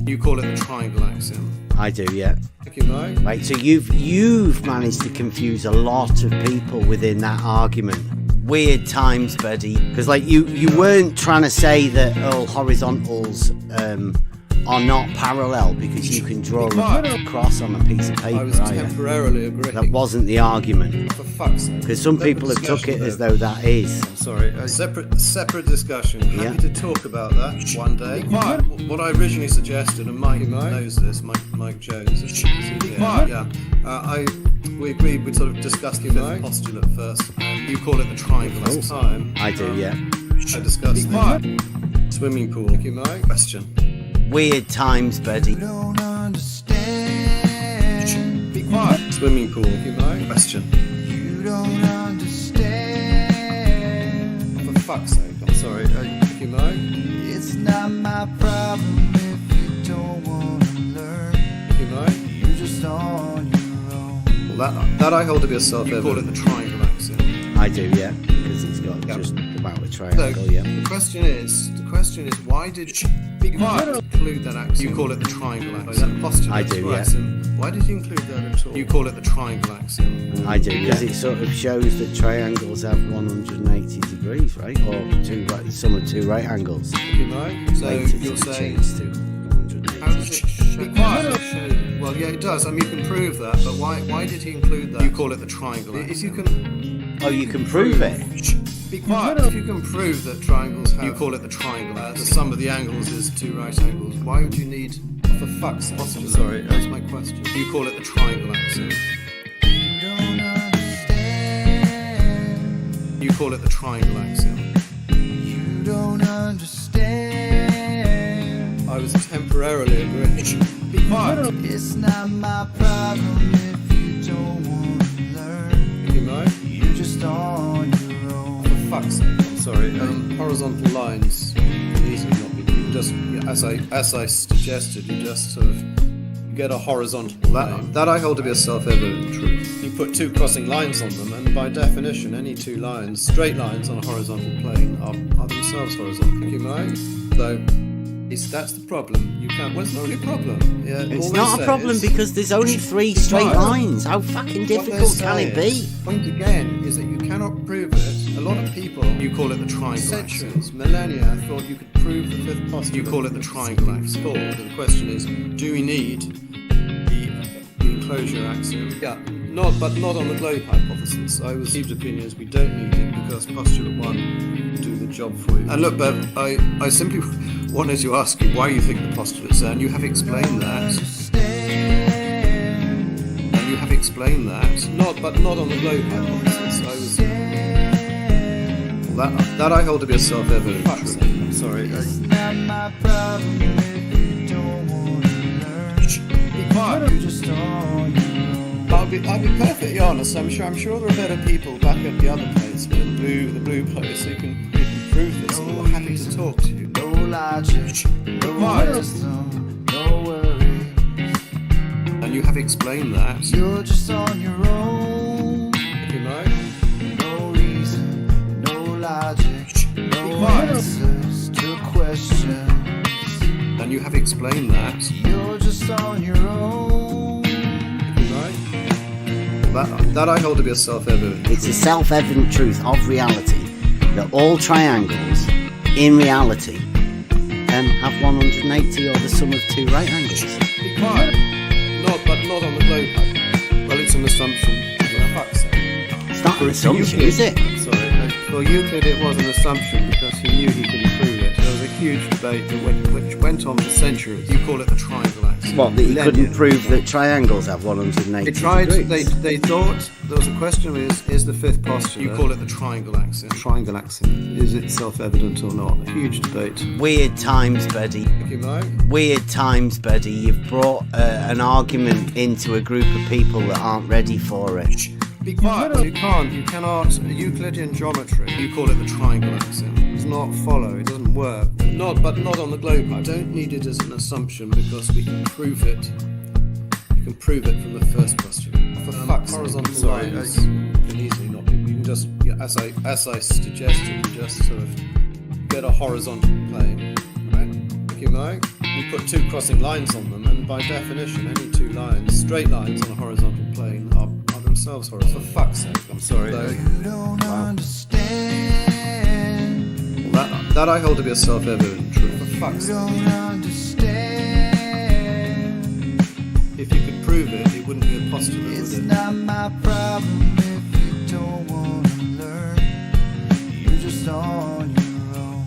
You call it the triangle axiom. I do, yeah. Thank you, Mike. Right, so you've managed to confuse a lot of people within that argument. Weird times, buddy. Because like you weren't trying to say that all horizontals are not parallel because you can draw a cross on a piece of paper. I was temporarily agreeing. That wasn't the argument. For fuck's sake. Because some people have took it as though that is. I'm sorry. A separate discussion. Happy to talk about that one day. What I originally suggested, and Mike knows this, Mike Jones. Yeah. We agreed we'd sort of discuss the fifth postulate first. You call it the triangle last time. I do, yeah. I discussed the swimming pool. Thank you, Mike. Question. Weird times, buddy. You don't understand. Be quiet. Swimming pool. Thank you, Mike. Question. You don't understand. For fuck's sake. I'm sorry. Thank you, Mike. It's not my problem if you don't want to learn. Thank you, Mike. You're just on your own. Well, that I hold to be a self-evident. You call it the triangle axiom. I do, yeah. Because it's got just about a triangle, So, yeah. The question is, why did be quiet include that axiom? You call it the triangle axiom. That postulate. I do, yeah. Why did you include that at all? You call it the triangle axiom. I do, because it sort of shows that triangles have 180 degrees, right? Or sum of two right angles. You know? So Later you're to saying, change to 180. how does it be quiet? Well, yeah, it does. I mean, you can prove that, but why did he include that? You call it the triangle axiom. If you can... Oh, you can prove it? Be quiet. If you can prove that triangles have... You call it the triangle. The sum of the angles is two right angles. Why would you need... For fuck's sake. Sorry, that's my question. You call it the triangle axiom. You don't understand. You call it the triangle axiom. You don't understand. I was temporarily agreeing. Be quiet. It's not my problem if you don't want to learn. You know? You're just on your own. For fuck's sake. I'm sorry. Horizontal lines can easily not be. Just as I suggested, you just sort of get a horizontal line. That I hold to be a self-evident truth. You put two crossing lines on them, and by definition, any two lines, straight lines on a horizontal plane, are themselves horizontal. You know? So that's the problem. You can't. Well, it's not really a problem. Yeah, It's not a problem because there's only three straight lines. How fucking difficult can it be? Point again is that you cannot prove it. A lot of people, you call it the triangle axiom. Millennia thought you could prove the fifth postulate. You call it the triangle axiom. The question is, do we need the enclosure axiom? Yeah, but not on the globe hypothesis. I received opinions we don't need it because postulate 1 will do the job for you. And look, but I simply wanted to ask you why you think the postulate's there, and you have explained that. And you have explained that. But not on the globe hypothesis. I was. That I hold to be a self-evident truth. I'm sorry. It's not my problem if you don't want to learn. Be quiet. You're just on your own. I'll be perfectly honest. I'm sure there are better people back at the other place, the blue place, who can prove this. And we're happy to talk to you. No logic, no wisdom, no worries. And you have explained that. You're just on your own. You know. No reason, no logic, no answers to questions. And you have explained that. You're just on your own. You know. That I hold to be a self-evident. It's a self-evident truth of reality that all triangles, in reality, have 180 or the sum of two right angles. Be quiet. But not on the globe hypothesis. Well, it's an assumption. For fuck's sake. It's not an assumption, is it? Sorry. For Euclid, it was an assumption because he knew he couldn't prove it. There was a huge debate which went on for centuries. You call it the triangle axiom. What, that you couldn't prove that triangles have 180 They tried. degrees? They thought there was a question: is the fifth postulate? You call it the triangle axiom. Triangle axiom. Is it self-evident or not? A huge debate. Weird times, buddy. Thank you, Mike. Weird times, buddy. You've brought an argument into a group of people that aren't ready for it. Be quiet. You can't. You cannot. Euclidean geometry. You call it the triangle axiom. It does not follow. It doesn't work. But not on the globe. I don't need it as an assumption because we can prove it. You can prove it from the first postulate. For fuck's sake. Horizontal lines can easily not be. You can just, as I suggested, you just sort of get a horizontal plane. Right? Thank you, Mike. You put two crossing lines on them, and by definition, any two lines, straight lines on a horizontal plane, are themselves horizontal. For fuck's sake, I'm sorry. You don't understand. Well, that I hold to be a self-evident truth. For fuck's You sake. don't understand. If you could prove it, it wouldn't be a postulate, It's would it? not my problem if you don't want to learn. You're just on your own.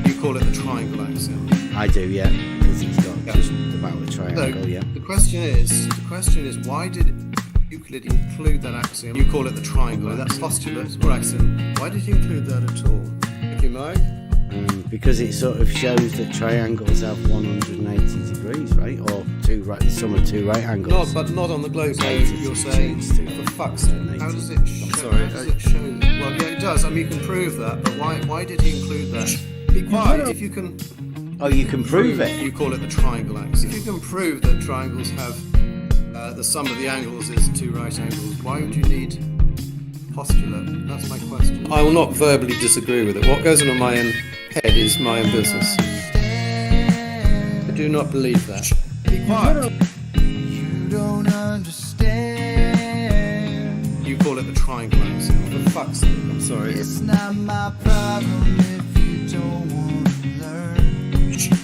You call it the triangle axiom. I do, yeah, because he's got Yeah. just about a triangle, yeah. The question is, why did Euclid include that axiom? You call it the triangle, that postulate or axiom. Why did he include that at all? Thank you, Mike. Because it sort of shows that triangles have 180 degrees, right? Or two right, the sum of two right angles. But not on the globe. So Eight you're is saying, changed to for fuck's sake, how does it show? sorry, How does it show? Well, yeah, it does. I mean, you can prove that, but why did he include that? Be quiet. If you can Oh, you can prove it. you call it the triangle axiom. If you can prove that triangles have the sum of the angles is two right angles, why would you need postulate? That's my question. I will not verbally disagree with it. What goes on in my own head is my own business. I do not believe that. Be quiet. You don't understand. You call it the triangle axiom. For fuck's sake, I'm sorry. It's not my problem if you don't want to learn.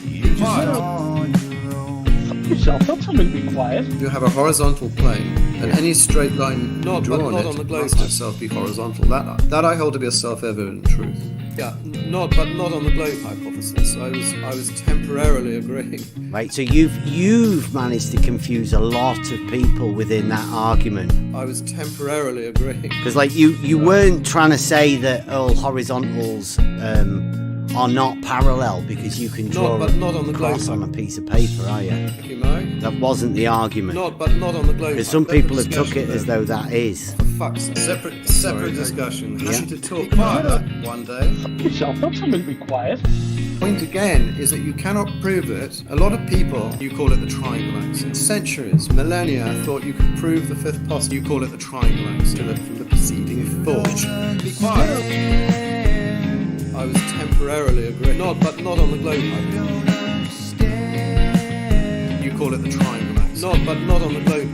You're just on your own. Yourself, don't tell me to be quiet. You have a horizontal plane, and any straight line Not drawn on it the globe. must itself be horizontal. That I hold to be a self-evident truth. Yeah, not on the globe hypothesis. I was temporarily agreeing. Right, so you've managed to confuse a lot of people within that argument. I was temporarily agreeing. Because like you weren't trying to say that all horizontals are not parallel because you can draw Not on the a cross globe. on a piece of paper, are you? Thank you, Mike. That wasn't the argument. Not on the globe. Because some people have took it as though that is. For fuck's sake. Separate discussion. Happy to talk about that one day. Yourself, don't tell me to be quiet. Point again is that you cannot prove it. A lot of people, you call it the triangle axiom. Centuries, millennia, thought you could prove the fifth postulate. You call it the triangle axiom from the preceding thought. Be quiet. I was temporarily agreeing. Not on the globe. You call it the triangle axiom. Not on the globe.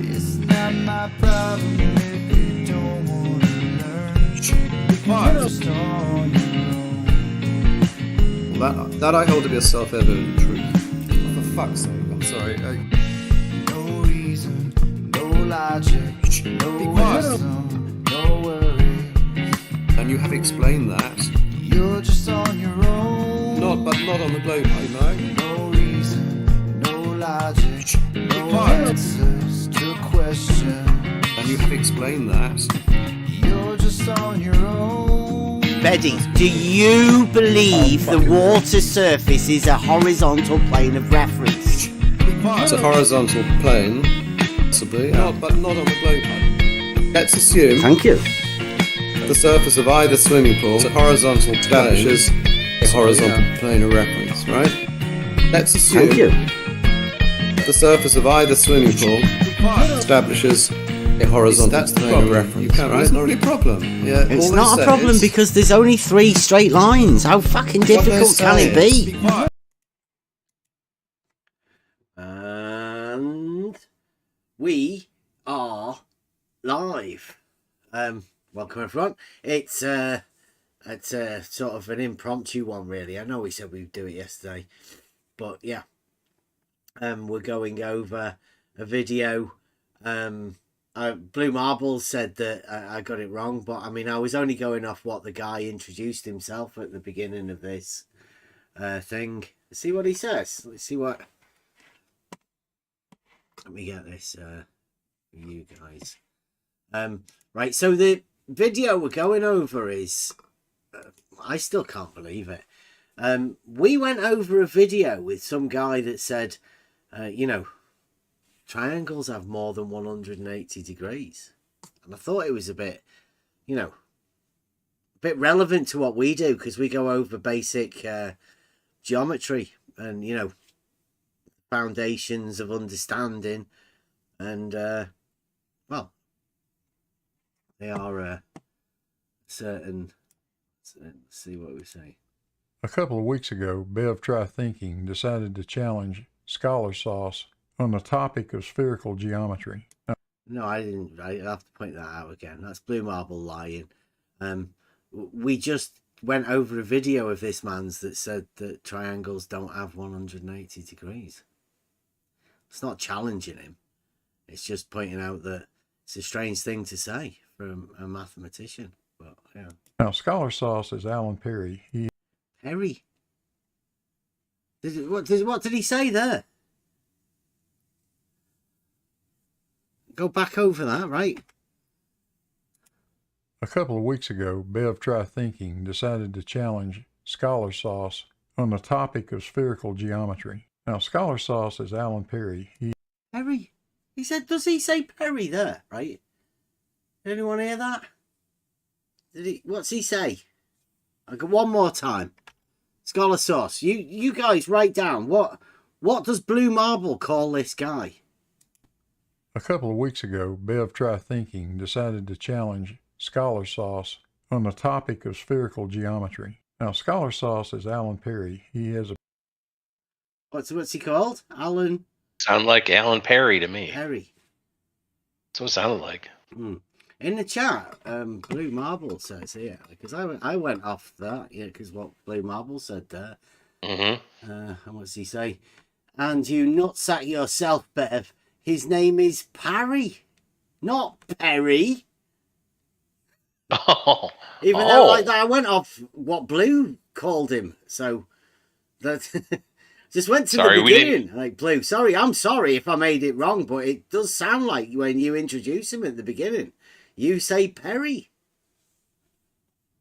It's not my problem if you don't want to learn. Be quiet. You're just on your own. That I hold to be a self-evident truth. For fuck's sake, I'm sorry. No reason, no logic, no Be quiet. wisdom, no worries. And you have explained that. You're just on your own. Not on the globe, no. No reason, no logic, no quiet. answers to a question. And you have explained that. You're just on your own. Betty, do you believe the water surface is a horizontal plane of reference? It's a horizontal plane, possibly. Not on the globe. Let's assume Thank you. the surface of either swimming pool is a horizontal establishes a horizontal plane of reference, right? Let's assume Thank you. the surface of either swimming pool establishes a horizontal plane of reference, right? It's not really a problem. Yeah, It's all they not a say problem is- because there's only 3 straight lines. How fucking what they're difficult can it saying. be? quiet. And we are live. Welcome everyone. It's sort of an impromptu one, really. I know we said we'd do it yesterday, but yeah, we're going over a video. Blue Marble said that I got it wrong, but I mean I was only going off what the guy introduced himself at the beginning of this thing. Let's see what he says. Let's see what. Let me get this for you guys. Right, so the video we're going over is I still can't believe it. We went over a video with some guy that said, you know, triangles have more than 180 degrees. And I thought it was a bit, you know, a bit relevant to what we do because we go over basic geometry and, you know, foundations of understanding. And, well, they are certain. Let's see what we say. A couple of weeks ago, Bev Try Thinking decided to challenge Scholar Sauce on the topic of spherical geometry. No, I didn't. I have to point that out again. That's Blue Marble lying. We just went over a video of this man's that said that triangles don't have 180 degrees. It's not challenging him. It's just pointing out that it's a strange thing to say from a mathematician. But yeah. Now, Scholar Sauce is Alan Perry. Perry. What did he say there? Go back over that, right? A couple of weeks ago, Bev Try Thinking decided to challenge Scholar Sauce on the topic of spherical geometry. Now, Scholar Sauce is Alan Perry. Perry. He said, does he say Perry there, right? Did anyone hear that? What's he say? I go one more time. Scholar Sauce, you guys write down what does Blue Marble call this guy? A couple of weeks ago, Bev Try Thinking decided to challenge Scholar Sauce on the topic of spherical geometry. Now, Scholar Sauce is Alan Perry. He has a... What's he called? Alan? Sound like Alan Perry to me. Perry. That's what it sounded like. In the chat, Blue Marble says here, because I went off that, yeah, because what Blue Marble said there. Mm-hmm. And what's he say? And you nutsack yourself, Bev. His name is Parry, not Perry. Oh. Even though I went off what Blue called him, so that just went to the beginning. Like Blue, I'm sorry if I made it wrong, but it does sound like when you introduce him at the beginning, you say Perry.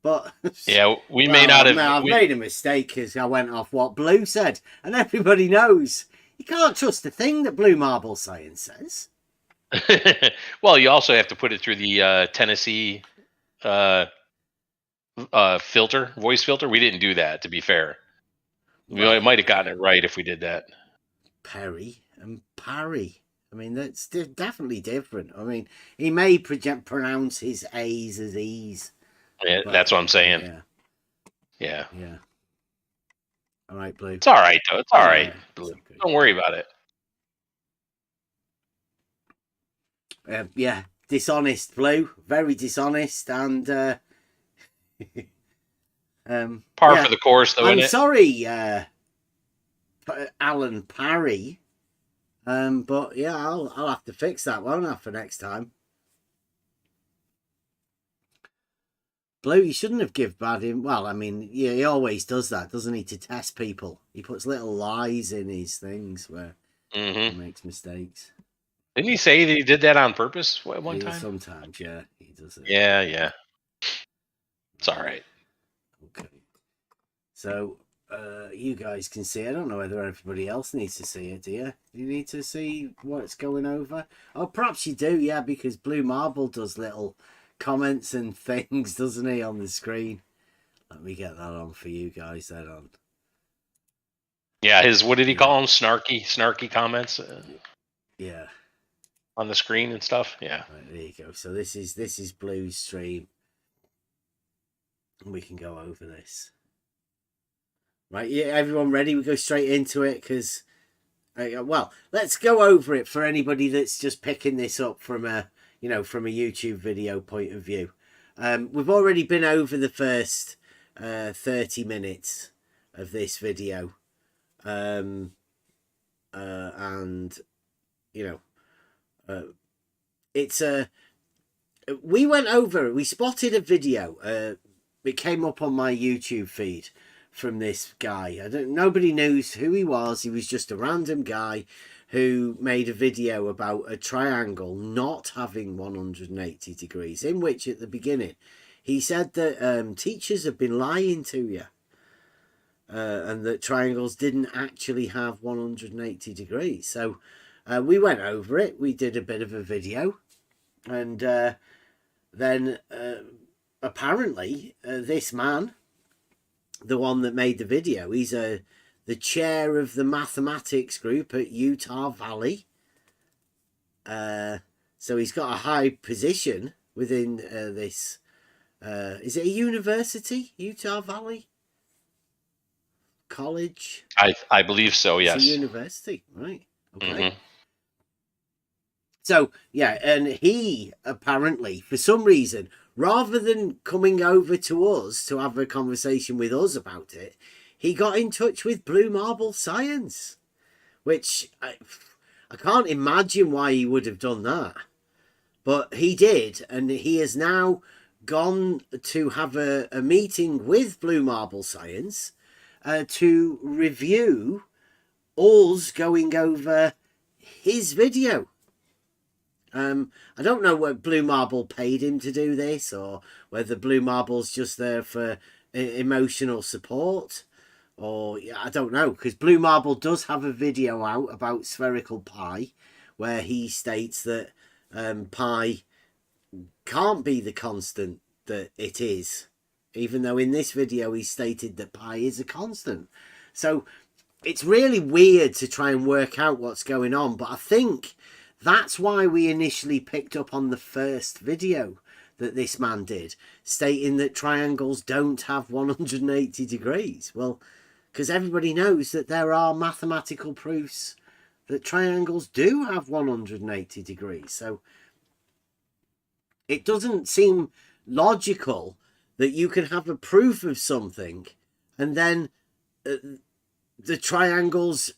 But yeah, we may not have. I've made a mistake because I went off what Blue said, and everybody knows you can't trust a thing that Blue Marble Science says. Well, you also have to put it through the Tennessee voice filter. We didn't do that, to be fair. We might have gotten it right if we did that. Perry and Parry. I mean, that's definitely different. I mean, he may pronounce his A's as E's. Yeah, that's what I'm saying. Yeah. Yeah. All right, Blue. It's all right, though. It's all right, Blue. Okay. Don't worry about it. Yeah, dishonest, Blue. Very dishonest, and Par for the course, though. I'm isn't it? sorry, Alan Parry. But yeah, I'll have to fix that, won't I, for next time. Blue, you shouldn't have give bad in. Well, I mean, yeah, he always does that, doesn't he, to test people? He puts little lies in his things where he makes mistakes. Didn't he say that he did that on purpose one time? Sometimes, yeah, he does it. Yeah. It's all right. Okay. So, you guys can see. I don't know whether everybody else needs to see it, do you? Do you need to see what's going over? Oh, perhaps you do, yeah, because Blue Marble does little comments and things, doesn't he, on the screen? Let me get that on for you guys then on. Yeah, what did he call them? Snarky comments? Yeah. On the screen and stuff? Yeah. Right, there you go. So this is Blue's stream. And we can go over this. Right, yeah, everyone ready? We go straight into it because, well, let's go over it for anybody that's just picking this up from a YouTube video point of view. We've already been over the first 30 minutes of this video, and it's we went over. We spotted a video. It came up on my YouTube feed from this guy. Nobody knows who he was. He was just a random guy who made a video about a triangle not having 180 degrees, in which at the beginning he said that teachers have been lying to you, and that triangles didn't actually have 180 degrees. So we went over it. We did a bit of a video, and then apparently this man, the one that made the video, he's the chair of the mathematics group at Utah Valley. So he's got a high position within this. Is it a university, Utah Valley? college? I believe so. It's Yes. a university, right? Okay. Mhm. So, yeah, and he apparently, for some reason, rather than coming over to us to have a conversation with us about it, he got in touch with Blue Marble Science, which I can't imagine why he would have done that. But he did, and he has now gone to have a meeting with Blue Marble Science to review us going over his video. I don't know what Blue Marble paid him to do this, or whether Blue Marble's just there for emotional support, or I don't know, because Blue Marble does have a video out about spherical pi, where he states that pi can't be the constant that it is, even though in this video he stated that pi is a constant. So it's really weird to try and work out what's going on, but I think that's why we initially picked up on the first video that this man did, stating that triangles don't have 180 degrees. Well, because everybody knows that there are mathematical proofs that triangles do have 180 degrees. So it doesn't seem logical that you can have a proof of something and then the triangles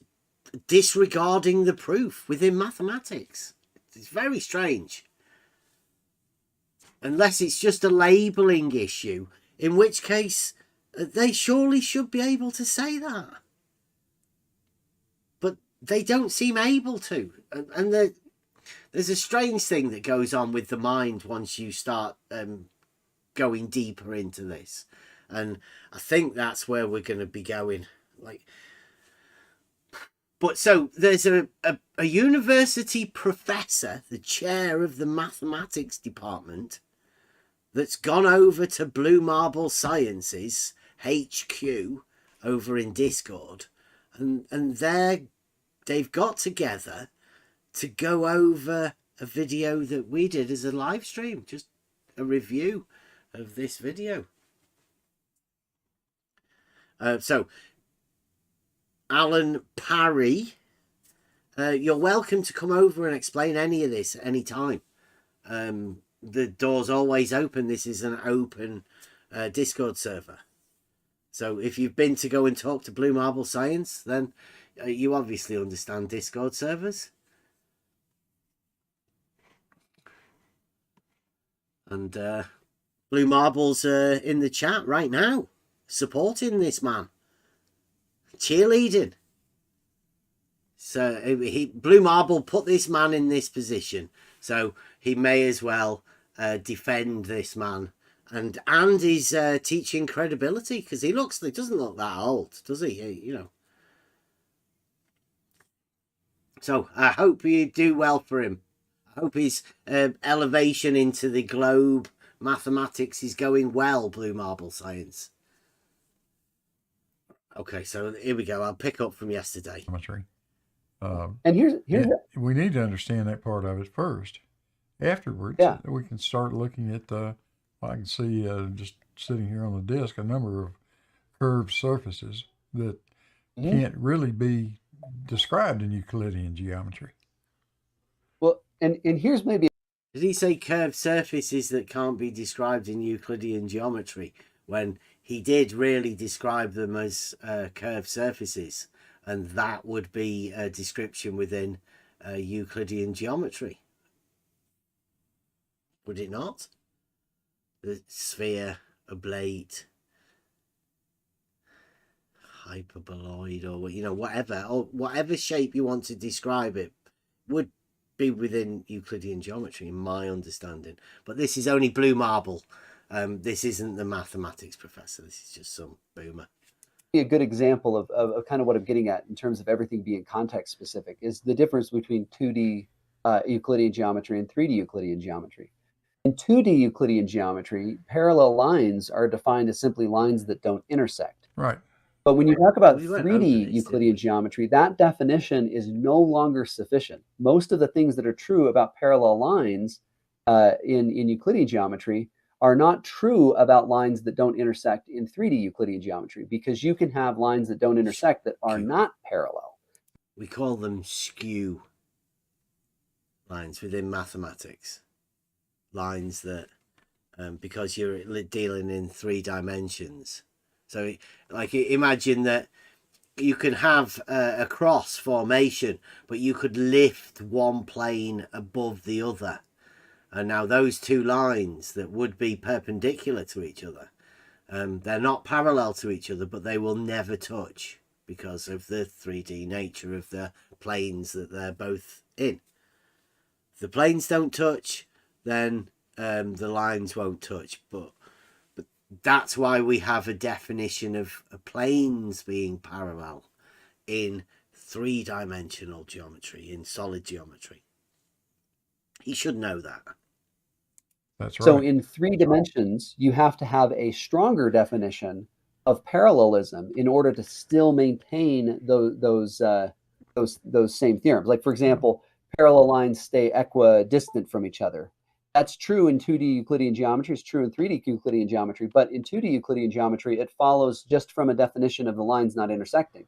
disregarding the proof within mathematics. It's very strange. Unless it's just a labeling issue, in which case they surely should be able to say that. But they don't seem able to. And there's a strange thing that goes on with the mind once you start going deeper into this. And I think that's where we're going to be going. But so there's a university professor, the chair of the mathematics department, that's gone over to Blue Marble Sciences HQ over in Discord, and they've got together to go over a video that we did as a live stream, just a review of this video. So Alan Parry, you're welcome to come over and explain any of this at any time. The door's always open. This is an open Discord server. So if you've been to go and talk to Blue Marble Science, then you obviously understand Discord servers. And Blue Marble's in the chat right now, supporting this man. Cheerleading. So Blue Marble put this man in this position, so he may as well defend this man and his teaching credibility, because he doesn't look that old, does he? You know. So I hope you do well for him. I hope his elevation into the globe mathematics is going well, Blue Marble Science. Okay, so here we go. I'll pick up from yesterday. Geometry. And here's We need to understand that part of it first. Afterwards, we can start looking at I can see just sitting here on the disk a number of curved surfaces that can't really be described in Euclidean geometry. well, and here's maybe Did he say curved surfaces that can't be described in Euclidean geometry, when he did really describe them as curved surfaces, and that would be a description within Euclidean geometry? Would it not? The sphere, oblate, hyperboloid, or whatever shape you want to describe it, would be within Euclidean geometry, in my understanding. But this is only Blue Marble. This isn't the mathematics professor. This is just some boomer. a good example of kind of what I'm getting at in terms of everything being context specific is the difference between 2D Euclidean geometry and 3D Euclidean geometry. In 2D Euclidean geometry, parallel lines are defined as simply lines that don't intersect. Right. But when you talk about We went over 3D this, Euclidean didn't we? geometry, that definition is no longer sufficient. Most of the things that are true about parallel lines in Euclidean geometry are not true about lines that don't intersect in 3D Euclidean geometry, because you can have lines that don't intersect that are not parallel. We call them skew lines within mathematics. Lines that, because you're dealing in 3 dimensions. So, like, imagine that you can have a cross formation, but you could lift one plane above the other. And now those 2 lines that would be perpendicular to each other, they're not parallel to each other, but they will never touch because of the 3D nature of the planes that they're both in. If the planes don't touch, then the lines won't touch. But that's why we have a definition of planes being parallel in 3-dimensional geometry, in solid geometry. He should know that. That's right. So in 3 dimensions, you have to have a stronger definition of parallelism in order to still maintain those same theorems. Like, for example, parallel lines stay equidistant from each other. That's true in 2D Euclidean geometry. It's true in 3D Euclidean geometry. But in 2D Euclidean geometry, it follows just from a definition of the lines not intersecting.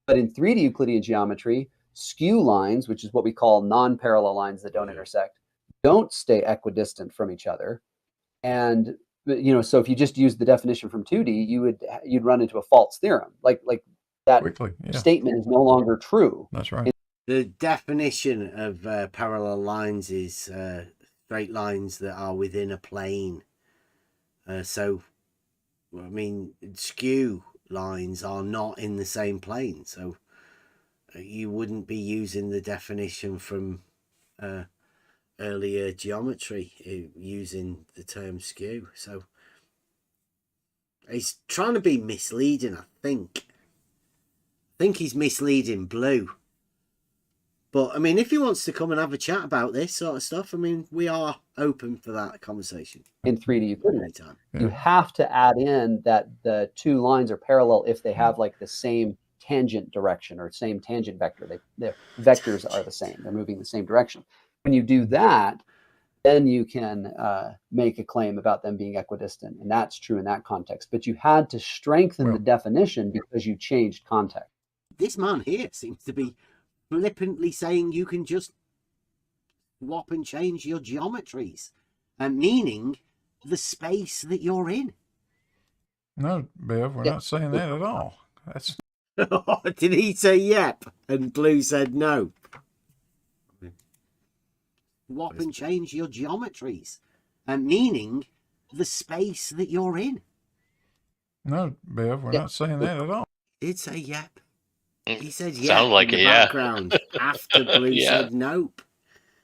But in 3D Euclidean geometry, skew lines, which is what we call non-parallel lines that don't intersect, don't stay equidistant from each other. And so if you just use the definition from 2D, you'd run into a false theorem. Like that statement is no longer true. That's right. The definition of parallel lines is straight lines that are within a plane. So, I mean, skew lines are not in the same plane. So you wouldn't be using the definition from earlier geometry using the term skew. So he's trying to be misleading, I think. I think he's misleading Blue. But, I mean, if he wants to come and have a chat about this sort of stuff, I mean, we are open for that conversation. In 3D Euclidean, anytime. You have to add in that the 2 lines are parallel if they have, like, the same tangent direction or same tangent vector. The vectors are the same. They're moving the same direction. When you do that, then you can make a claim about them being equidistant. And that's true in that context. But you had to strengthen the definition because you changed context. This man here seems to be flippantly saying you can just swap and change your geometries, meaning the space that you're in. No, Bev, we're not saying that at all. That's Did he say yep? And Blue said no. Swap and change your geometries, meaning the space that you're in. No, Bev, we're not saying that at all. He'd say yep. He said yeah. Sound like in the it, yeah. background after Blue said nope.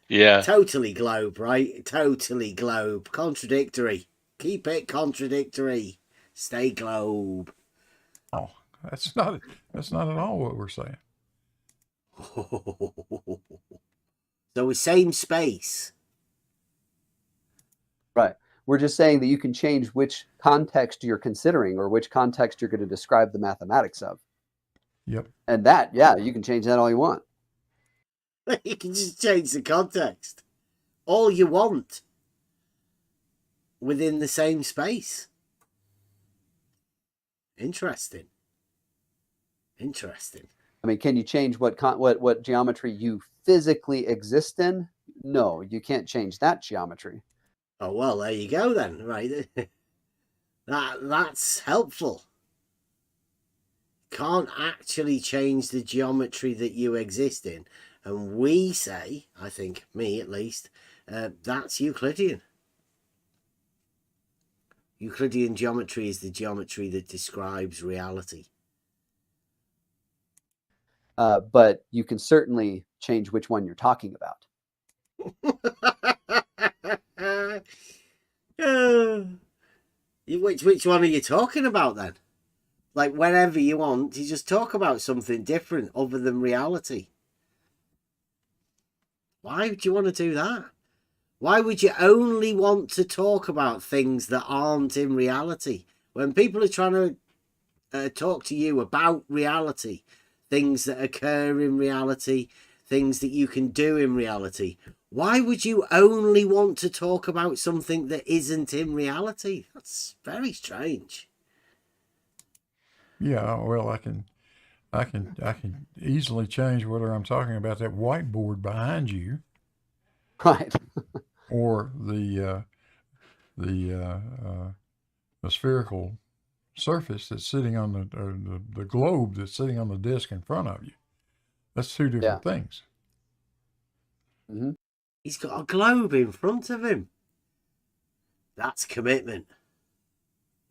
Yeah. Totally globe, right? Totally globe. Contradictory. Keep it contradictory. Stay globe. Oh, that's not at all what we're saying. So same space. Right. We're just saying that you can change which context you're considering or which context you're going to describe the mathematics of. Yep. And that, yeah, you can change that all you want. You can just change the context. All you want. Within the same space. Interesting. I mean, can you change what geometry you physically exist in? No, you can't change that geometry. Oh, well, there you go then, right? That's helpful. Can't actually change the geometry that you exist in. And we say, I think, me at least, that's Euclidean. Euclidean geometry is the geometry that describes reality. But you can certainly change which one you're talking about. Which one are you talking about then? Like, whenever you want, you just talk about something different other than reality. Why would you want to do that? Why would you only want to talk about things that aren't in reality? When people are trying to talk to you about reality, things that occur in reality, things that you can do in reality. Why would you only want to talk about something that isn't in reality? That's very strange. Yeah, well, I can easily change whether I'm talking about that whiteboard behind you Right. or the spherical surface that's sitting on the globe that's sitting on the disk in front of you. That's two different things. Hmm. He's got a globe in front of him. That's commitment.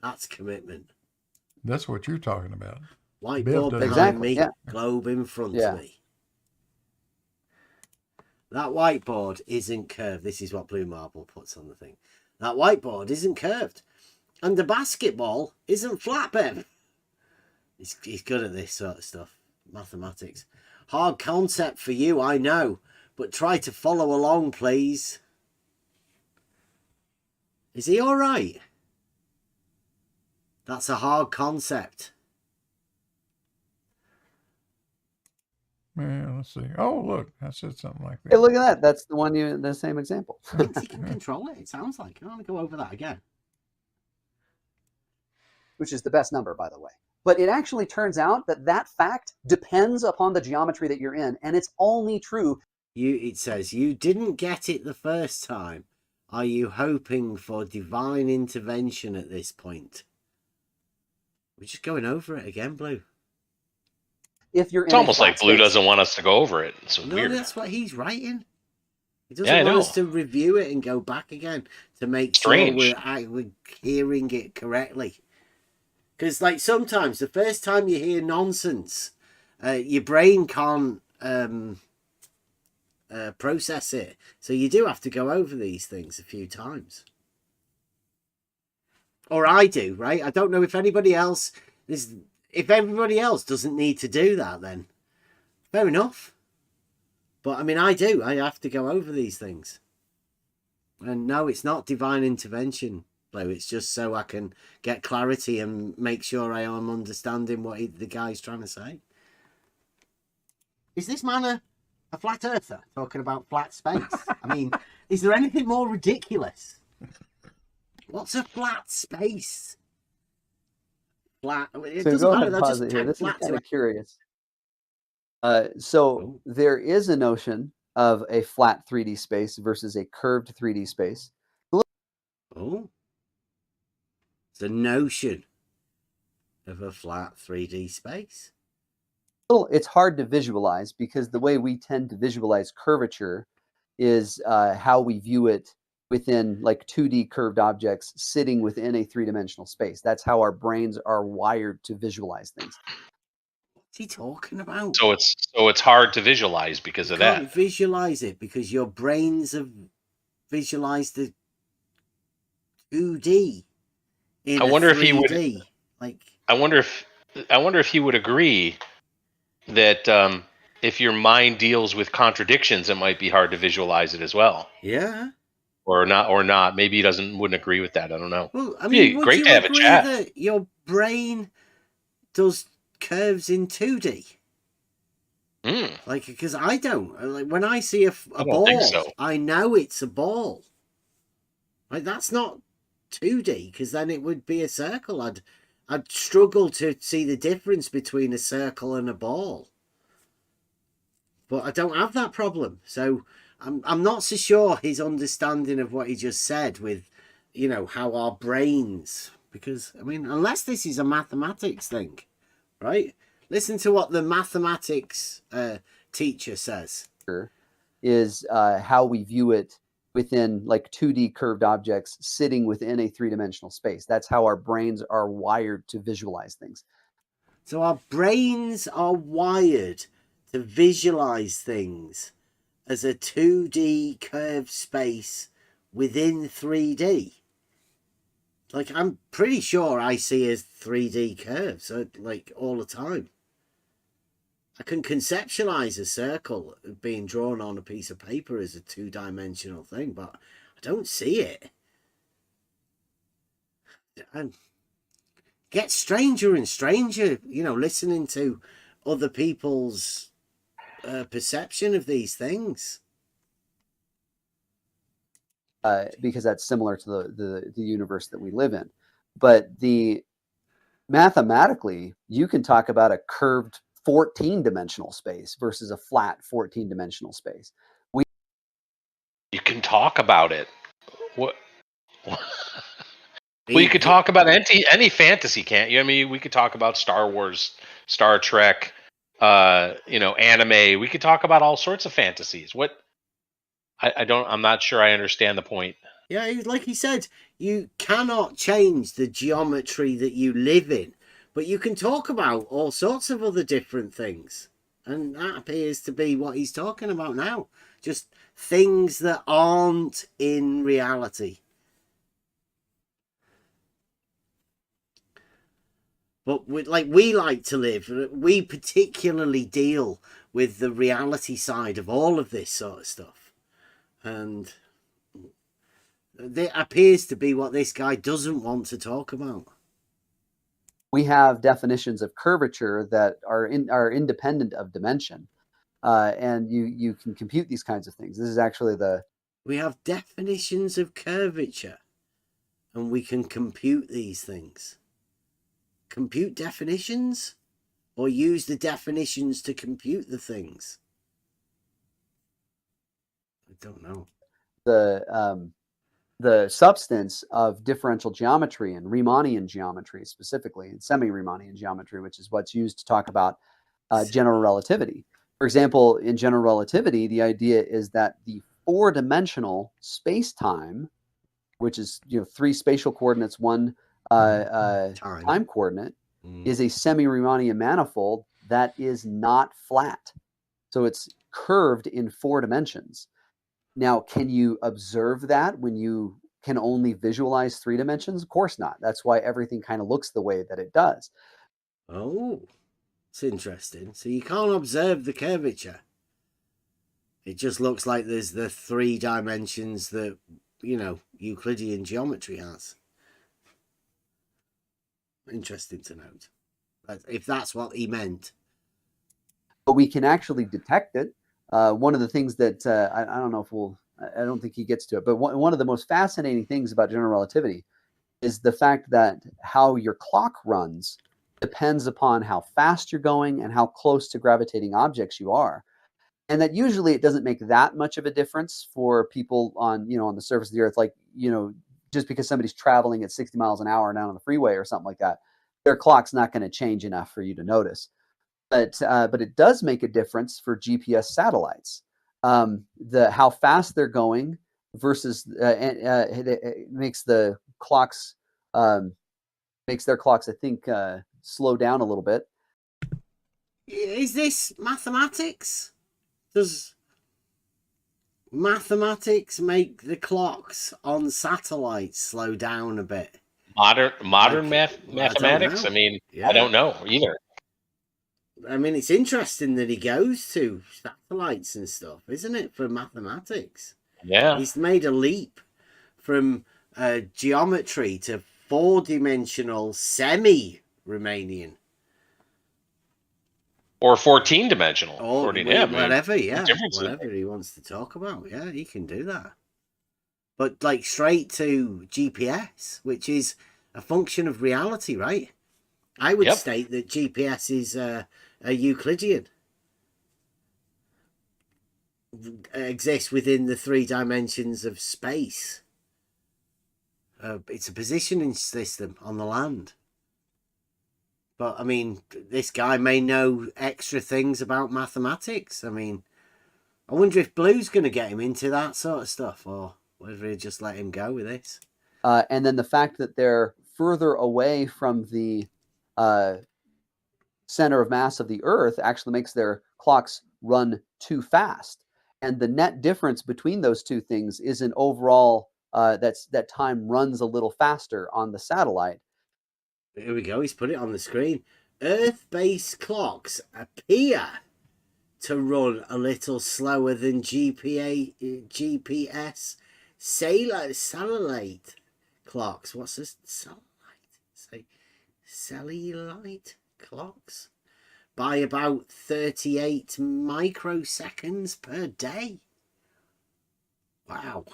That's commitment. That's what you're talking about. Whiteboard behind Exactly, me, yeah. globe in front Yeah. of me. That whiteboard isn't curved. This is what Blue Marble puts on the thing. That whiteboard isn't curved. And the basketball isn't flat, Bev. He's good at this sort of stuff. Mathematics. Hard concept for you, I know. But try to follow along, please. Is he all right? That's a hard concept. Yeah, let's see. Oh, look, I said something like that. Hey, look at that. That's the one the same example. Thinks he can control it, it sounds like. I want to go over that again. Which is the best number, by the way. But it actually turns out that that fact depends upon the geometry that you're in, and it's only true. It says, you didn't get it the first time. Are you hoping for divine intervention at this point? We're just going over it again, Blue. If you're It's in a almost flat like Blue space. doesn't want us to go over it. It's No, weird. that's what he's writing. He doesn't Yeah, I want know. us to review it and go back again to make Strange. sure we're hearing it correctly. Because, like, sometimes the first time you hear nonsense, your brain can't process it. So you do have to go over these things a few times. Or I do, right? I don't know if anybody else is. If everybody else doesn't need to do that, then fair enough. But I mean, I do. I have to go over these things. And no, it's not divine intervention, Blue. It's just so I can get clarity and make sure I am understanding what the guy's trying to say. Is this man a flat earther talking about flat space? I mean, is there anything more ridiculous? What's a flat space? Flat. It So doesn't go matter. ahead and They'll pause just it here. tag This is flat kind to of curious. So there is a notion of a flat 3D space versus a curved 3D space. Oh. It's a notion of a flat 3D space. It's hard to visualize because the way we tend to visualize curvature is how we view it within like 2D curved objects sitting within a three-dimensional space. That's how our brains are wired to visualize things. What's he talking about? So it's hard to visualize because of Can't that. visualize it because your brains have visualized the 2D in I wonder if he would. 3D. Like, I wonder if he would agree that if your mind deals with contradictions, it might be hard to visualize it as well, yeah. or not. Maybe he wouldn't agree with that. I don't know. Well, I Be mean, would great you to have a agree chat. that your brain does curves in 2D? Mm. Like, because I don't. Like, when I see a don't ball, think so. I know it's a ball. Like, that's not 2D, because then it would be a circle. I'd struggle to see the difference between a circle and a ball. But I don't have that problem. So I'm not so sure his understanding of what he just said with, you know, how our brains, because, I mean, unless this is a mathematics thing, right? Listen to what the mathematics teacher says. Is how we view it within like 2D curved objects sitting within a three-dimensional space. That's how our brains are wired to visualize things. So our brains are wired to visualize things as a 2D curved space within 3D. Like, I'm pretty sure I see as 3D curves, like, all the time. I can conceptualize a circle being drawn on a piece of paper as a two-dimensional thing, but I don't see it. And gets stranger and stranger, you know, listening to other people's perception of these things. Because that's similar to the universe that we live in. But mathematically, you can talk about a curved 14-dimensional space versus a flat 14-dimensional space. You can talk about it. What? Well, you could talk about any fantasy, can't you? I mean, we could talk about Star Wars, Star Trek, anime. We could talk about all sorts of fantasies. What? I'm not sure I understand the point. Yeah, like he said, you cannot change the geometry that you live in, but you can talk about all sorts of other different things. And that appears to be what he's talking about now. Just things that aren't in reality. But we like to live, we particularly deal with the reality side of all of this sort of stuff. And that appears to be what this guy doesn't want to talk about. We have definitions of curvature that are independent of dimension, and you can compute these kinds of things. This is actually we have definitions of curvature, and we can compute these things. Compute definitions, or use the definitions to compute the things. I don't know. The substance of differential geometry and Riemannian geometry specifically, and semi-Riemannian geometry, which is what's used to talk about general relativity. For example, in general relativity, the idea is that the 4-dimensional space-time, which is 3 spatial coordinates, 1 time coordinate, is a semi-Riemannian manifold that is not flat. So it's curved in 4 dimensions. Now, can you observe that when you can only visualize 3 dimensions? Of course not. That's why everything kind of looks the way that it does. Oh, it's interesting. So you can't observe the curvature. It just looks like there's the 3 dimensions that, Euclidean geometry has. Interesting to note. If that's what he meant. But we can actually detect it. One of the things that I don't know if I don't think he gets to it, but one of the most fascinating things about general relativity is the fact that how your clock runs depends upon how fast you're going and how close to gravitating objects you are. And that usually it doesn't make that much of a difference for people on the surface of the earth. Like, just because somebody's traveling at 60 miles an hour down on the freeway or something like that, their clock's not going to change enough for you to notice. But it does make a difference for GPS satellites. How fast they're going versus it makes the clocks makes their clocks, I think, slow down a little bit. Is this mathematics? Does mathematics make the clocks on satellites slow down a bit? Modern mathematics? I mean, yeah. I don't know either. I mean, it's interesting that he goes to satellites and stuff, isn't it, for mathematics? Yeah. He's made a leap from geometry to 4-dimensional semi-Riemannian. Or 14-dimensional. Or whatever, yeah. Whatever he wants to talk about. Yeah, he can do that. But straight to GPS, which is a function of reality, right? I would state that GPS is a Euclidean. Exists within the 3 dimensions of space. It's a positioning system on the land. But, I mean, this guy may know extra things about mathematics. I mean, I wonder if Blue's going to get him into that sort of stuff, or whether he'll just let him go with this. And then the fact that they're further away from the center of mass of the Earth actually makes their clocks run too fast. And the net difference between those two things is an overall that time runs a little faster on the satellite. Here we go. He's put it on the screen. Earth-based clocks appear to run a little slower than GPS satellite clocks. What's this? Satellite? Say satellite clocks? by about 38 microseconds per day. Wow.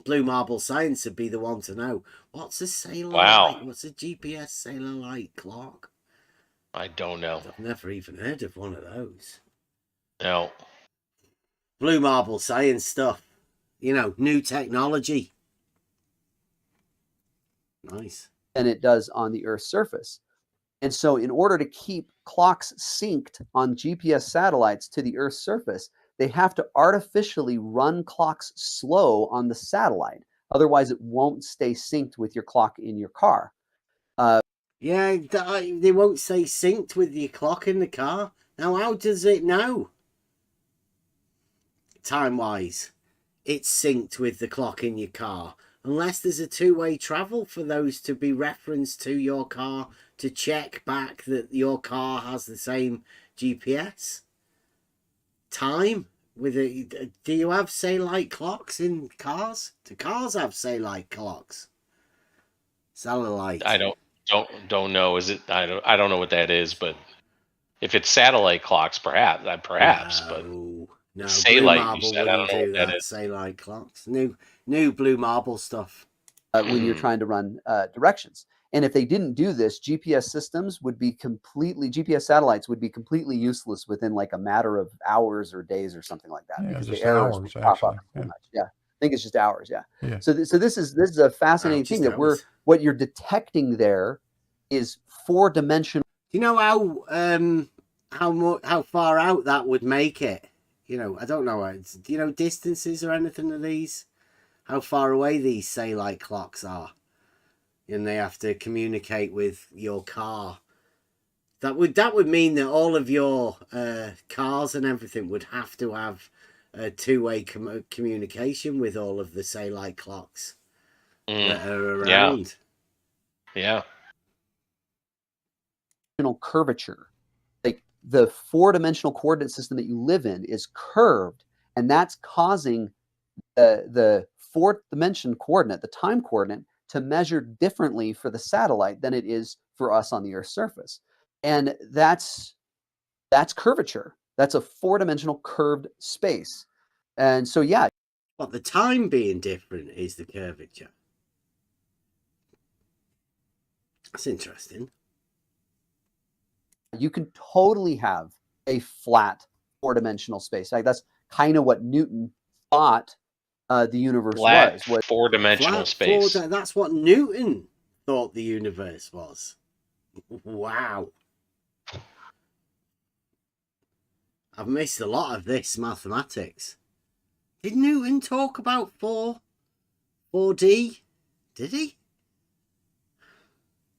Blue Marble Science would be the one to know. What's a sailor Wow. light? What's a GPS sailor light clock? I don't know. I've never even heard of one of those. No. Blue Marble Science stuff. You know, new technology. Nice. Than it does on the Earth's surface. And so in order to keep clocks synced on GPS satellites to the Earth's surface, they have to artificially run clocks slow on the satellite. Otherwise, it won't stay synced with your clock in your car. Yeah, they won't say synced with your clock in the car. Now, how does it know? Time-wise, it's synced with the clock in your car. Unless there's a two-way travel for those to be referenced to your car to check back that your car has the same GPS. Time with a, do you have satellite clocks in cars? Do cars have satellite clocks? Satellite. I don't know. Is it? I don't know what that is, but if it's satellite clocks, perhaps. But No, Blue satellite, you Marble said, I wouldn't don't know do what that that. is. Satellite clocks. New Blue Marble stuff. When you're trying to run directions. And if they didn't do this, GPS satellites would be completely useless within like a matter of hours or days or something like that. Yeah, Because just the errors hours, would pop up actually. so Yeah. much. Yeah, I think it's just hours. Yeah. Yeah. So this is a fascinating Just thing that hours. what you're detecting there is four-dimensional. Do you know how far out that would make it? You know, I don't know. Do you know distances or anything of these? How far away these satellite clocks are? And they have to communicate with your car. That would mean that all of your cars and everything would have to have a two-way communication with all of the satellite clocks that are around. Yeah. Curvature. Like the four-dimensional coordinate system that you live in is curved, and that's causing the fourth dimension coordinate, the time coordinate, to measure differently for the satellite than it is for us on the Earth's surface. And that's curvature. That's a four-dimensional curved space. And so, yeah. What, the time being different is the curvature? That's interesting. You can totally have a flat four-dimensional space. Like that's kind of what Newton thought the universe Flat was four-dimensional space. That's what Newton thought the universe was. Wow. I've missed a lot of this mathematics. Did Newton talk about 4D? Did he?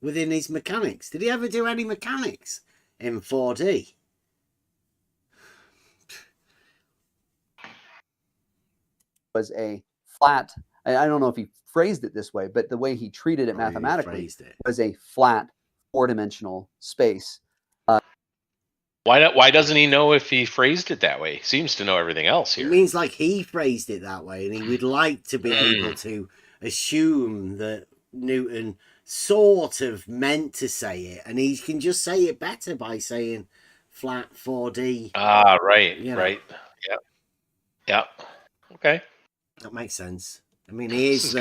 Within his mechanics. Did he ever do any mechanics in 4D? Was a flat. I don't know if he phrased it this way, but the way he treated it mathematically was a flat four-dimensional space. Why doesn't he know if he phrased it that way? He seems to know everything else here. It means like he phrased it that way, and he would like to be able to assume that Newton sort of meant to say it, and he can just say it better by saying flat 4D. Ah, right, You know. right. Yeah. Okay. That makes sense. I mean, he is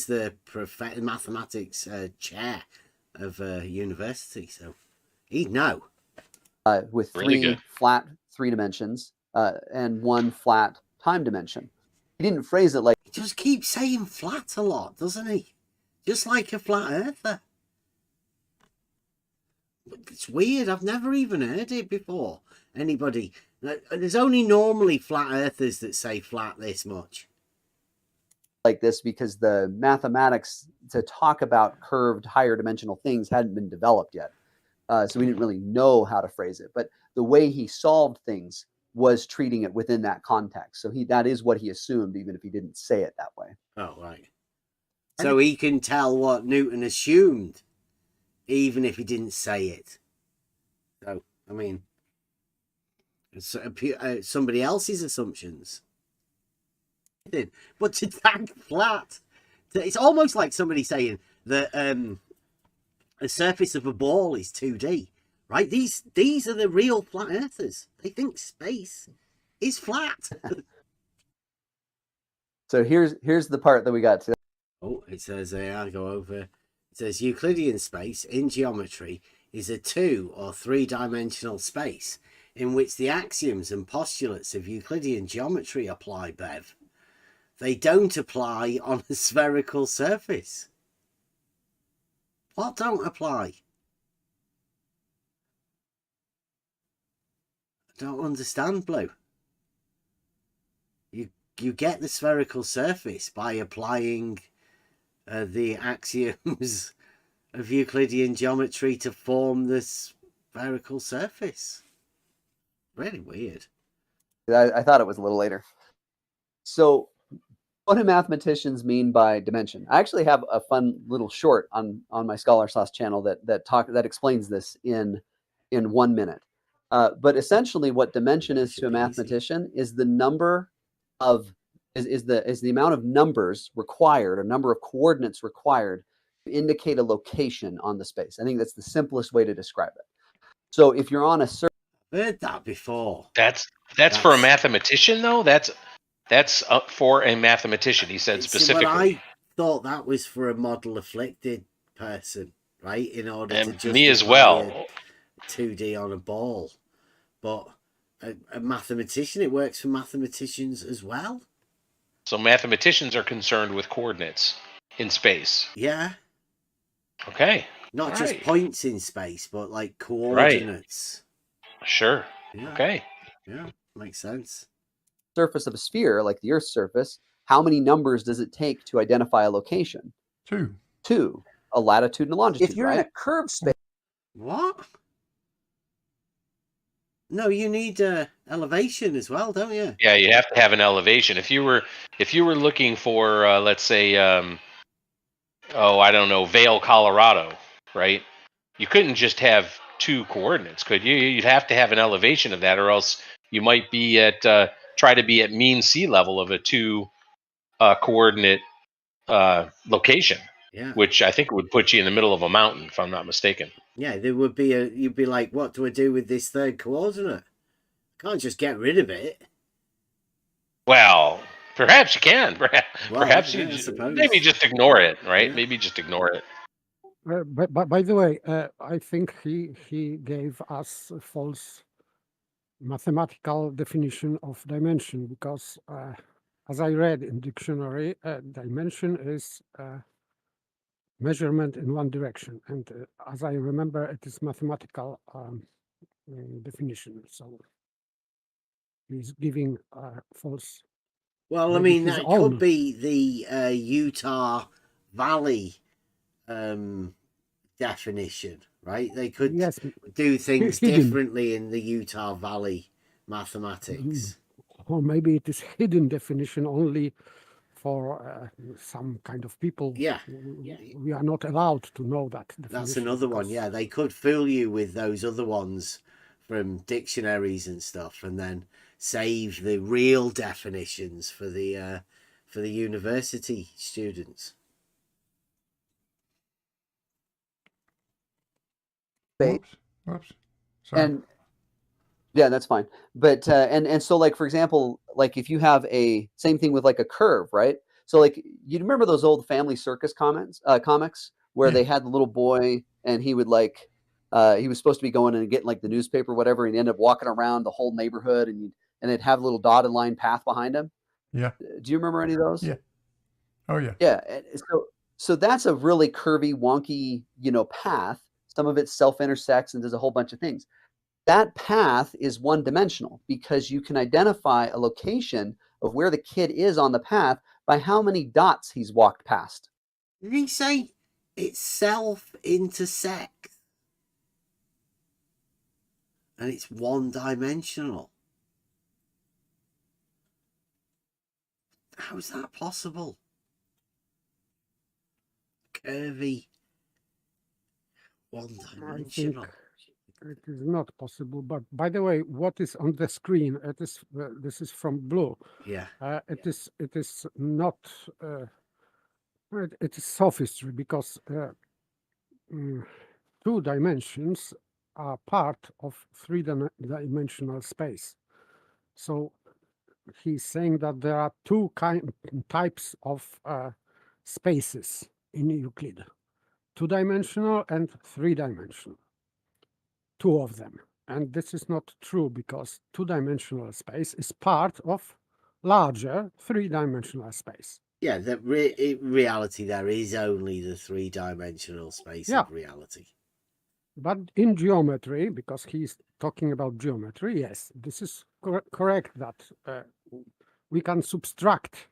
the mathematics chair of university, so he'd know. With Really three good. flat three dimensions and one flat time dimension. He didn't phrase it like He just keeps saying flat a lot, doesn't he? Just like a flat earther. It's weird. I've never even heard it before. Anybody? There's only normally flat earthers that say flat this much. like this because the mathematics to talk about curved higher dimensional things hadn't been developed yet. So we didn't really know how to phrase it. But the way he solved things was treating it within that context. So that is what he assumed, even if he didn't say it that way. Oh, right. So he can tell what Newton assumed, even if he didn't say it. So, I mean, it's somebody else's assumptions. But to tag flat, it's almost like somebody saying that The surface of a ball is 2D, right? These are the real flat earthers. They think space is flat. So here's the part that we got to. Oh, it says I'll go over. It says Euclidean space in geometry is a 2 or 3-dimensional space in which the axioms and postulates of Euclidean geometry apply, Bev. They don't apply on a spherical surface. What don't apply? I don't understand, Blue. You get the spherical surface by applying the axioms of Euclidean geometry to form this spherical surface. Really weird. I thought it was a little later. So, what do mathematicians mean by dimension? I actually have a fun little short on my Scholar Sauce channel that explains this in 1 minute. But essentially, what dimension is to a mathematician is the number of is the amount of numbers required, or number of coordinates required to indicate a location on the space. I think that's the simplest way to describe it. So if you're on a certain, Heard that before. That's for a mathematician, though. That's for a mathematician. He said specifically. Well, I thought that was for a model afflicted person, right? In order to justify me as well. 2D on a ball, but a mathematician, it works for mathematicians as well. So mathematicians are concerned with coordinates in space. Yeah. Okay. Not just right. points in space, but like coordinates. Right. Sure. Yeah. Okay. Yeah, makes sense. Surface of a sphere, like the Earth's surface, how many numbers does it take to identify a location? 2. 2, a latitude and a longitude. If you're in a curved space, What? No, you need elevation as well, don't you? Yeah, you have to have an elevation. If you were looking for, let's say, I don't know, Vail, Colorado, right? You couldn't just have 2 coordinates, could you? You'd have to have an elevation of that, or else you might be at try to be at mean sea level of a 2 coordinate location. Yeah. Which I think would put you in the middle of a mountain, if I'm not mistaken. Yeah, there would be you'd be like, what do I do with this third coordinate? I can't just get rid of it. Well, perhaps you can. Perhaps yeah, you suppose. maybe just ignore it, right? Yeah. Maybe just ignore it. but by the way, I think he gave us a false mathematical definition of dimension, because as I read in dictionary, dimension is measurement in one direction, and as I remember, it is mathematical definition. So he's giving false. Well, I maybe mean, his that own. could be the Utah Valley definition, right? They could Yes, do things hidden. differently in the Utah Valley mathematics. Or maybe it is hidden definition only for some kind of people. Yeah. We are not allowed to know that definition. That's another one. Yeah, they could fool you with those other ones from dictionaries and stuff, and then save the real definitions for the university students. Whoops. Sorry. and yeah, that's fine. But and so, like, for example, like if you have a same thing with like a curve, right? So like, you remember those old Family Circus comics where Yeah. they had the little boy and he would like he was supposed to be going and getting like the newspaper or whatever, and he ended up walking around the whole neighborhood, and they'd have a little dotted line path behind him. Yeah. Do you remember any of those? Yeah. Oh, yeah. Yeah. So that's a really curvy, wonky, path. Some of it self-intersects and does a whole bunch of things. That path is one-dimensional because you can identify a location of where the kid is on the path by how many dots he's walked past. Did he say it self-intersects? And it's one-dimensional. How is that possible? Curvy, one-dimensional. It is not possible. But by the way, what is on the screen? It is this is from Blue. Yeah. It is not. It is sophistry because two dimensions are part of three-dimensional space. So he's saying that there are two types of spaces in Euclid, two-dimensional and three-dimensional, two of them. And this is not true because two-dimensional space is part of larger three-dimensional space. Yeah, the reality there is only the three-dimensional space Yeah. of reality. But in geometry, because he's talking about geometry, yes, this is correct that we can subtract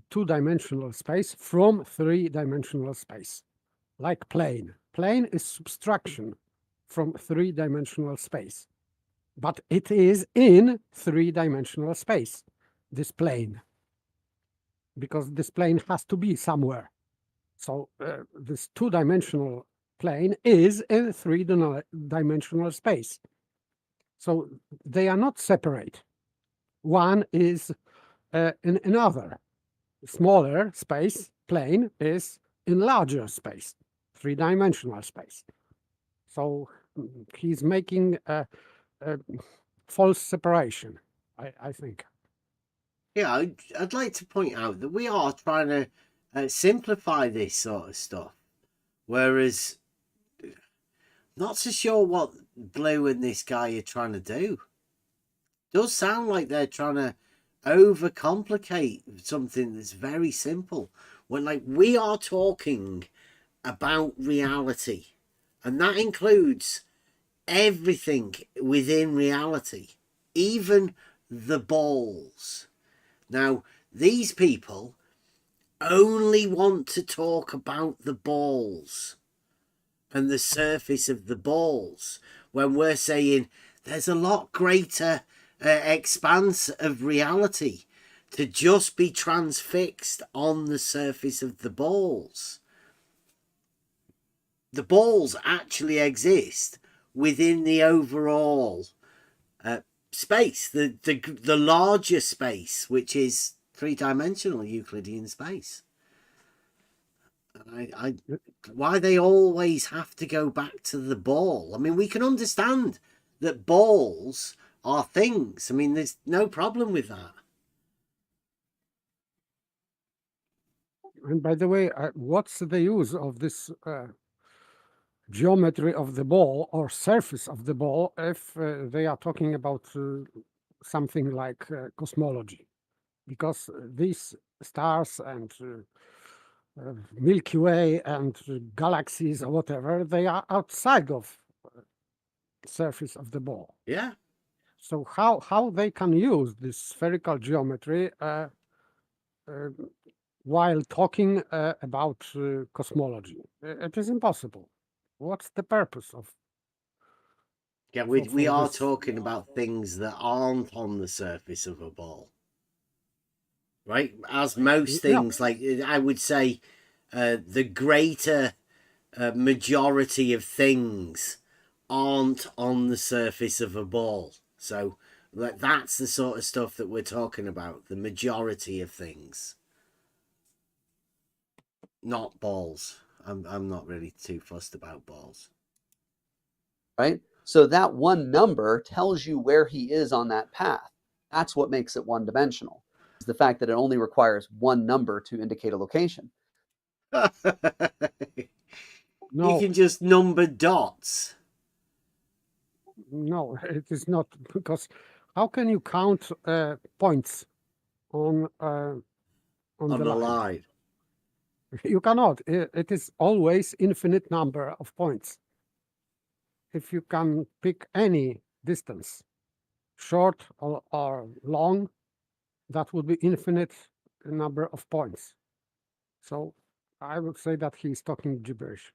two-dimensional space from three-dimensional space, like plane. Plane is subtraction from three-dimensional space, but it is in three-dimensional space, this plane, because this plane has to be somewhere. So this two-dimensional plane is in three-dimensional space. So they are not separate. One is in another. Smaller space plane is in larger space, three-dimensional space. So he's making a false separation, I think. Yeah, I'd like to point out that we are trying to simplify this sort of stuff, whereas not so sure what Blue and this guy are trying to do. It does sound like they're trying to overcomplicate something that's very simple, when like we are talking about reality, and that includes everything within reality, even the balls. Now, these people only want to talk about the balls and the surface of the balls, when we're saying there's a lot greater expanse of reality to just be transfixed on the surface of the balls. The balls actually exist within the overall space, the larger space, which is three-dimensional Euclidean space. Why they always have to go back to the ball? I mean, we can understand that balls are things. I mean, there's no problem with that. And by the way, what's the use of this geometry of the ball or surface of the ball if they are talking about something like cosmology? Because these stars and Milky Way and galaxies or whatever, they are outside of surface of the ball. Yeah. So how they can use this spherical geometry while talking about cosmology? It is impossible. What's the purpose of? Yeah, we are this? talking about things that aren't on the surface of a ball, right? As most things, like I would say, the greater majority of things aren't on the surface of a ball. So that's the sort of stuff that we're talking about, the majority of things. Not balls. I'm not really too fussed about balls. Right? So that one number tells you where he is on that path. That's what makes it one-dimensional. Is the fact that it only requires one number to indicate a location. No. You can just number dots. No, it is not, because how can you count points on the line? You cannot. It is always infinite number of points. If you can pick any distance, short or long, that would be infinite number of points. So I would say that he's talking gibberish.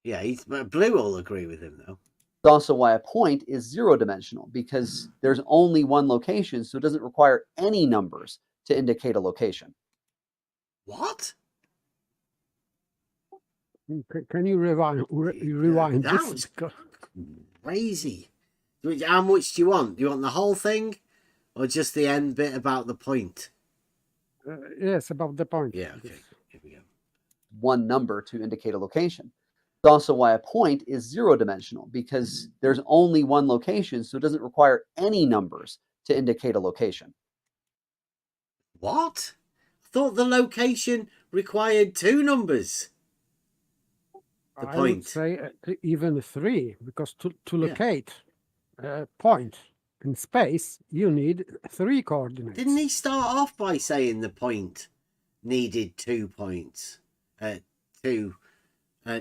Yeah, Blue will agree with him, though. It's also why a point is zero-dimensional, because there's only one location, so it doesn't require any numbers to indicate a location. What? Can you rewind? That was crazy. How much do you want? Do you want the whole thing, or just the end bit about the point? Yes, about the point. Yeah, okay. Here we go. one number to indicate a location. It's also why a point is 0-dimensional, because there's only one location, so it doesn't require any numbers to indicate a location. What? I thought the location required 2 numbers. The I point. would say even 3, because to Yeah. locate a point in space, you need 3 coordinates. Didn't he start off by saying the point needed 2 points, 2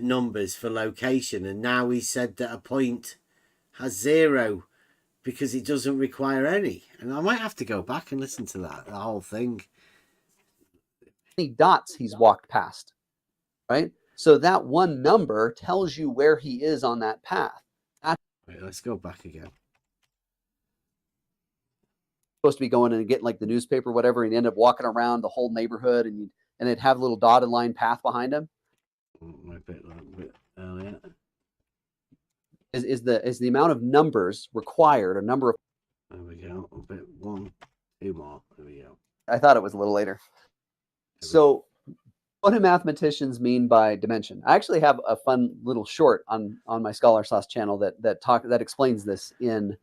numbers for location, and now he said that a point has 0 because it doesn't require any? And I might have to go back and listen to the whole thing. Many dots he's walked past, right? So that one number tells you where he is on that path. Wait, let's go back again. Supposed to be going and getting like the newspaper, whatever, and end up walking around the whole neighborhood, and it'd have a little dotted line path behind him. A bit earlier. Is the amount of numbers required, a number of. There we go. A bit 1, 2 more. There we go. I thought it was a little later. So, what do mathematicians mean by dimension? I actually have a fun little short on my Scholar Sauce channel that explains this in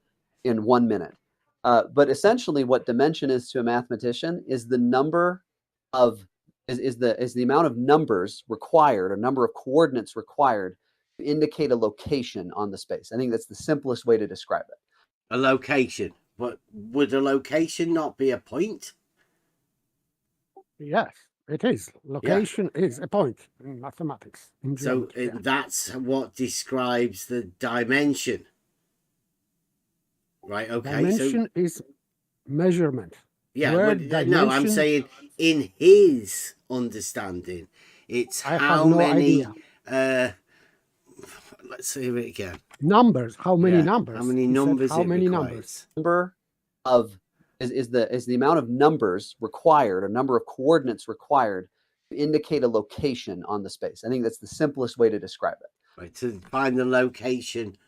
1 minute. But essentially, what dimension is to a mathematician is the number of is the amount of numbers required, a number of coordinates required to indicate a location on the space. I think that's the simplest way to describe it. A location, but would a location not be a point? Yes, it is. Location is a point in mathematics. In So geometry, yeah. that's what describes the dimension, right? Okay. Dimension is measurement. Yeah, Word no, I'm dimension- saying in his understanding, it's I how have no many. idea. Let's see it again. Numbers. How many Yeah, numbers? How many He said numbers? How it many requires. numbers? Number of is the amount of numbers required, a number of coordinates required to indicate a location on the space. I think that's the simplest way to describe it. Right, to find the location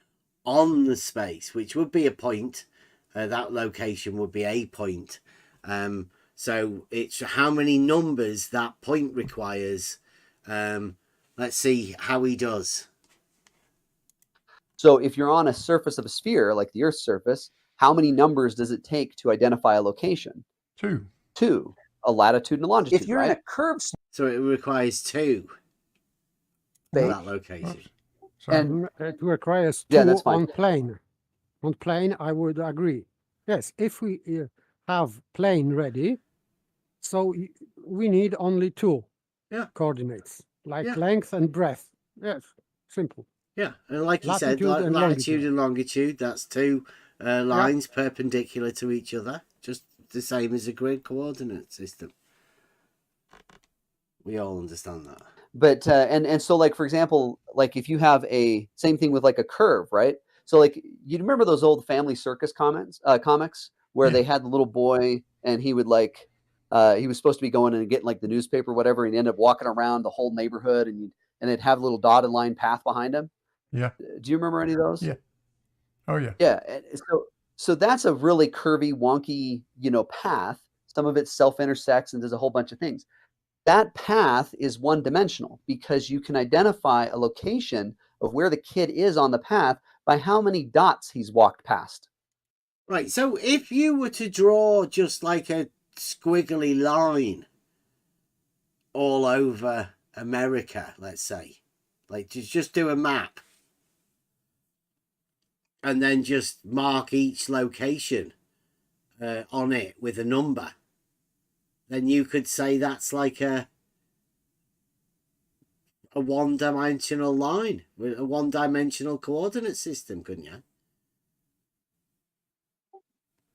on the space, which would be a point. That location would be a point. So it's how many numbers that point requires. Let's see how he does. So if you're on a surface of a sphere, like the Earth's surface, how many numbers does it take to identify a location? 2. 2, a latitude and a longitude. If you're in a curved So it requires 2 for space, that location. So and It requires Yeah, 2 that's fine. on plane. On plane, I would agree. Yes, if we have plane ready, so we need only 2 Yeah. coordinates, like Yeah. length and breadth. Yes, simple. Yeah, and like you said, Latitude and latitude longitude. and longitude, that's 2 lines perpendicular to each other, just the same as a grid coordinate system. We all understand that. but and so like for example, like if you have a same thing with like a curve, right? So like you remember those old Family Circus comics where Yeah. they had the little boy and he would like he was supposed to be going and getting like the newspaper or whatever, and he ended up walking around the whole neighborhood, and it'd have a little dotted line path behind him. Yeah. Do you remember any of those? Yeah. Oh yeah. Yeah. So that's a really curvy, wonky, path. Some of it self-intersects and does a whole bunch of things. That path is one-dimensional because you can identify a location of where the kid is on the path by how many dots he's walked past. Right, so if you were to draw just like a squiggly line all over America, let's say, like just do a map and then just mark each location on it with a number, then you could say that's like a one-dimensional line with a one-dimensional coordinate system, couldn't you?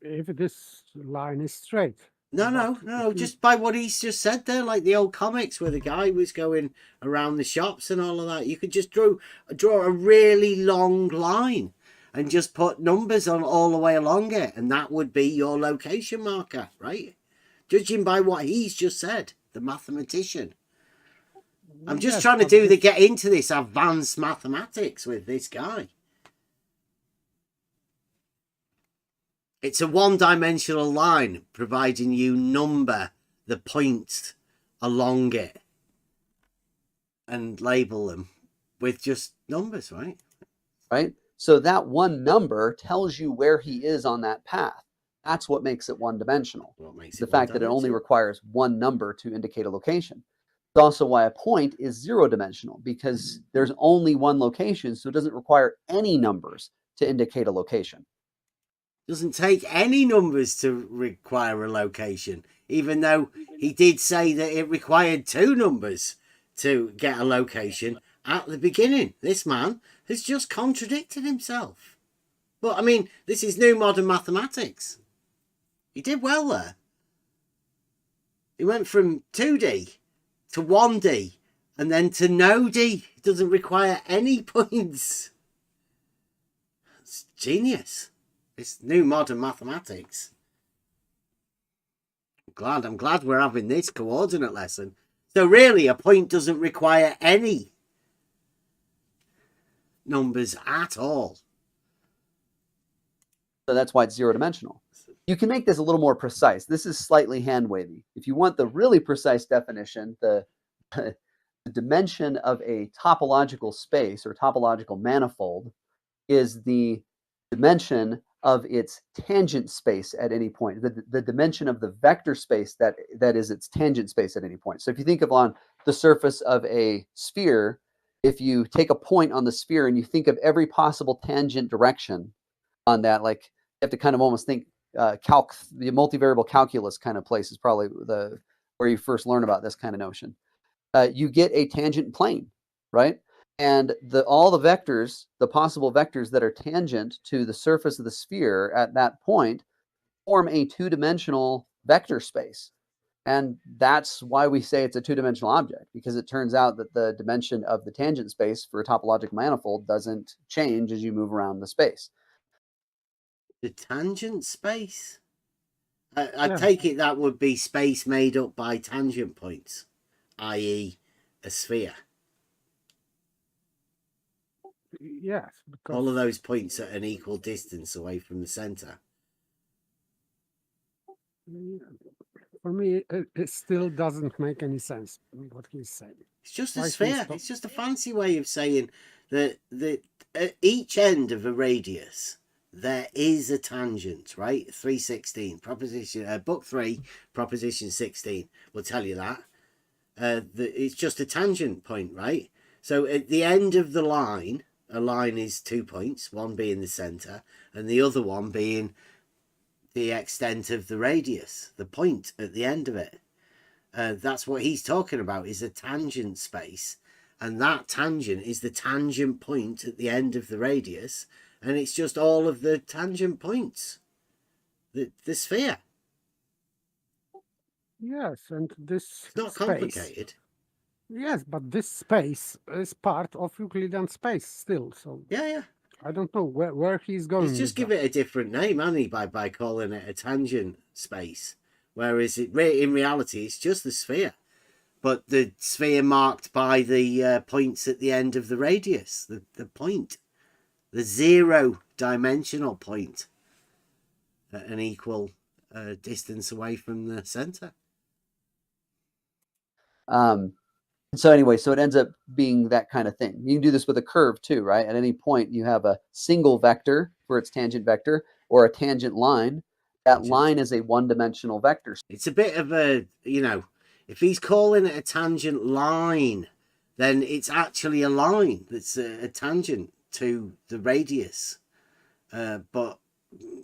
If this line is straight. No, just by what he's just said there, like the old comics where the guy was going around the shops and all of that. You could just draw a really long line and just put numbers on all the way along it, and that would be your location marker, right? Judging by what he's just said, the mathematician. I'm just Yes, trying to but get into this advanced mathematics with this guy. It's a one-dimensional line, providing you number the points along it. and label them with just numbers, right? right? So that one number tells you where he is on that path. That's what makes it one-dimensional. What makes The it fact that it only one-dimensional? requires one number to indicate a location. It's also why a point is zero-dimensional, because there's only one location, so it doesn't require any numbers to indicate a location. Doesn't take any numbers to require a location, even though he did say that it required 2 numbers to get a location at the beginning. This man has just contradicted himself. But I mean, this is new modern mathematics. He did well there. He went from 2D to 1D and then to no D. It doesn't require any points. It's genius. It's new modern mathematics. I'm glad we're having this coordinate lesson. So really, a point doesn't require any numbers at all. So that's why it's zero-dimensional. You can make this a little more precise. This is slightly hand-wavy. If you want the really precise definition, the dimension of a topological space or topological manifold is the dimension of its tangent space at any point, the dimension of the vector space that is its tangent space at any point. So if you think of on the surface of a sphere, if you take a point on the sphere and you think of every possible tangent direction on that, like you have to kind of almost think the multivariable calculus kind of place is probably where you first learn about this kind of notion. You get a tangent plane, right? And all the vectors, the possible vectors that are tangent to the surface of the sphere at that point form a 2-dimensional vector space. And that's why we say it's a 2-dimensional object, because it turns out that the dimension of the tangent space for a topological manifold doesn't change as you move around the space. The tangent space? I take it that would be space made up by tangent points, i.e. a sphere. Yes, because All of those points at an equal distance away from the center. for me, it still doesn't make any sense what he's saying. It's just a Why sphere. he's It's just a fancy way of saying that at each end of a radius there is a tangent, right? 316 proposition, book 3, proposition 16 will tell you that. It's just a tangent point, right? So at the end of the line, a line is 2 points, one being the center and the other one being the extent of the radius, the point at the end of it. That's what he's talking about, is a tangent space, and that tangent is the tangent point at the end of the radius, and it's just all of the tangent points, the sphere. Yes, and this It's not space, complicated. yes, but this space is part of Euclidean space still. So Yeah. I don't know where he's going. He's just with give it a different name, hasn't he, by calling it a tangent space, whereas in reality it's just the sphere, but the sphere marked by the points at the end of the radius, the point, the 0-dimensional point at an equal distance away from the center. So anyway, so it ends up being that kind of thing. You can do this with a curve too, right? At any point you have a single vector for its tangent vector or a tangent line. That line is a 1-dimensional vector. It's a bit of a, if he's calling it a tangent line, then it's actually a line that's a tangent to the radius. But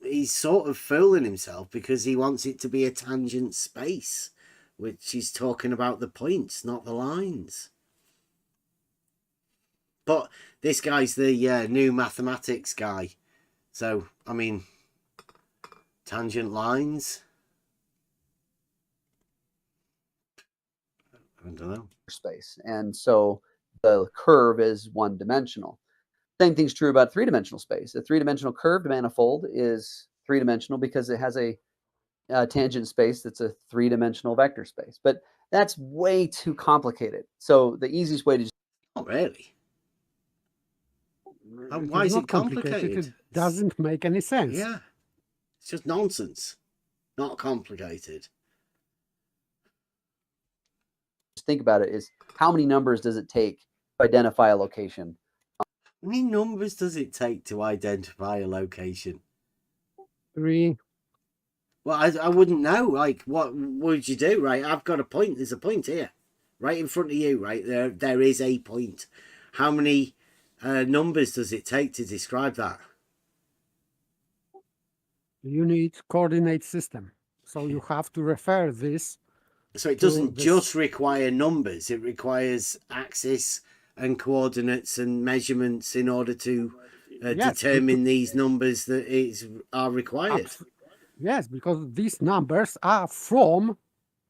he's sort of fooling himself because he wants it to be a tangent space, which is talking about the points, not the lines. But this guy's the new mathematics guy. So, I mean, tangent lines. I don't know. Space. And so the curve is 1-dimensional. Same thing's true about 3-dimensional space. A 3-dimensional curved manifold is 3-dimensional because it has a tangent space that's a 3-dimensional vector space. But that's way too complicated. So the easiest way to just... Not really. It Why is not it complicated? It doesn't make any sense. Yeah. It's just nonsense. Not complicated. think about it, is how many numbers does it take to identify a location? How many numbers does it take to identify a location? 3. Well, I wouldn't know. Like, what would you do? Right, I've got a point. There's a point here, right in front of you. Right there, there is a point. How many numbers does it take to describe that? You need coordinate system. So you have to refer this. So it to doesn't this- just require numbers. It requires axis and coordinates and measurements in order to Yes, determine these numbers that are required. Yes, because these numbers are from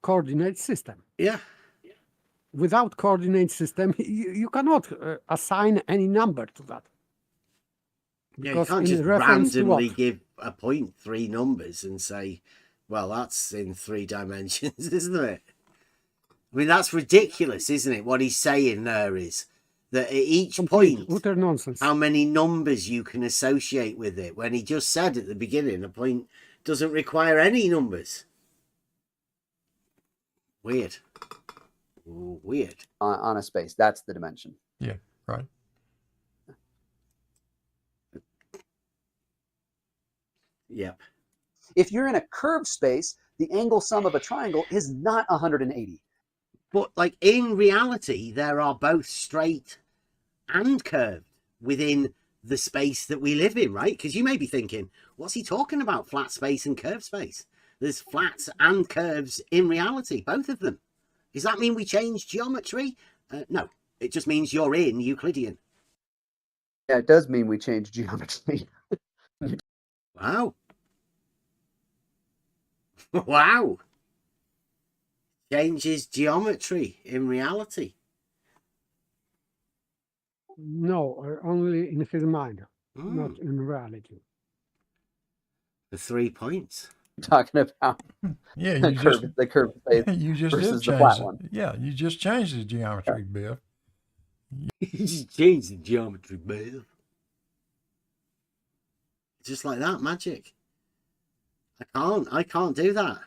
coordinate system. Yeah. Without coordinate system, you cannot assign any number to that. Yeah, you Because can't in just reference to randomly what? give a point 3 numbers and say, well, that's in 3 dimensions, isn't it? I mean, that's ridiculous, isn't it? What he's saying there is that at each Complete, point, utter nonsense. how many numbers you can associate with it, when he just said at the beginning, a point doesn't require any numbers. Weird. Weird. On a space. That's the dimension. Yeah, right. Yep. If you're in a curved space, the angle sum of a triangle is not 180. But like in reality, there are both straight and curved within the space that we live in, right? Because you may be thinking, what's he talking about? Flat space and curved space. There's flats and curves in reality, both of them. Does that mean we change geometry? No, it just means you're in Euclidean. Yeah, it does mean we change geometry. Wow. Wow. Changes geometry in reality. No, only in his mind, not Mm, in reality. the 3 points. Talking about Yeah, the you just curved space you just did versus the change flat it. one. Yeah, you just changed the geometry, Biff. Change the geometry, man. Just like that, magic. I can't do that.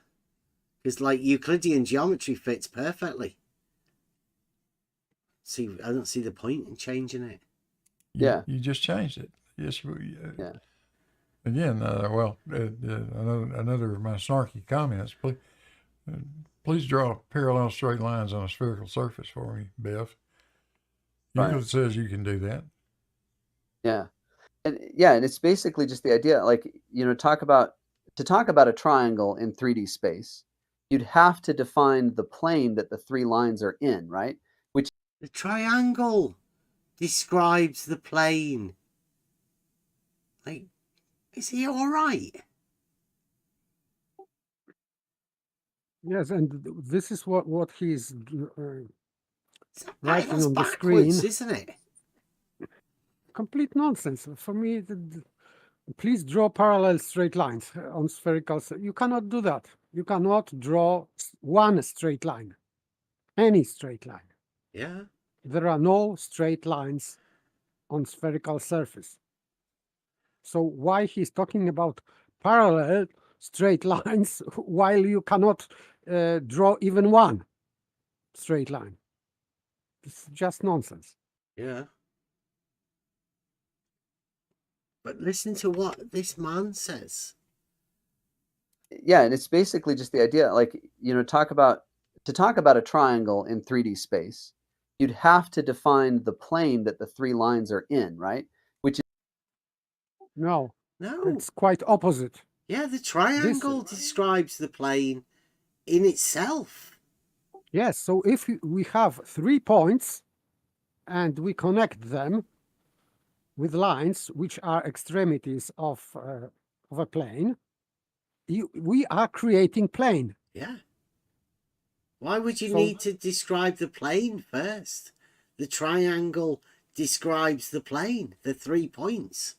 Because like Euclidean geometry fits perfectly. See, I don't see the point in changing it. Yeah. You just changed it. Yes. Yeah. Again, another of my snarky comments. Please draw parallel straight lines on a spherical surface for me, Biff. Euclid Right. says you can do that. Yeah. And it's basically just the idea, like, to talk about a triangle in 3D space, you'd have to define the plane that the 3 lines are in, right? Which The triangle describes the plane. Like, is he all right? Yes, and this is what he's writing That's on the backwards, screen. isn't it? Complete nonsense. For me, please draw parallel straight lines on spherical. You cannot do that. You cannot draw one straight line, any straight line. Yeah. There are no straight lines on spherical surface. So why he's talking about parallel straight lines while you cannot draw even one straight line? It's just nonsense. Yeah. But listen to what this man says. Yeah, and it's basically just the idea, like, to talk about a triangle in 3D space, you'd have to define the plane that the 3 lines are in, right? No, No. it's quite opposite. Yeah, the triangle describes the plane in itself. Yes, so if we have 3 points and we connect them with lines which are extremities of a plane, we are creating plane. Yeah. Why would you So- need to describe the plane first? The triangle describes the plane, the 3 points.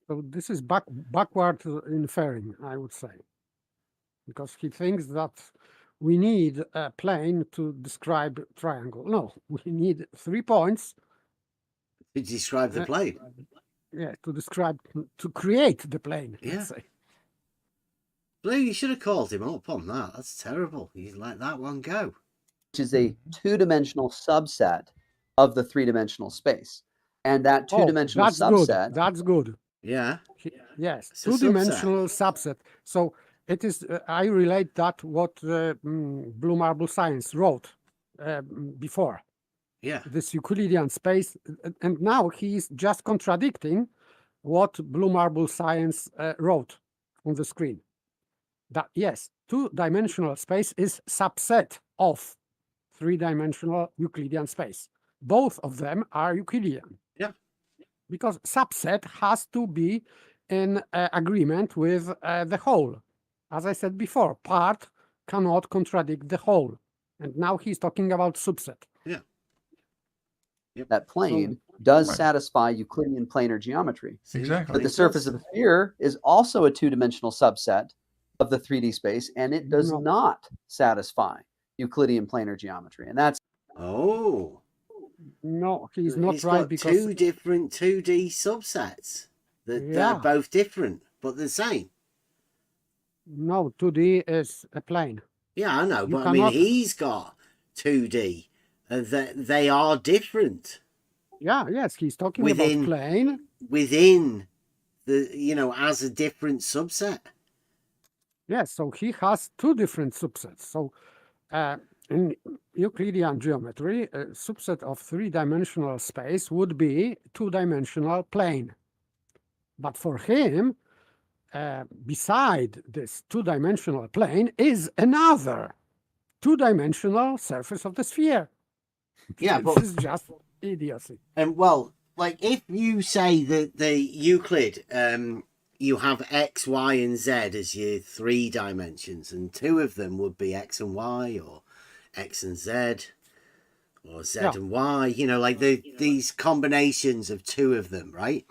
So this is backward inferring, I would say, because he thinks that we need a plane to describe triangle. No, we need 3 points. To describe the plane. Yeah, to create the plane. Yeah. Let's say. Blue, you should have called him up on that. That's terrible. You let that one go. Which is a two-dimensional subset of the three-dimensional space. And that Oh, two-dimensional that's subset, good. That's good. Yeah. Yes, It's a subset. two-dimensional subset. So it is. I relate that what Blue Marble Science wrote before. Yeah. This Euclidean space, and now he is just contradicting what Blue Marble Science wrote on the screen. That yes, two-dimensional space is subset of three-dimensional Euclidean space. Both of them are Euclidean. Yeah. Because subset has to be in agreement with the whole. As I said before, part cannot contradict the whole. And now he's talking about subset. Yeah. that plane does Right. satisfy Euclidean planar geometry. Exactly. But the surface of the sphere is also a two-dimensional subset of the 3D space, and it does No. not satisfy Euclidean planar geometry. And that's Oh. No, he's not It's right got because two different 2D subsets that Yeah. are both different but the same. no, 2D is a plane. Yeah, I know, You but I mean, cannot- he's got 2D, and that they are different Yeah, yes, he's talking Within- about plane. within the, as a different subset. Yes, so he has two different subsets. So in Euclidean geometry, a subset of three-dimensional space would be two-dimensional plane. But for him, beside this two-dimensional plane is another two-dimensional surface of the sphere. Yeah, This but is just idiocy. and well, like if you say that the Euclid, you have X, Y, and Z as your 3 dimensions, and 2 of them would be X and Y, or X and Z, or Z Yeah. and Y. Like these combinations of 2 of them, right?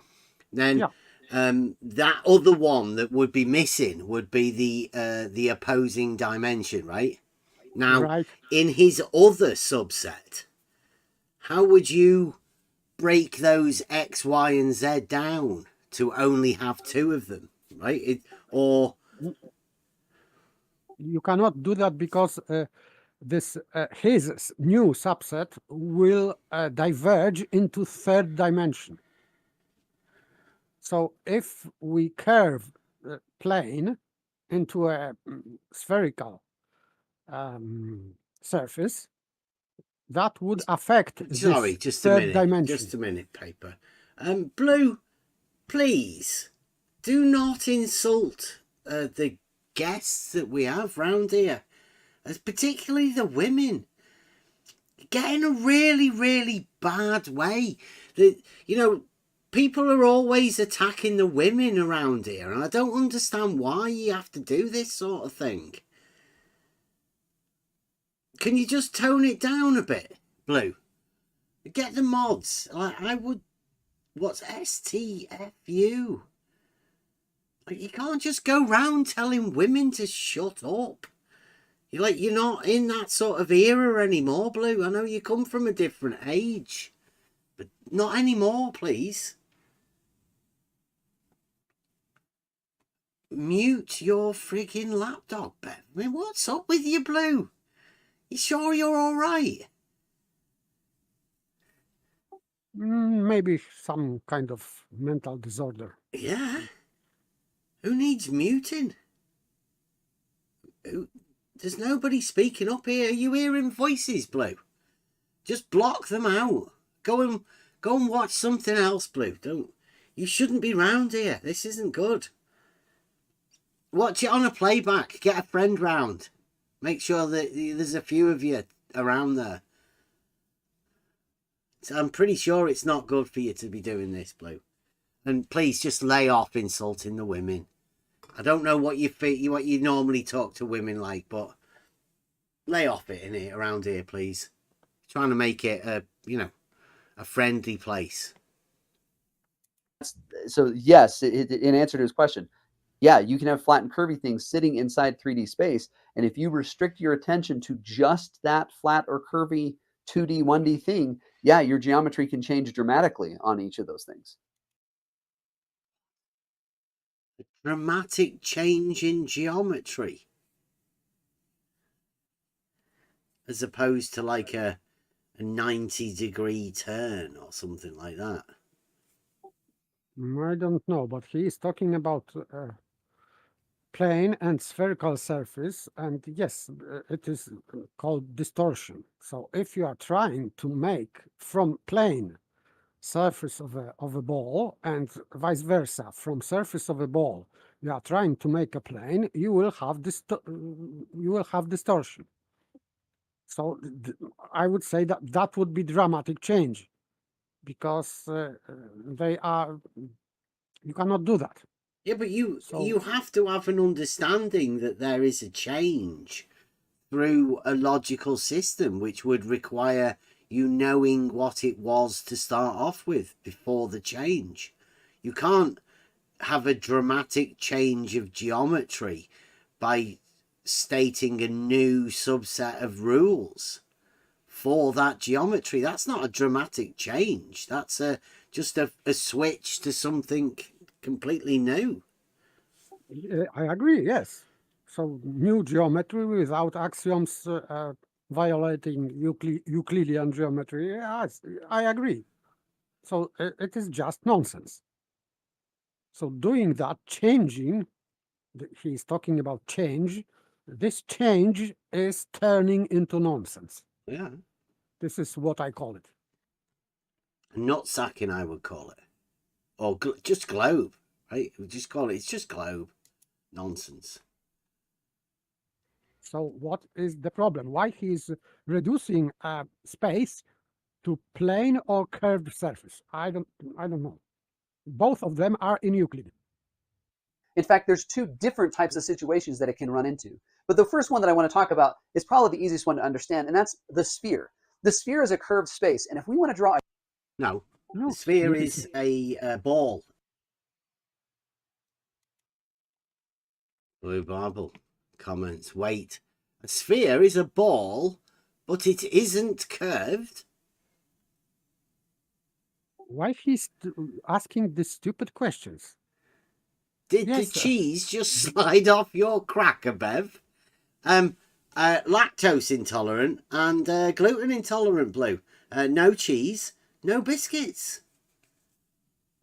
Then. Yeah. That other one that would be missing would be the opposing dimension, right? Now, Right. in his other subset, how would you break those X, Y, and Z down to only have 2 of them, right? You cannot do that because this his new subset will diverge into third dimension. So if we curve the plane into a spherical surface, that would affect Sorry, this just a third minute. dimension. Just a minute, paper. Blue, please do not insult the guests that we have round here, as particularly the women. Get in a really, really bad way. People are always attacking the women around here, and I don't understand why you have to do this sort of thing. Can you just tone it down a bit, Blue? Get the mods. I would. What's STFU? You can't just go round telling women to shut up. You're not in that sort of era anymore, Blue. I know you come from a different age, but not anymore, please. Mute your friggin' lapdog, Bev. I mean, what's up with you, Blue? You sure you're all right? Maybe some kind of mental disorder. Yeah. Who needs muting? There's nobody speaking up here. Are you hearing voices, Blue? Just block them out. Go and watch something else, Blue. You shouldn't be round here. This isn't good. Watch it on a playback. Get a friend round. Make sure that there's a few of you around there. So I'm pretty sure it's not good for you to be doing this, Blue. And please just lay off insulting the women. I don't know what you normally talk to women like, but lay off it around here, please. Trying to make it a friendly place. so yes, in answer to his question, yeah, you can have flat and curvy things sitting inside 3D space, and if you restrict your attention to just that flat or curvy 2D, 1D thing, yeah, your geometry can change dramatically on each of those things. Dramatic change in geometry. As opposed to like a 90-degree turn or something like that. I don't know, but he is talking about plane and spherical surface, and yes, it is called distortion. So if you are trying to make from plane surface of a ball and vice versa, from surface of a ball you are trying to make a plane, you will have distortion. So I would say that would be dramatic change, because you cannot do that. Yeah, but you have to have an understanding that there is a change through a logical system, which would require you knowing what it was to start off with before the change. You can't have a dramatic change of geometry by stating a new subset of rules for that geometry. That's not a dramatic change. That's just a switch to something completely new. I agree, yes. So new geometry without axioms violating Euclidean geometry, yes, I agree. So it is just nonsense. So doing that, changing, he's talking about change, this change is turning into nonsense. Yeah. This is what I call it. Nut sacking, I would call it. Or just globe, right? We just call it, it's just globe. Nonsense. So what is the problem? Why he's reducing space to plane or curved surface? I don't know. Both of them are in Euclid. In fact, there's two different types of situations that it can run into. But the first one that I want to talk about is probably the easiest one to understand, and that's the sphere. The sphere is a curved space, and if we want to draw... No, the sphere is a ball. Blue Marble comments, wait, a sphere is a ball, but it isn't curved? Why he's asking these stupid questions? Did the cheese just slide off your cracker, Bev? Lactose intolerant and gluten intolerant, Blue. No cheese, no biscuits.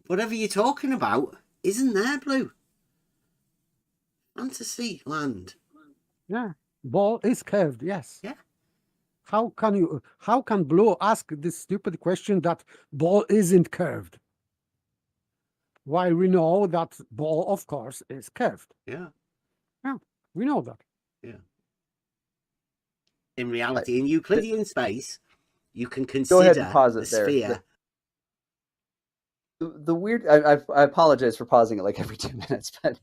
Whatever you're talking about isn't there, Blue. Fantasy land. Yeah, ball is curved, yes. Yeah. How can Blue ask this stupid question that ball isn't curved? While we know that ball, of course, is curved. Yeah. Yeah, we know that. Yeah. In reality, in Euclidean space, you can consider Go ahead and pause it the sphere. There. The weird... I apologize for pausing it like every 2 minutes, but...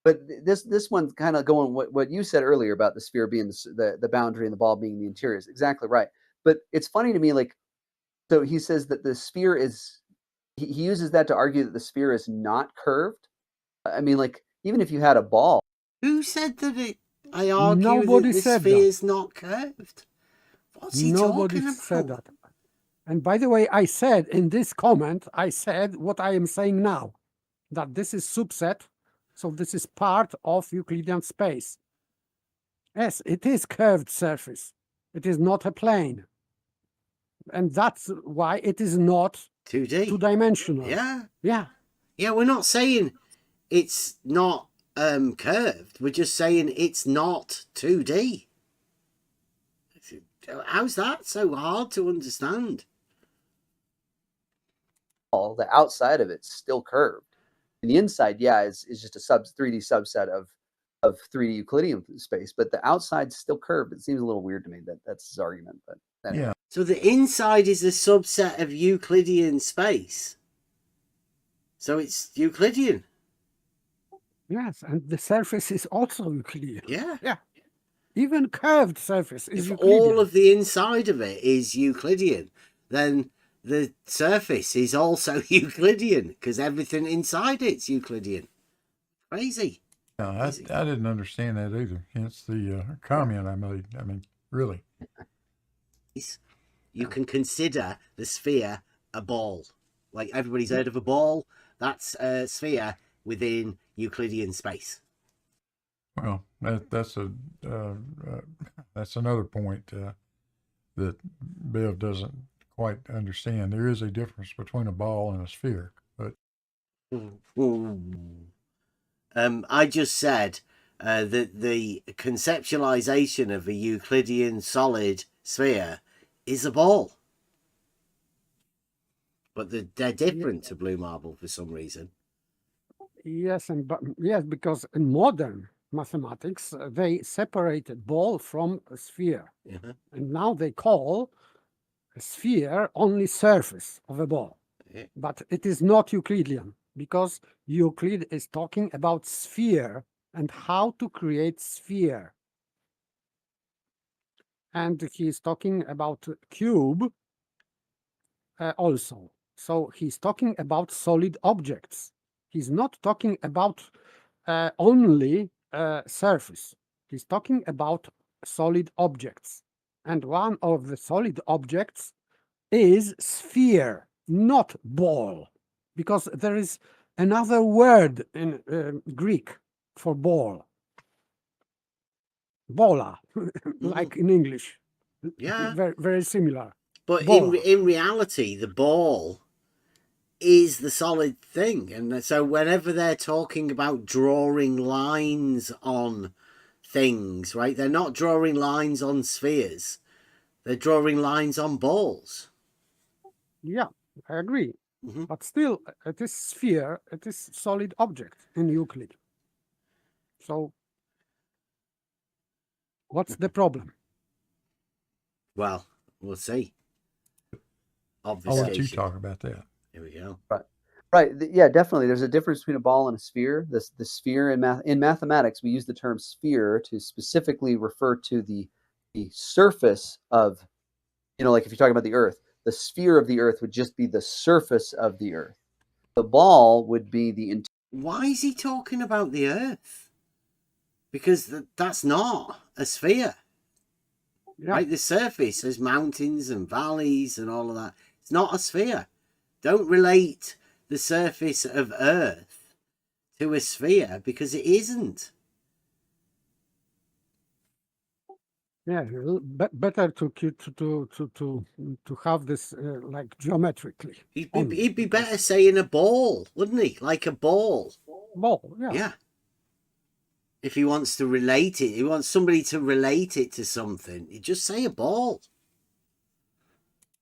But this one's kind of going what you said earlier about the sphere being the boundary and the ball being the interior is exactly right. But it's funny to me, like, so he says that the sphere is, he uses that to argue that the sphere is not curved. I mean, like, even if you had a ball. Who said that it? I argue Nobody that the said sphere that. is not curved. What's he Nobody talking said about? that. And by the way, I said in this comment, I said what I am saying now, that this is subset. So this is part of Euclidean space. Yes, it is curved surface. It is not a plane. And that's why it is not 2D. two-dimensional. Yeah. Yeah. Yeah, we're not saying it's not curved. We're just saying it's not 2D. How's that so hard to understand? The outside of it's still curved. And the inside, yeah, is just a 3D subset of 3D Euclidean space, but the outside's still curved. It seems a little weird to me that that's his argument, but anyway. Yeah. So the inside is a subset of Euclidean space. So it's Euclidean. Yes, and the surface is also Euclidean. Yeah. Yeah. Even curved surface is If Euclidean. all of the inside of it is Euclidean, then the surface is also Euclidean, because everything inside it's Euclidean. Crazy. No, I didn't understand that either. Hence the comment I made. I mean, really. You can consider the sphere a ball. Like everybody's heard of a ball. That's a sphere within Euclidean space. Well, that's another point that Bev doesn't quite understand. There is a difference between a ball and a sphere, but I just said that the conceptualization of a Euclidean solid sphere is a ball, but they're different to blue marble for some reason. Yes, yes, because in modern mathematics they separated ball from a sphere, and now they call a sphere only surface of a ball. But it is not Euclidean, because Euclid is talking about sphere and how to create sphere. And he's talking about cube also. So he's talking about solid objects. He's not talking about only surface. He's talking about solid objects. And one of the solid objects is sphere, not ball, because there is another word in Greek for ball. Bola, like in English. Yeah. Very, very similar. But in reality, the ball is the solid thing. And so whenever they're talking about drawing lines on things, right, they're not drawing lines on spheres. They're drawing lines on balls. Yeah, I agree. But still, it is sphere, it is solid object in Euclid. So what's the problem? Well, we'll see. I'll let you talk about that. Here we go. Right. Yeah, definitely. There's a difference between a ball and a sphere. The sphere in mathematics, we use the term sphere to specifically refer to the surface of, like if you're talking about the Earth, the sphere of the Earth would just be the surface of the Earth. The ball would be the. Why is he talking about the Earth? Because that's not a sphere. Yeah. Right? The surface has mountains and valleys and all of that. It's not a sphere. Don't relate the surface of Earth to a sphere, because it isn't. Yeah, better to have this like geometrically. He'd be better saying a ball, wouldn't he? Like a ball. Ball, yeah. Yeah. If he wants to relate it, he wants somebody to relate it to something, you just say a ball.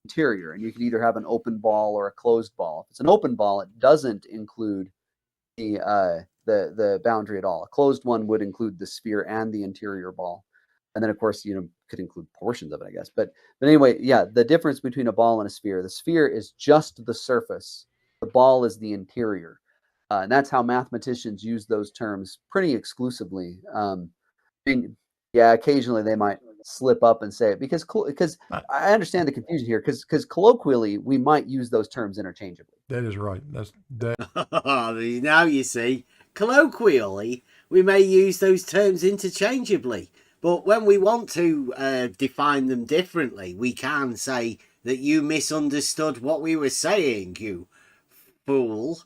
Interior, and you can either have an open ball or a closed ball. If it's an open ball, it doesn't include the boundary at all. A closed one would include the sphere and the interior ball, and then of course could include portions of it, I guess. But anyway, yeah, the difference between a ball and a sphere: the sphere is just the surface, the ball is the interior, and that's how mathematicians use those terms pretty exclusively. Occasionally they might slip up and say it because I understand the confusion here, because colloquially we might use those terms interchangeably. That is right. Now you see, colloquially we may use those terms interchangeably, but when we want to define them differently, we can say that you misunderstood what we were saying, you fool.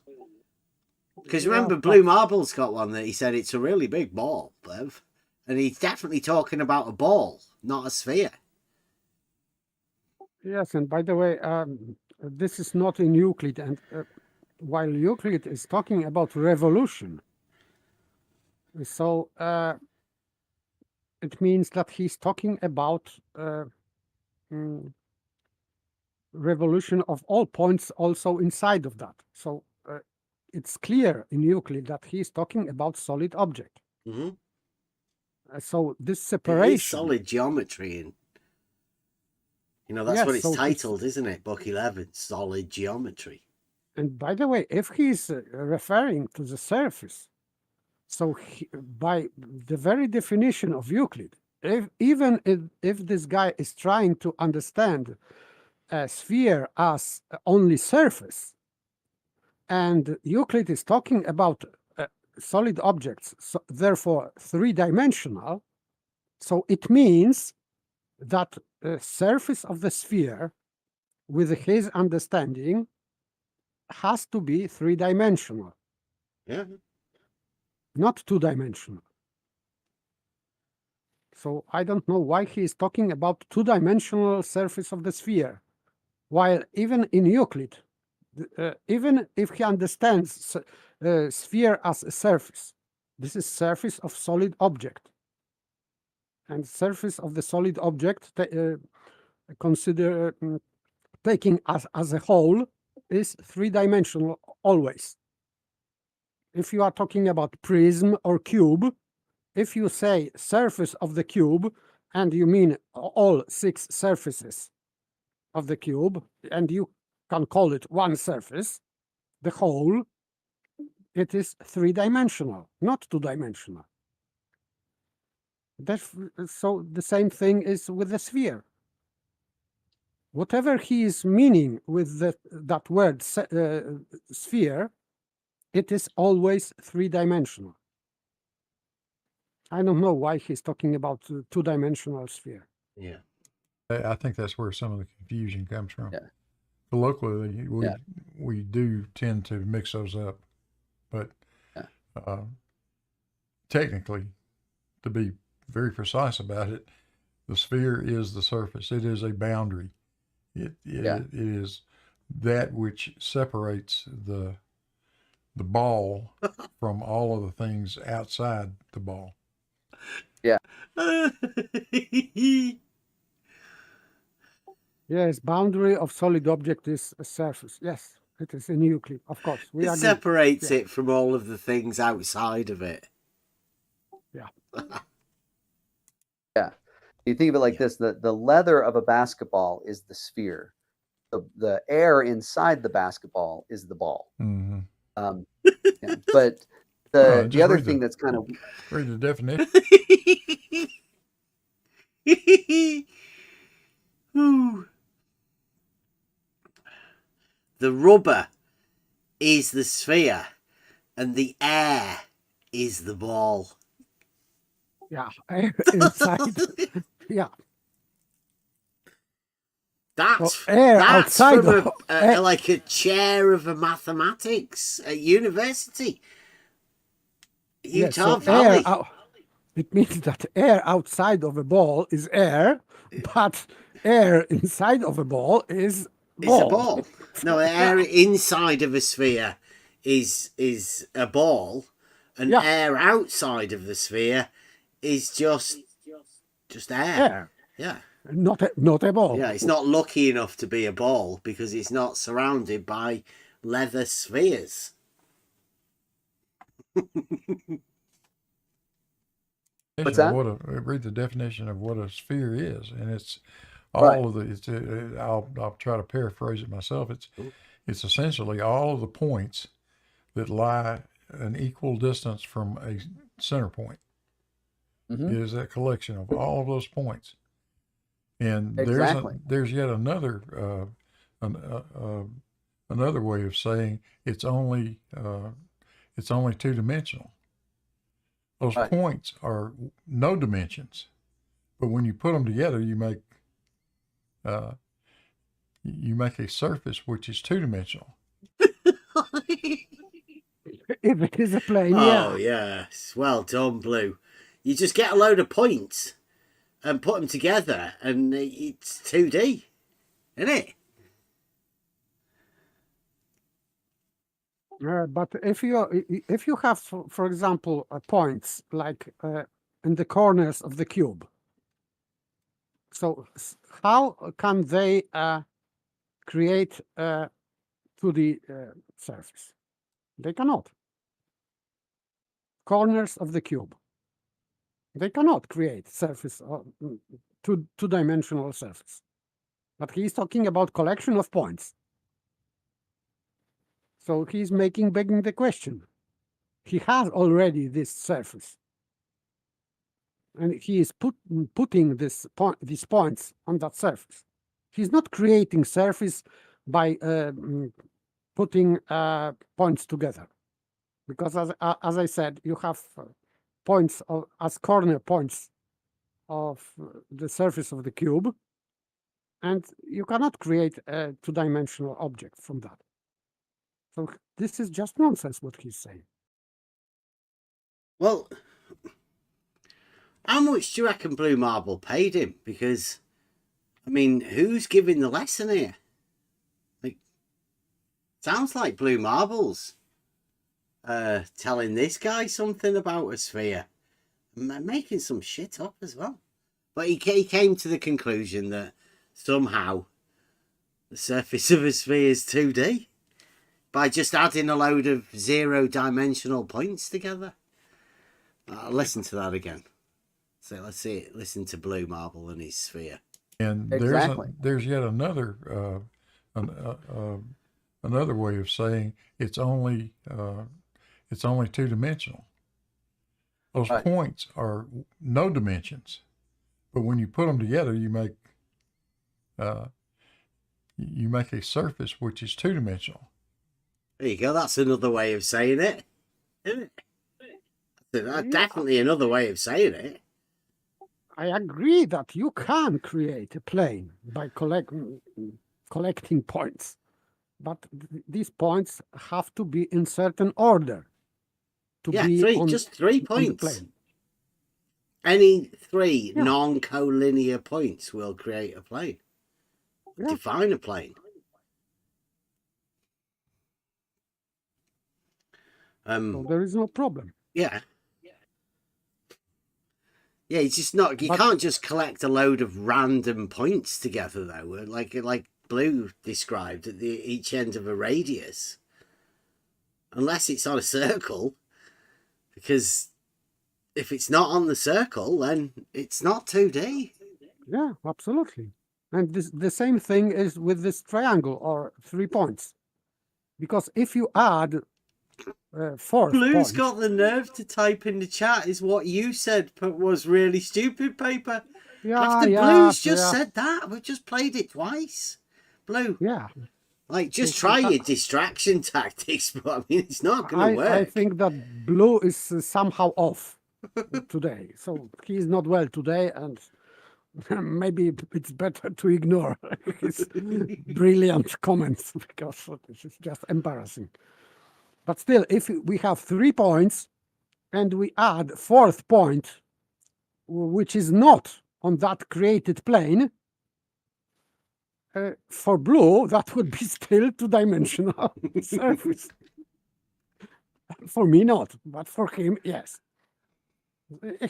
Because remember, Blue Marble's got one that he said it's a really big ball, Bev. And he's definitely talking about a ball, not a sphere. Yes, and by the way, this is not in Euclid. And while Euclid is talking about revolution, so it means that he's talking about revolution of all points also inside of that. So it's clear in Euclid that he's talking about solid object. Mm-hmm. So this separation, it is solid geometry, and that's what it's titled, isn't it? Book 11, solid geometry. And by the way, if he's referring to the surface, so by the very definition of Euclid, even if this guy is trying to understand a sphere as only surface, and Euclid is talking about solid objects, so therefore three-dimensional, so it means that the surface of the sphere, with his understanding, has to be three-dimensional. Yeah. not two-dimensional. So I don't know why he is talking about two-dimensional surface of the sphere, while even in Euclid, even if he understands sphere as a surface, this is surface of solid object. And surface of the solid object, consider taking as a whole, is three-dimensional always. If you are talking about prism or cube, if you say surface of the cube, and you mean all 6 surfaces of the cube, and you can call it one surface, the whole, it is three-dimensional, not two-dimensional. So the same thing is with the sphere. Whatever he is meaning with that word sphere, it is always three-dimensional. I don't know why he's talking about two-dimensional sphere. Yeah. I think that's where some of the confusion comes from. Yeah. Colloquially, Yeah. we do tend to mix those up, but technically, to be very precise about it, the sphere is the surface. It is a boundary. It is that which separates the ball from all of the things outside the ball. Yeah. Yes, boundary of solid object is a surface. Yes, it is in Euclid, of course. It separates it from all of the things outside of it. Yeah. Yeah. You think of it like this: the leather of a basketball is the sphere. The air inside the basketball is the ball. Mm-hmm. Yeah. But the other thing that's kind of read the definition. The rubber is the sphere, and the air is the ball. Yeah, air inside. Yeah. That's air outside from like a chair of a mathematics at university. Utah Valley. It means that air outside of a ball is air, but air inside of a ball is ball. It's a ball. No, air inside of a sphere is a ball, and air outside of the sphere is just air. Yeah. Not a ball. Yeah, it's not lucky enough to be a ball because it's not surrounded by leather spheres. What's that? Read the definition of what a sphere is, and it's all of the. I'll try to paraphrase it myself. It's essentially all of the points that lie an equal distance from a center point. Mm-hmm. It is that collection of all of those points. And exactly. there's yet another another way of saying it's only two-dimensional. Those points are no dimensions, but when you put them together, you make a surface which is two-dimensional. If it is a plane, Oh yes, well done, Blue. You just get a load of points and put them together, and it's 2D, isn't it? But if you have, for example, points like in the corners of the cube, so how can they create 2D surface? They cannot. Corners of the cube. They cannot create surface, two-dimensional surface. But he's talking about collection of points. So he's begging the question. He has already this surface. And he is putting these points on that surface. He's not creating surface by putting points together. Because as I said, you have points as corner points of the surface of the cube, and you cannot create a two-dimensional object from that. So this is just nonsense what he's saying. Well, how much do you reckon Blue Marble paid him? Because, I mean, who's giving the lesson here? Like, sounds like Blue Marble's telling this guy something about a sphere. Making some shit up as well. But he came to the conclusion that somehow the surface of a sphere is 2D by just adding a load of zero-dimensional points together. I'll listen to that again. So let's see it. Listen to Blue Marble and his sphere. And Exactly. there's yet another another way of saying it's only two-dimensional. Those Right. points are no dimensions, but when you put them together, you make a surface which is two-dimensional. There you go. That's another way of saying it, isn't it? That's definitely another way of saying it. I agree that you can create a plane by collecting points, but these points have to be in certain order to Yeah, be just 3 on the points. plane. Any 3 Yeah. non-collinear points will create a plane. Yeah. Define a plane. So there is no problem. Yeah. Yeah, it's just not. You But- can't just collect a load of random points together, though. Like Blue described at each end of a radius, unless it's on a circle. Because if it's not on the circle, then it's not 2D. Yeah, absolutely. And the same thing is with this triangle or 3 points, because if you add fourth Blue's point, got the nerve to type in the chat is what you said was really stupid, Paper. After Blue's just said that, we've just played it twice. Blue, Yeah, like, just try your distraction tactics, but I mean, it's not going to work. I think that Blue is somehow off today, so he is not well today, and maybe it's better to ignore his brilliant comments because this is just embarrassing. But still, if we have 3 points and we add fourth point, which is not on that created plane, for Blue, that would be still two-dimensional surface. For me, not, but for him, yes.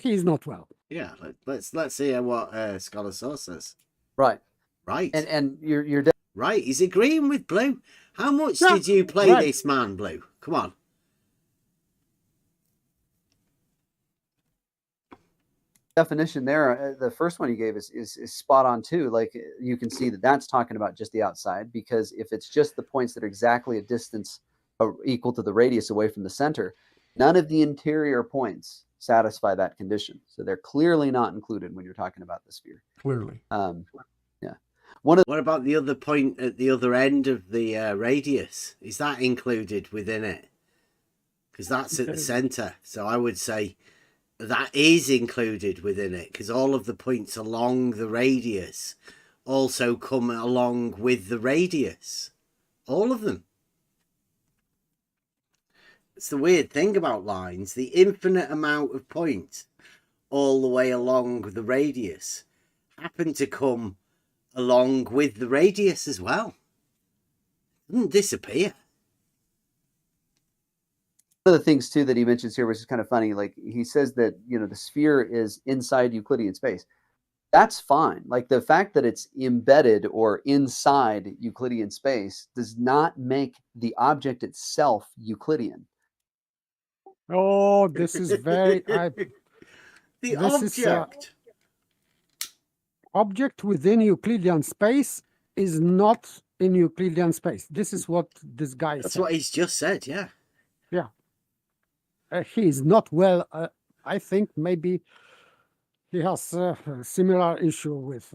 He is not well. Yeah, let's hear what Scholar Source says. Right. Right, And you're right. He's agreeing with Blue. How much Yeah, did you play right. this man, Blue? Come on. definition there, the first one you gave is spot on too. Like you can see that that's talking about just the outside, because if it's just the points that are exactly a distance equal to the radius away from the center, none of the interior points satisfy that condition. So they're clearly not included when you're talking about the sphere. Clearly. Yeah. One of What about the other point at the other end of the radius? Is that included within it? Because that's at the center. So I would say that is included within it, because all of the points along the radius also come along with the radius. All of them. It's the weird thing about lines. The infinite amount of points all the way along the radius happen to come along with the radius as well. It doesn't disappear. one of the things too that he mentions here, which is kind of funny, like he says that, you know, the sphere is inside Euclidean space. That's fine. Like the fact that it's embedded or inside Euclidean space does not make the object itself Euclidean. Oh, this is very The this is, object. object within Euclidean space is not in Euclidean space. This is what this guy That's said. what he's just said, yeah. Yeah. He is not well. I think maybe he has a similar issue with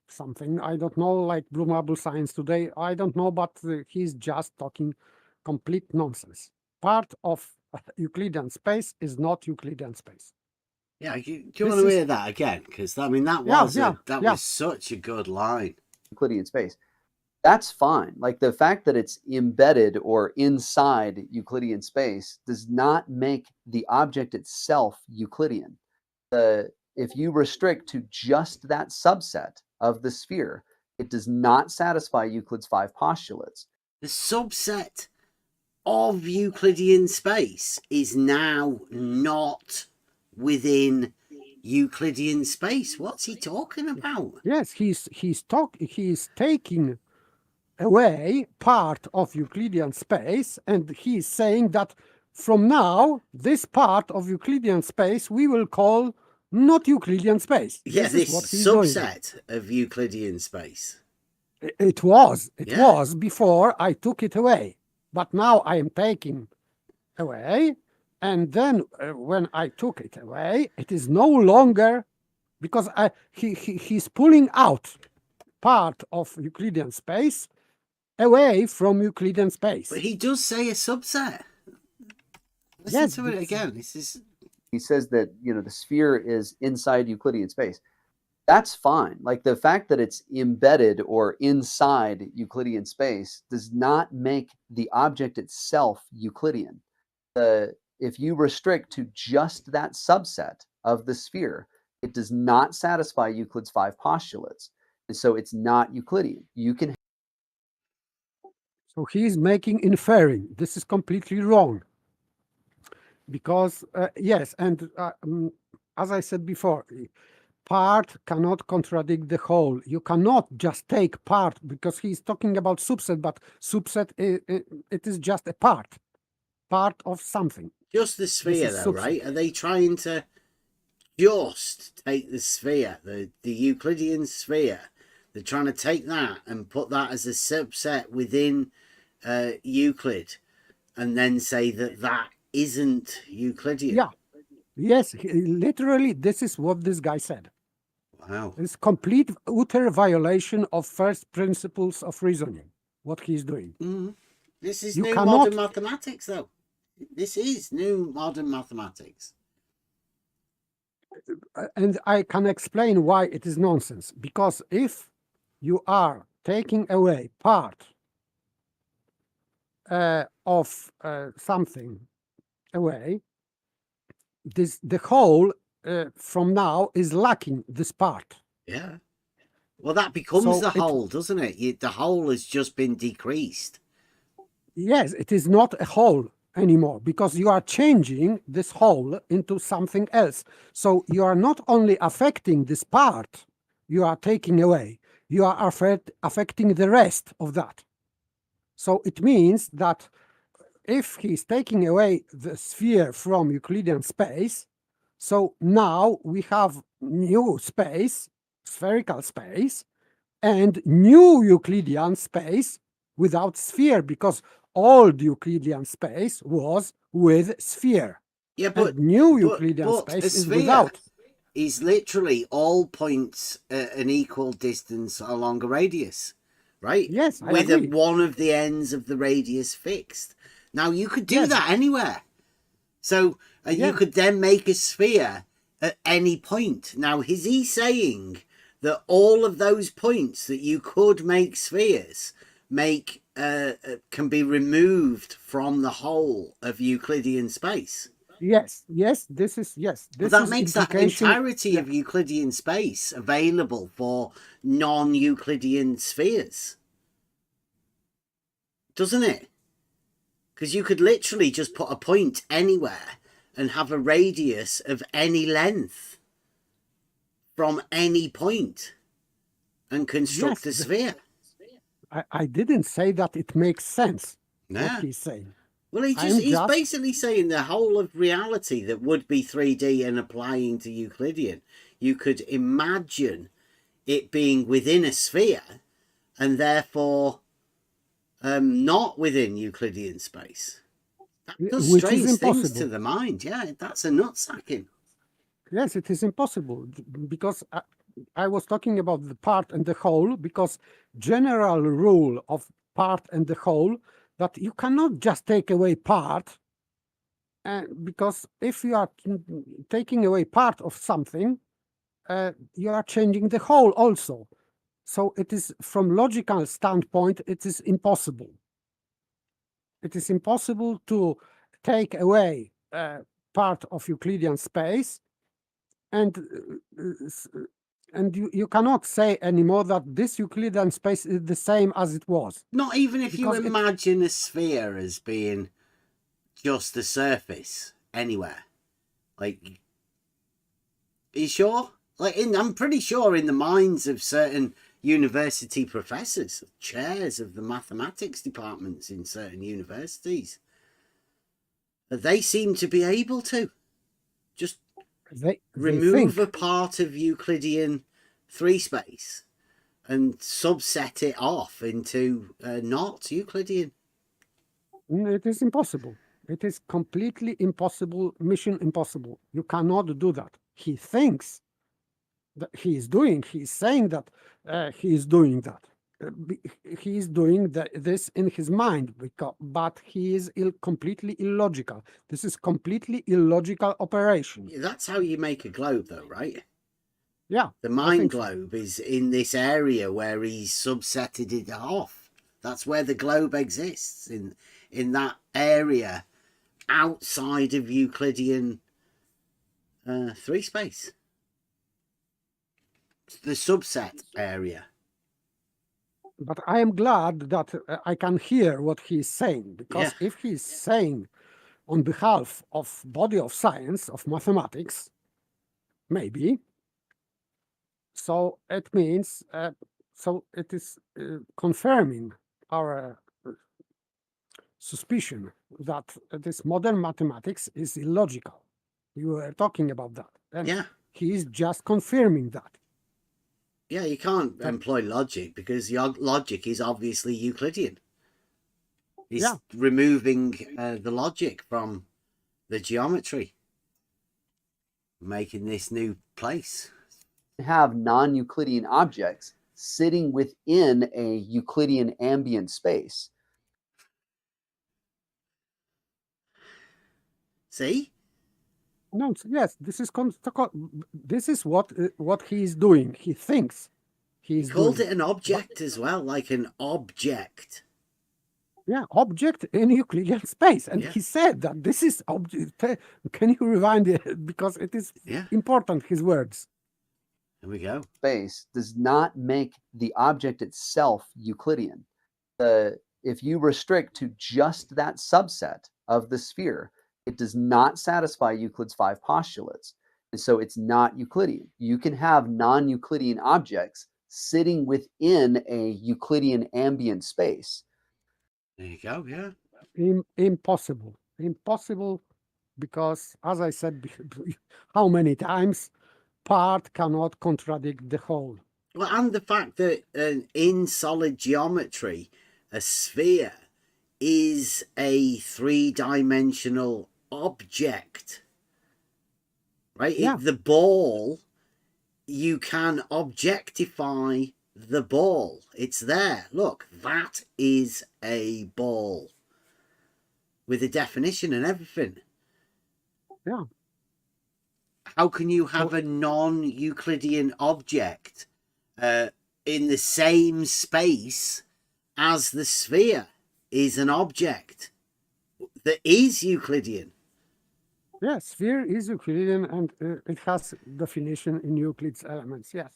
something. I don't know, like Blue Marble Science today. I don't know, but he's just talking complete nonsense. Part of Euclidean space is not Euclidean space. Yeah, do you This want to is- hear that again? Because I mean, that Yeah, was yeah, that yeah. was such a good line. Euclidean space. that's fine. Like the fact that it's embedded or inside Euclidean space does not make the object itself Euclidean. If you restrict to just that subset of the sphere, it does not satisfy Euclid's 5 postulates. The subset of Euclidean space is now not within Euclidean space. What's he talking about? Yes, he's taking away part of Euclidean space, and he's saying that from now, this part of Euclidean space we will call not Euclidean space. Yeah, This is what this he's doing. subset of Euclidean space. It was Yeah. before I took it away, but now I am taking away, and then when I took it away, it is no longer, because he's pulling out part of Euclidean space away from Euclidean space. But he does say a subset. Listen Yes, to it it's- again. This is He says that, the sphere is inside Euclidean space. That's fine. Like the fact that it's embedded or inside Euclidean space does not make the object itself Euclidean. If you restrict to just that subset of the sphere, it does not satisfy Euclid's 5 postulates. And so it's not Euclidean. You can So he is making inferring. This is completely wrong. Because, yes, and as I said before, part cannot contradict the whole. You cannot just take part, because he's talking about subset, but subset, it is just a part of something. just the sphere, is though, subset. right? Are they trying to just take the sphere, the Euclidean sphere? They're trying to take that and put that as a subset within Euclid, and then say that that isn't Euclidean. Yeah. Yes, literally, this is what this guy said. Wow. It's complete, utter violation of first principles of reasoning, what he's doing. Mhm. This is You new cannot- modern mathematics, though. This is new modern mathematics. And I can explain why it is nonsense. Because if you are taking away part of something away, the whole from now is lacking this part. Yeah. Well, that becomes So the it- whole, doesn't it? The whole has just been decreased. Yes, it is not a whole anymore, because you are changing this whole into something else. So you are not only affecting this part, you are taking away, you are affecting the rest of that. So it means that if he's taking away the sphere from Euclidean space, so now we have new space, spherical space, and new Euclidean space without sphere, because old Euclidean space was with sphere. Yeah, And but new but- Euclidean but space a is sphere without. is literally all points at an equal distance along a radius, right? Yes, I with agree. one of the ends of the radius fixed. Now you could do Yes. that anywhere. So you Yeah. could then make a sphere at any point. Now is he saying that all of those points that you could make spheres can be removed from the whole of Euclidean space? Yes, this is yes. Well, This that is makes that implication- entirety of Euclidean space available for non-Euclidean spheres, doesn't it? Because you could literally just put a point anywhere and have a radius of any length from any point and construct Yes, a sphere. I didn't say that it makes sense. Yeah. What he's saying. Well, he's I'm just- basically saying the whole of reality that would be 3D and applying to Euclidean, you could imagine it being within a sphere and therefore not within Euclidean space. That does Which is strange things to impossible. the mind. Yeah, that's a nutsacking. Yes, it is impossible, because I was talking about the part and the whole, because general rule of part and the whole, that you cannot just take away part, because if you are taking away part of something, you are changing the whole also. So it is, from logical standpoint, it is impossible. It is impossible to take away part of Euclidean space, and you cannot say anymore that this Euclidean space is the same as it was. Not even if you Because imagine a sphere as being just the surface anywhere. Like, are you sure? Like, I'm pretty sure in the minds of certain university professors, chairs of the mathematics departments in certain universities, that they seem to be able to just they remove think, a part of Euclidean 3 space and subset it off into not Euclidean. it is impossible. It is completely impossible, mission impossible. You cannot do that. He thinks that he's saying that he is doing that. He is doing this in his mind, but he is completely illogical. This is completely illogical operation. That's how you make a globe, though, right? Yeah. The mind globe is in this area where he's subsetted it off. That's where the globe exists, in that area outside of Euclidean 3 space. The subset area. But I am glad that I can hear what he is saying, because if he is saying on behalf of body of science, of mathematics, maybe, so it means, so it is confirming our suspicion that this modern mathematics is illogical. You were talking about that. And he is just confirming that. Yeah, you can't employ logic because your logic is obviously Euclidean. He's removing the logic from the geometry, making this new place. Have non-Euclidean objects sitting within a Euclidean ambient space. See? No, yes, this is what he is doing. He thinks he is called doing it an object as well, like an object. Yeah, object in Euclidean space, and he said that this is object. Can you rewind it, because it is important? His words. Here we go. Space does not make the object itself Euclidean. If you restrict to just that subset of the sphere, it does not satisfy Euclid's 5 postulates. And so it's not Euclidean. You can have non-Euclidean objects sitting within a Euclidean ambient space. There you go, yeah. Impossible. Impossible, because, as I said, how many times, part cannot contradict the whole. Well, and the fact that in solid geometry, a sphere is a 3-dimensional object, right? The ball, you can objectify the ball. It's there. Look, that is a ball with a definition and everything. Yeah. How can you have a non-Euclidean object in the same space as the sphere is an object that is Euclidean? Yes, sphere is Euclidean, and it has definition in Euclid's elements, yes.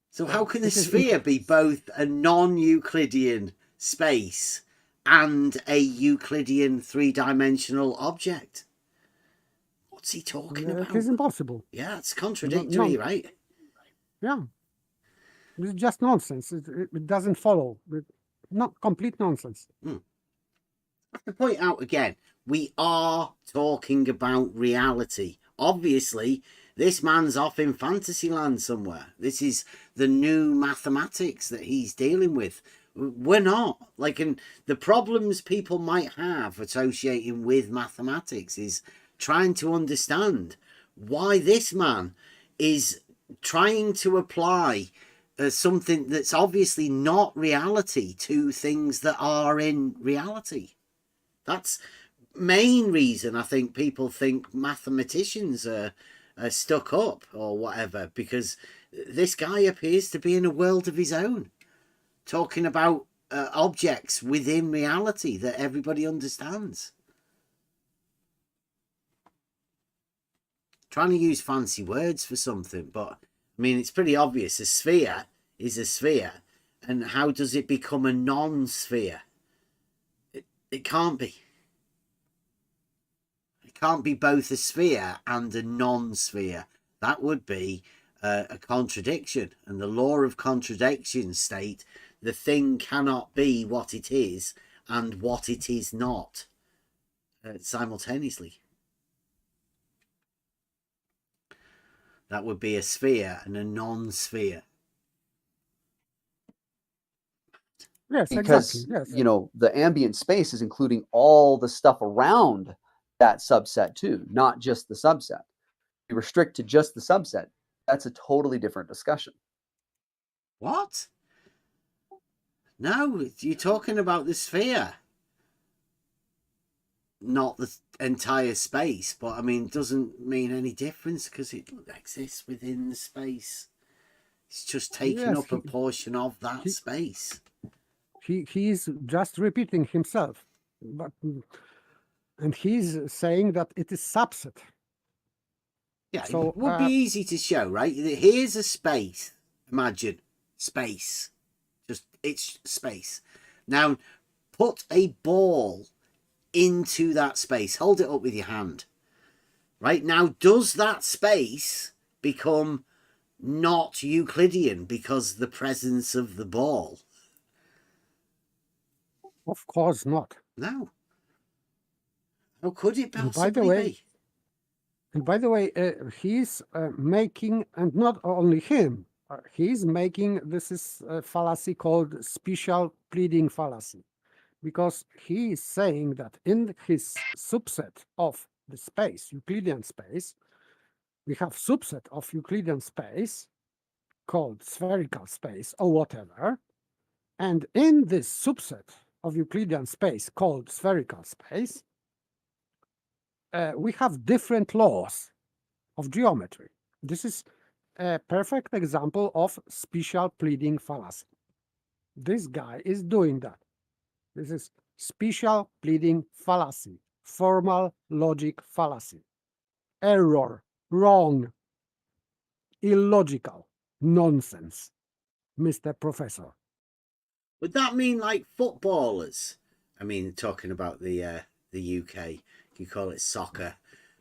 So how can the sphere be both a non-Euclidean space and a Euclidean 3-dimensional object? What's he talking about? It is impossible. Yeah, it's contradictory, right? Yeah. It's just nonsense. It doesn't follow. Not complete nonsense. I have to point out again, we are talking about reality. Obviously, this man's off in fantasy land somewhere. This is the new mathematics that he's dealing with. We're not. And the problems people might have associating with mathematics is trying to understand why this man is trying to apply something that's obviously not reality to things that are in reality. That's main reason I think people think mathematicians are stuck up or whatever, because this guy appears to be in a world of his own. talking about objects within reality that everybody understands. Trying to use fancy words for something, but I mean, it's pretty obvious. A sphere is a sphere, and how does it become a non-sphere? It can't be. It can't be both a sphere and a non-sphere. That would be a contradiction, and the law of contradiction state the thing cannot be what it is and what it is not simultaneously. That would be a sphere and a non-sphere. Yes, Because exactly. Yes. you know, the ambient space is including all the stuff around that subset too, not just the subset. You restrict to just the subset, that's a totally different discussion. What? No, you're talking about the sphere, not the entire space. But I mean, it doesn't mean any difference because it exists within the space. It's just taking Yes, up a portion of that space. He is just repeating himself, but and he's saying that it is subset. Yeah, So, it would be easy to show, right? Here's a space. Imagine space. Just it's space. Now, put a ball into that space. Hold it up with your hand. Right now, does that space become not Euclidean because of the presence of the ball? Of course not. No. How could it And possibly be? And by the way, he's making, and not only him, he's making, this is a fallacy called special pleading fallacy, because he is saying that in his subset of the space, Euclidean space, we have subset of Euclidean space called spherical space or whatever, and in this subset of Euclidean space called spherical space, we have different laws of geometry. This is a perfect example of special pleading fallacy. This guy is doing that. This is special pleading fallacy, formal logic fallacy, error, wrong, illogical, nonsense, Mr. Professor. Would that mean like footballers? I mean, talking about the UK, you call it soccer.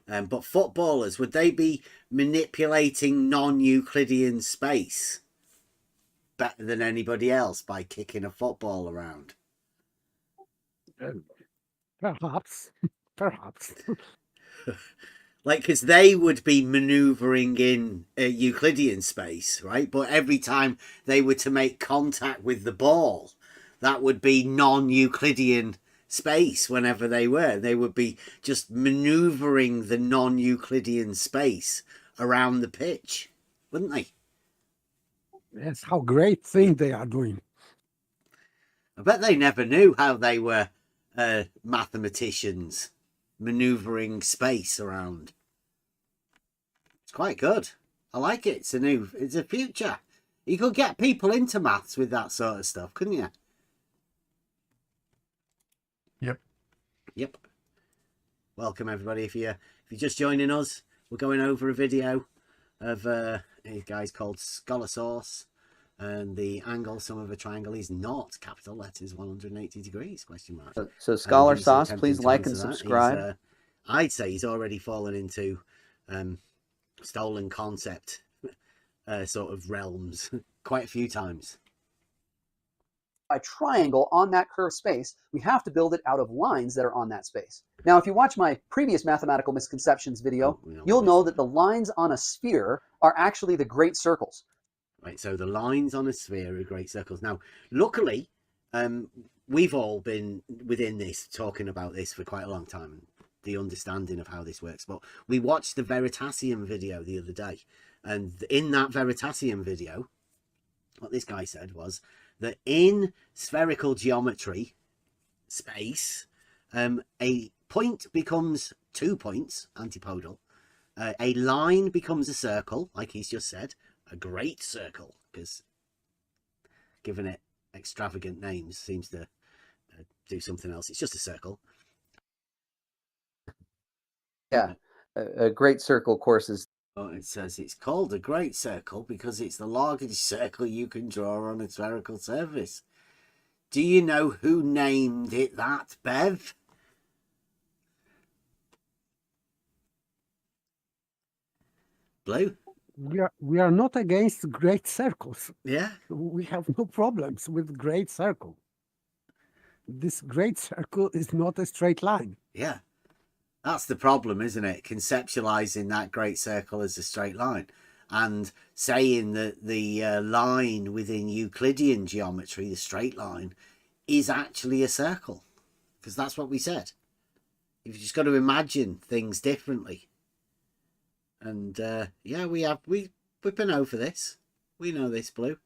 But footballers, would they be manipulating non-Euclidean space better than anybody else by kicking a football around? Perhaps, perhaps. Like, because they would be maneuvering in Euclidean space, right? But every time they were to make contact with the ball, that would be non-Euclidean space whenever they would be just maneuvering the non-Euclidean space around the pitch, wouldn't they? Yes, how great thing they are doing. I bet they never knew how they were mathematicians maneuvering space around. It's quite good. I like it. It's a future. You could get people into maths with that sort of stuff, couldn't you? Yep. Welcome everybody. If you're just joining us, we're going over a video of a guy's called Scholar Source, and the angle sum of a triangle is not capital letters 180 degrees question mark. So Scholar He's Sauce, attempting please to like answer and that. subscribe. I'd say he's already fallen into stolen concept sort of realms quite a few times. A triangle on that curved space, we have to build it out of lines that are on that space. Now, if you watch my previous mathematical misconceptions video, you'll know that the lines on a sphere are actually the great circles. Right, so the lines on a sphere are great circles. Now, luckily, we've all been within this, talking about this for quite a long time, the understanding of how this works. But we watched the Veritasium video the other day, and in that Veritasium video, what this guy said was that in spherical geometry space, a point becomes 2 points, antipodal. A line becomes a circle, like he's just said, a great circle, because given it extravagant names seems to do something else. It's just a circle. Yeah, a great circle, of course, is Oh, it says it's called a great circle because it's the largest circle you can draw on a spherical surface. Do you know who named it that, Bev? Blue? We are not against great circles. Yeah. We have no problems with great circle. This great circle is not a straight line. Yeah. That's the problem, isn't it? Conceptualizing that great circle as a straight line and saying that the line within Euclidean geometry, the straight line, is actually a circle, because that's what we said. You've just got to imagine things differently. And yeah, we've been over this. We know this, Blue.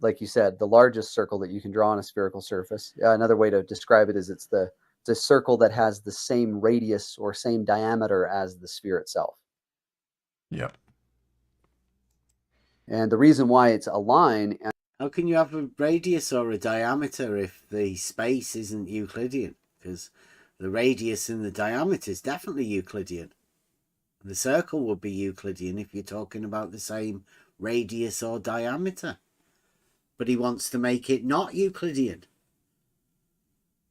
like you said, the largest circle that you can draw on a spherical surface. Another way to describe it is it's a circle that has the same radius or same diameter as the sphere itself. Yep. And the reason why it's a line. How can you have a radius or a diameter if the space isn't Euclidean? Because the radius and the diameter is definitely Euclidean. The circle would be Euclidean if you're talking about the same radius or diameter. But he wants to make it not Euclidean.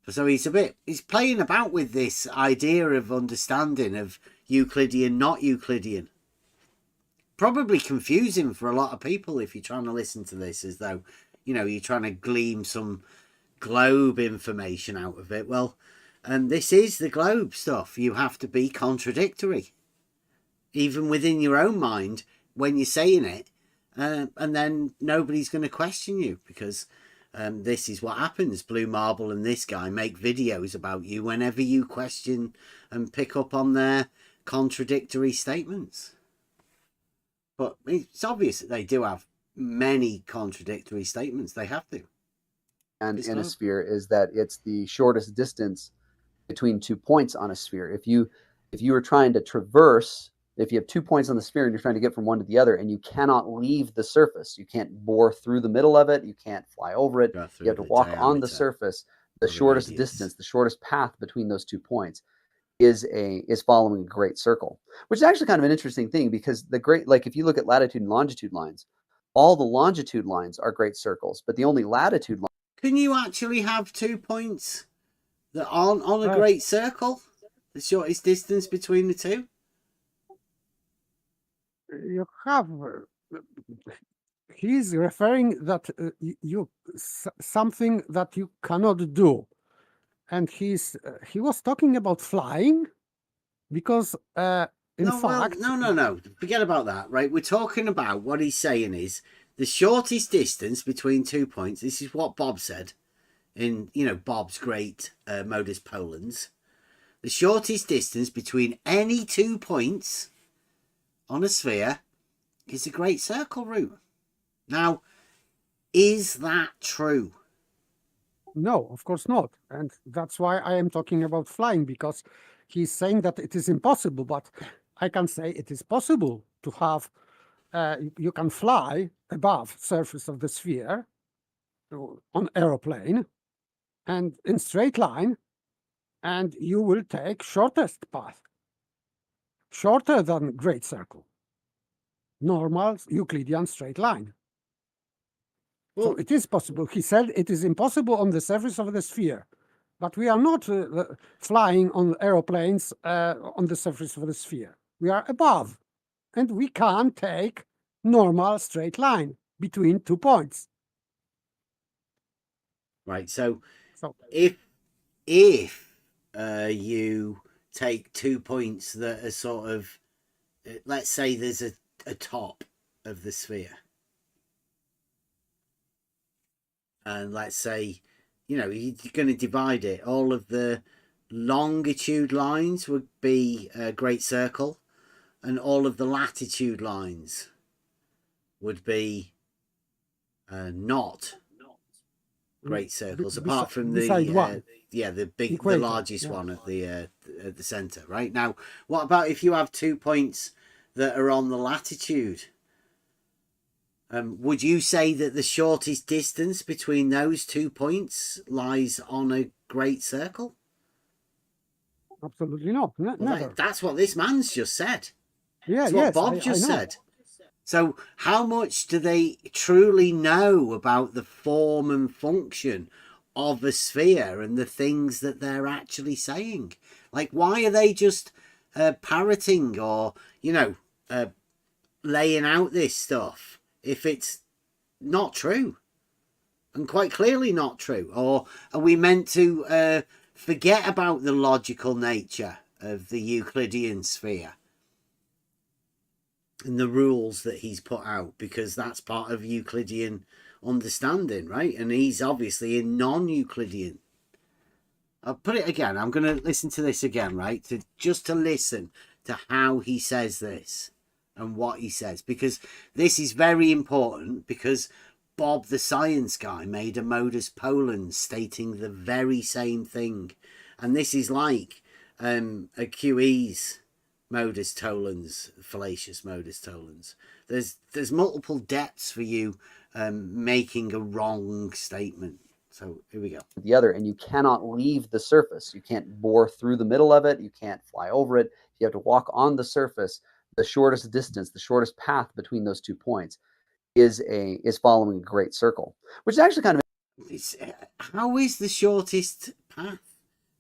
So he's playing about with this idea of understanding of Euclidean, not Euclidean. Probably confusing for a lot of people if you're trying to listen to this as though, you're trying to glean some globe information out of it. Well, and this is the globe stuff. You have to be contradictory, even within your own mind when you're saying it. And then nobody's going to question you because this is what happens. Blue Marble and this guy make videos about you whenever you question and pick up on their contradictory statements. But it's obvious that they do have many contradictory statements. They have to. And in a sphere is that it's the shortest distance between 2 points on a sphere. If you were trying to traverse, if you have 2 points on the sphere and you're trying to get from one to the other and you cannot leave the surface, you can't bore through the middle of it, you can't fly over it, you have to walk on the surface, the shortest distance, the shortest path between those 2 points is following a great circle, which is actually kind of an interesting thing because if you look at latitude and longitude lines, all the longitude lines are great circles, but the only latitude line. Can you actually have 2 points that aren't on a great circle? The shortest distance between the two? You have. He's referring that something that you cannot do, and he was talking about flying, because no. Forget about that, right? We're talking about what he's saying is the shortest distance between 2 points. This is what Bob said in Bob's great Modus Polens. The shortest distance between any 2 points on a sphere is a great circle route. Now, is that true? No, of course not. And that's why I am talking about flying, because he's saying that it is impossible, but I can say it is possible to have, you can fly above surface of the sphere on aeroplane and in straight line, and you will take shortest path, shorter than great circle, normal Euclidean straight line. So it is possible. He said it is impossible on the surface of the sphere, but we are not flying on aeroplanes on the surface of the sphere. We are above, and we can take normal straight line between 2 points. Right. So if you take 2 points that are sort of, let's say there's a top of the sphere. And let's say, you're going to divide it. All of the longitude lines would be a great circle, and all of the latitude lines would be not great circles, apart from the largest one at the center. Right now, what about if you have 2 points that are on the latitude Would you say that the shortest distance between those 2 points lies on a great circle? Absolutely not. Well, Never. that's what this man's just said. Yeah, That's what yes, Bob I just know. said. So how much do they truly know about the form and function of a sphere and the things that they're actually saying? Like, why are they just parroting or, laying out this stuff if it's not true? And quite clearly not true. Or are we meant to forget about the logical nature of the Euclidean sphere and the rules that he's put out, because that's part of Euclidean understanding, right? And he's obviously in non-Euclidean. I'll put it again. I'm going to listen to this again, right? To listen to how he says this and what he says, because this is very important, because Bob the science guy made a modus ponens stating the very same thing. And this is like a QE's modus tollens, fallacious modus tollens. There's multiple depths for you making a wrong statement. So here we go. The other, and you cannot leave the surface. You can't bore through the middle of it. You can't fly over it. You have to walk on the surface. The shortest distance, the shortest path between those 2 points is following a great circle, which is actually kind of... How is the shortest path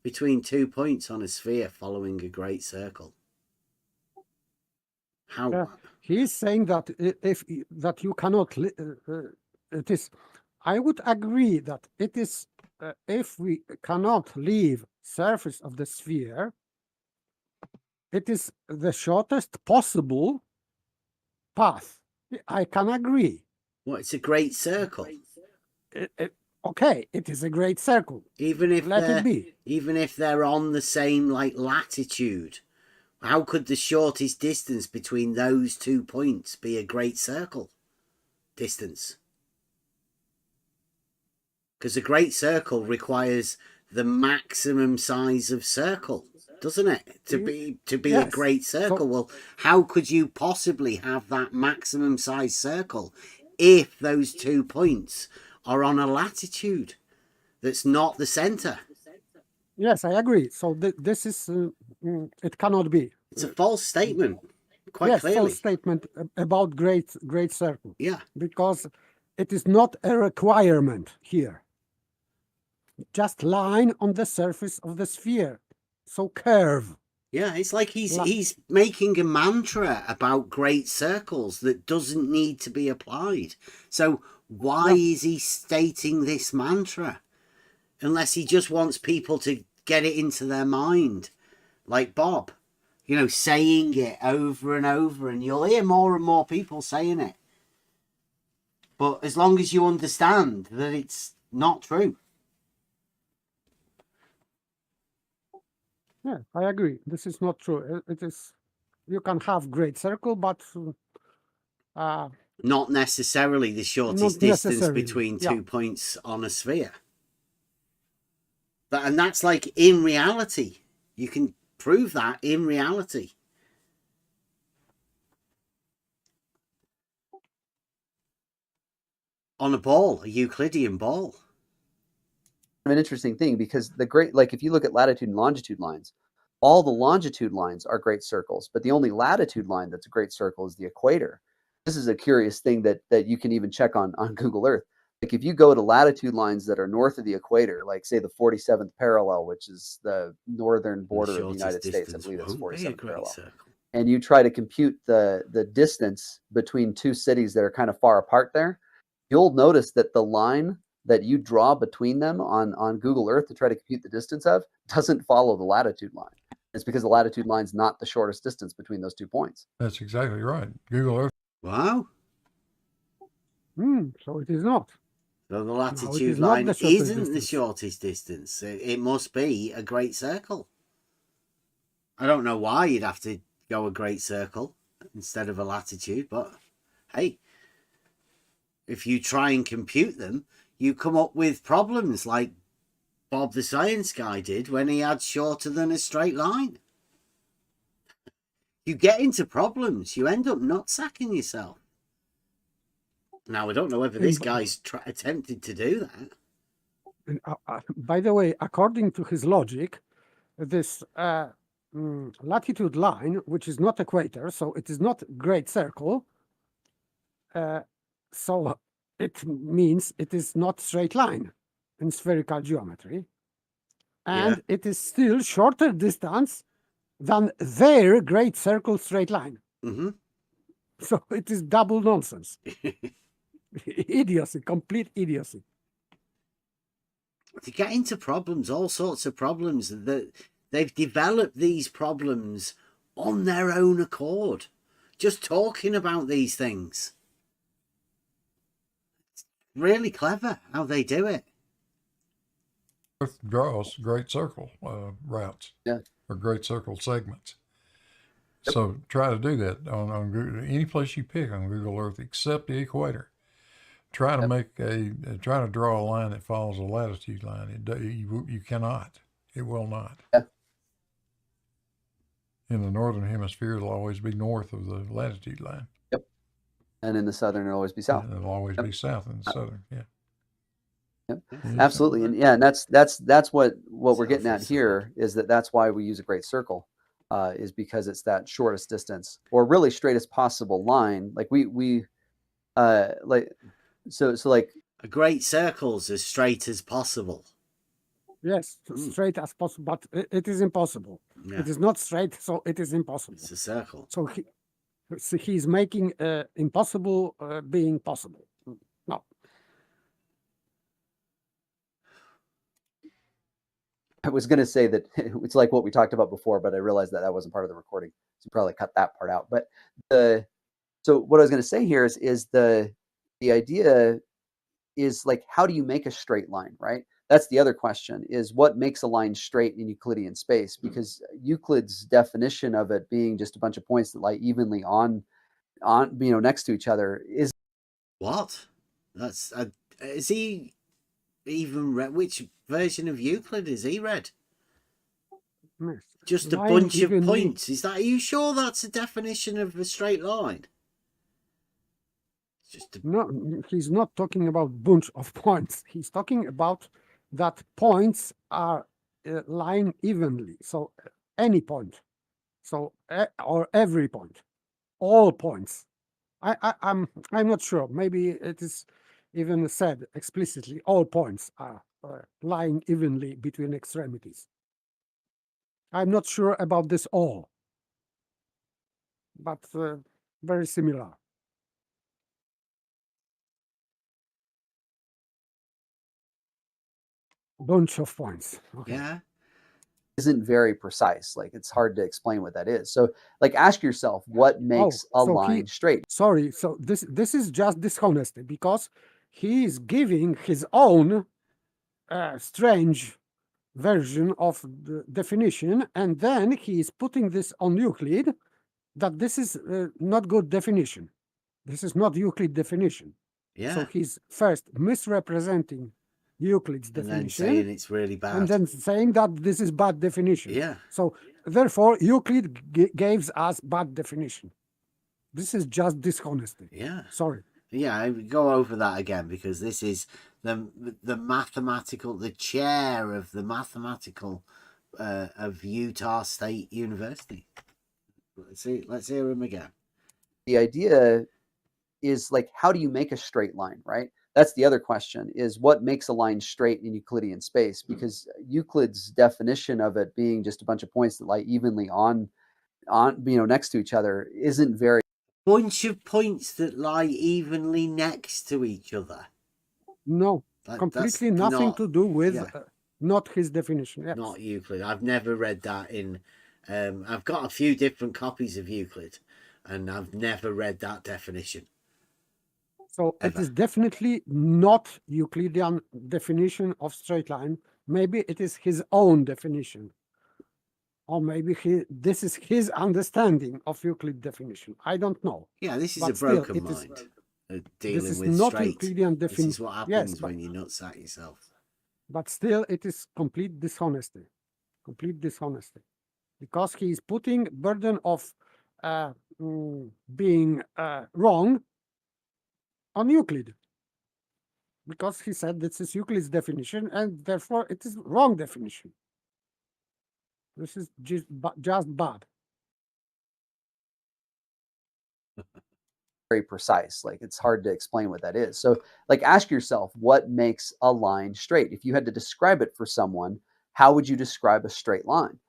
between 2 points on a sphere following a great circle? How? He's saying that that you cannot. It is. I would agree that it is if we cannot leave surface of the sphere, it is the shortest possible path. I can agree. Well, it's a great circle. Okay, it is a great circle. Even if Let it be. Even if they're on the same latitude, how could the shortest distance between those 2 points be a great circle distance? Because a great circle requires the maximum size of circle, doesn't it? To be Yes. a great circle. So- Well, how could you possibly have that maximum size circle if those 2 points are on a latitude that's not the center? Yes, I agree. So this is it cannot be. It's a false statement, quite Yes, clearly. false statement about great circle, Yeah. because it is not a requirement here. Just line on the surface of the sphere. So curve. Yeah, it's like he's making a mantra about great circles that doesn't need to be applied. So why is he stating this mantra? Unless he just wants people to get it into their mind, like Bob, saying it over and over, and you'll hear more and more people saying it. But as long as you understand that it's not true. Yeah, I agree. This is not true. It is. You can have great circle, but Not necessarily the shortest Not distance necessarily, between yeah. 2 points on a sphere. And that's like in reality. You can prove that in reality. On a ball, a Euclidean ball. an interesting thing, because if you look at latitude and longitude lines, all the longitude lines are great circles, but the only latitude line that's a great circle is the equator. This is a curious thing that you can even check on Google Earth. Like if you go to latitude lines that are north of the equator, like say the 47th parallel, which is the northern border of the United States, I believe that's 47th parallel, and you try to compute the distance between two cities that are kind of far apart there, you'll notice that the line that you draw between them on Google Earth to try to compute the distance of doesn't follow the latitude line. It's because the latitude line is not the shortest distance between those 2 points. That's exactly right. Google Earth. Wow. So it is not. So the No, it latitude is not line the shortest isn't the distance. shortest distance. It must be a great circle. I don't know why you'd have to go a great circle instead of a latitude, but hey, if you try and compute them, you come up with problems like Bob the science guy did when he had shorter than a straight line. You get into problems. You end up not sacking yourself. Now, I don't know whether In this b- guy's attempted to do that. By the way, according to his logic, this latitude line, which is not equator, so it is not great circle, so it means it is not straight line in spherical geometry, and Yeah. it is still shorter distance than their great circle straight line. Mm-hmm. So it is double nonsense. Idiocy, complete idiocy. To get into problems, all sorts of problems, that they've developed these problems on their own accord, just talking about these things. It's really clever how they do it. Earth draws great circle routes, Yeah. or great circle segments. So try to do that on Google, any place you pick on Google Earth except the equator. Try to make try to draw a line that follows a latitude line. You cannot. It will not. Yeah. In the northern hemisphere, it'll always be north of the latitude line. Yep. And in the southern, it'll always be south. And it'll always be south in the southern. Yeah. Yep. Yeah. Absolutely. And yeah, and that's what we're getting at here, is that's why we use a great circle, is because it's that shortest distance, or really straightest possible line. Like we like so like A great circle's as straight as possible. Yes, straight as possible, but it is impossible. Yeah. It is not straight, so it is impossible. It's a circle. So he's making impossible being possible. No. I was going to say that it's like what we talked about before, but I realized that wasn't part of the recording, so probably cut that part out. But so what I was going to say here is the idea is, like, how do you make a straight line, right? That's the other question, is what makes a line straight in Euclidean space? Because Euclid's definition of it being just a bunch of points that lie evenly on next to each other is What? That's is he even read? Which version of Euclid is he read? Yes. Just a Line bunch of evenly- points. Is that? Are you sure that's a definition of a straight line? It's just a, No, he's not talking about bunch of points. He's talking about that points are lying evenly. So any point, so or every point, all points. I'm not sure. Maybe it is even said explicitly. All points are lying evenly between extremities. I'm not sure about this all, but very similar. Bunch of points. Okay. yeah. isn't very precise. Like, it's hard to explain what that is. So, like, ask yourself, what makes a so line straight? Sorry, so this is just dishonesty, because he is giving his own strange version of the definition, and then he is putting this on Euclid, that this is not good definition. This is not Euclid definition. Yeah. So he's first misrepresenting Euclid's and then definition, saying it's really bad. and then saying that this is bad definition. Yeah. So therefore, Euclid gives us bad definition. This is just dishonesty. Yeah. Sorry. Yeah, I would go over that again, because this is the mathematical, the chair of the mathematical of Utah State University. Let's hear him again. The idea is, like, how do you make a straight line, right? That's the other question, is what makes a line straight in Euclidean space? Because Euclid's definition of it being just a bunch of points that lie evenly on next to each other isn't very. Bunch of points that lie evenly next to each other. No, That's completely nothing not- to do with yeah. not his definition. Yes. Not Euclid. I've never read that in. I've got a few different copies of Euclid, and I've never read that definition. So it Ever. is definitely not Euclidean definition of straight line. Maybe it is his own definition. Or maybe this is his understanding of Euclid definition. I don't know. Yeah, this is But a still, broken it is- mind. Dealing is with not straight. Euclidean This is definition. what happens Yes, but, when you nuts at yourself. but still it is complete dishonesty. Complete dishonesty. Because he is putting burden of being wrong on Euclid, because he said this is Euclid's definition, and therefore it is wrong definition. This is just bad. Very precise. Like, it's hard to explain what that is. So, like, ask yourself, what makes a line straight? If you had to describe it for someone, how would you describe a straight line?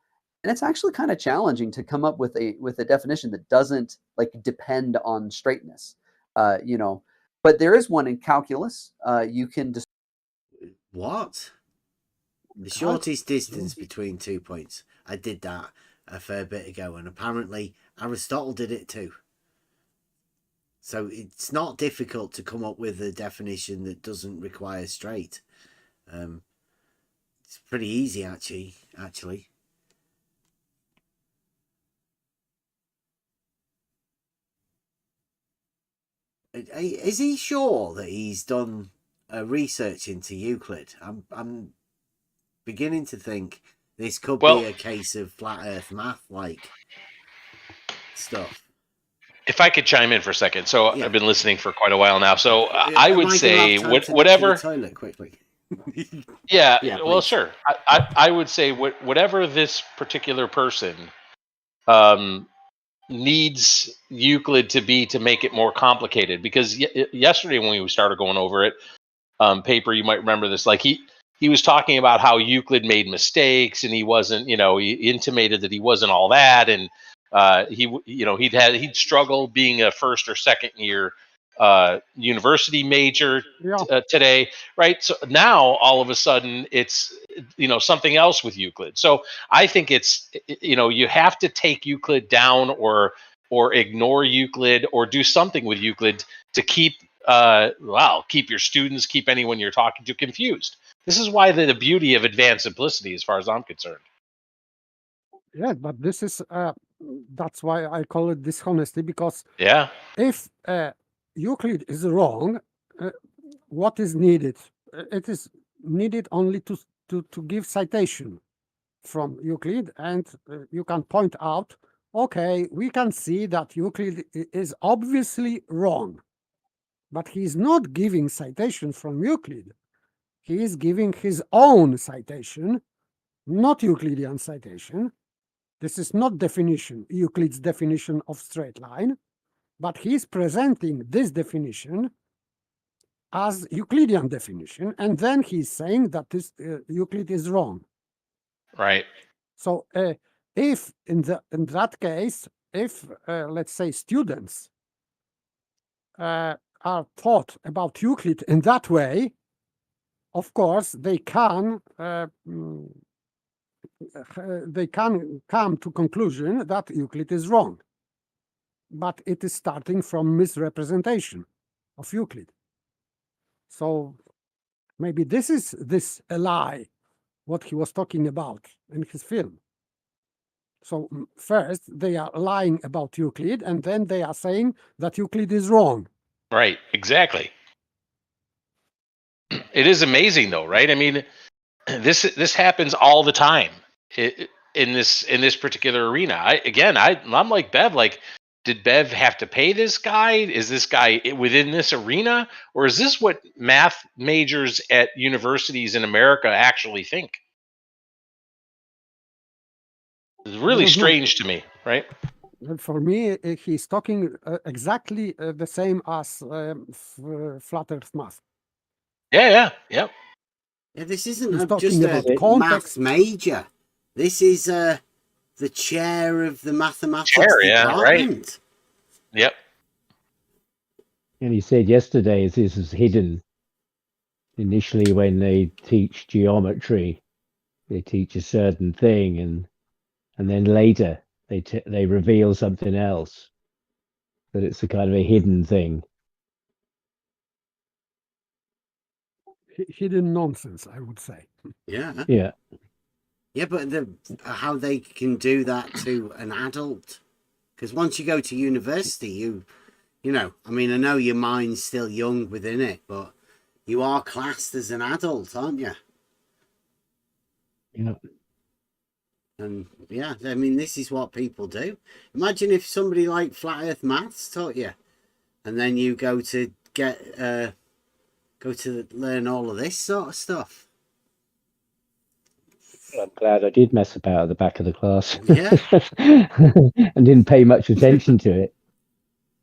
And it's actually kind of challenging to come up with a definition that doesn't like depend on straightness. You know, but there is one in calculus. You can What? The shortest distance between 2 points. I did that a fair bit ago, and apparently Aristotle did it too. So it's not difficult to come up with a definition that doesn't require straight. It's pretty easy, actually. Is he sure that he's done research into Euclid? I'm beginning to think this could be a case of flat Earth math like stuff. If I could chime in for a second, so Yeah. I've been listening for quite a while now. So I would say whatever. To the toilet quickly. Yeah, Yeah, well, please. sure. I would say whatever this particular person needs Euclid to be to make it more complicated. Because yesterday when we started going over it, paper, you might remember this. Like he was talking about how Euclid made mistakes, and he wasn't. He intimated that he wasn't all that, and he'd struggle being a first or second year university major today, right? So now all of a sudden it's something else with Euclid. So I think it's you have to take Euclid down or ignore Euclid or do something with Euclid to keep your students, keep anyone you're talking to confused. This is why the beauty of advanced simplicity, as far as I'm concerned. Yeah, but this is that's why I call it dishonesty, because if Euclid is wrong, what is needed? It is needed only to give citation from Euclid, and you can point out, okay, we can see that Euclid is obviously wrong, but he is not giving citation from Euclid. He is giving his own citation, not Euclidean citation. This is not Euclid's definition of straight line, but he's presenting this definition as Euclidean definition, and then he's saying that this Euclid is wrong. Right. So if in that case, if let's say students are taught about Euclid in that way, of course they can come to conclusion that Euclid is wrong, but it is starting from misrepresentation of Euclid. So maybe this is a lie, what he was talking about in his film. So first they are lying about Euclid, and then they are saying that Euclid is wrong. Right, exactly. It is amazing though, right? I mean, this happens all the time in this particular arena. I'm like Bev. Like, did Bev have to pay this guy? Is this guy within this arena, or is this what math majors at universities in America actually think? It's really strange to me, right? For me, he's talking exactly the same as flat Earth math. Yeah. Yeah, this isn't He's just talking a about maths major. This is the chair of the mathematics department. Right. Yep. And he said yesterday this is hidden. Initially, when they teach geometry, they teach a certain thing, and then later they reveal something else. That it's a kind of a hidden thing. Hidden nonsense, I would say. Yeah. Yeah. Yeah, but how they can do that to an adult? Because once you go to university, you know, I mean, I know your mind's still young within it, but you are classed as an adult, aren't you? Yeah. And yeah, I mean, this is what people do. Imagine if somebody like Flat Earth Maths taught you, and then you go to go to learn all of this sort of stuff. I'm glad I did mess about at the back of the class. Yeah. And didn't pay much attention to it.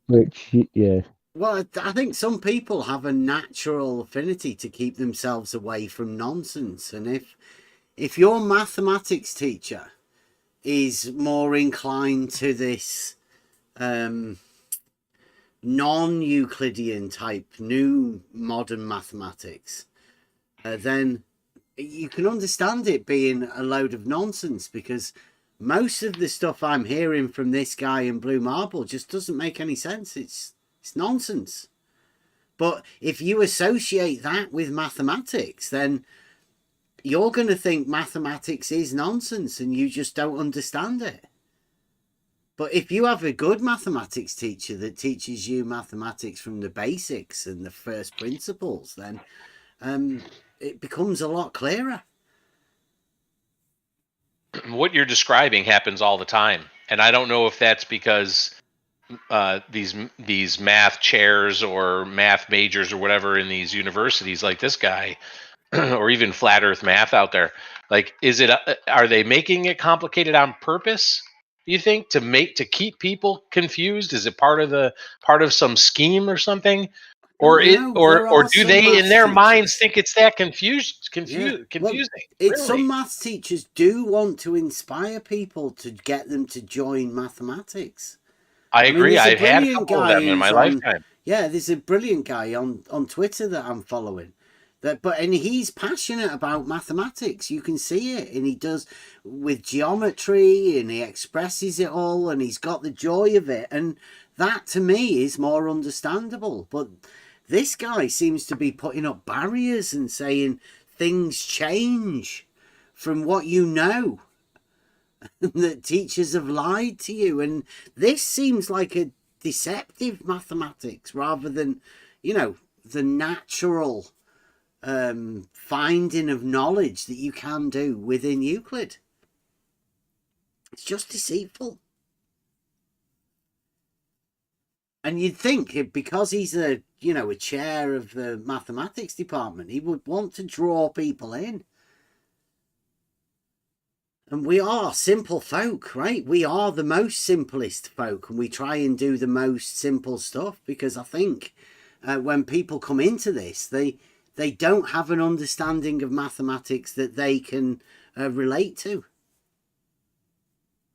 Which, yeah. Well, I think some people have a natural affinity to keep themselves away from nonsense. And if your mathematics teacher is more inclined to this non-Euclidean type new modern mathematics, then you can understand it being a load of nonsense, because most of the stuff I'm hearing from this guy in Blue Marble just doesn't make any sense. It's nonsense. But if you associate that with mathematics, then you're going to think mathematics is nonsense and you just don't understand it. But if you have a good mathematics teacher that teaches you mathematics from the basics and the first principles, then it becomes a lot clearer. What you're describing happens all the time, and I don't know if that's because these math chairs or math majors or whatever in these universities, like this guy, or even flat Earth math out there, like, are they making it complicated on purpose? You think to keep people confused? Is it part of some scheme or something? Or do they in their minds think it's that confusing? Some maths teachers do want to inspire people to get them to join mathematics. I agree. I've had a couple of them in my lifetime. Yeah, there's a brilliant guy on Twitter that I'm following. And he's passionate about mathematics. You can see it, and he does with geometry, and he expresses it all, and he's got the joy of it. And that to me is more understandable. But this guy seems to be putting up barriers and saying things change from what you know, and that teachers have lied to you. And this seems like a deceptive mathematics rather than, the natural finding of knowledge that you can do within Euclid. It's just deceitful. And you'd think because he's a chair of the mathematics department, he would want to draw people in. And we are simple folk, right? We are the most simplest folk, and we try and do the most simple stuff because I think when people come into this, they don't have an understanding of mathematics that they can relate to.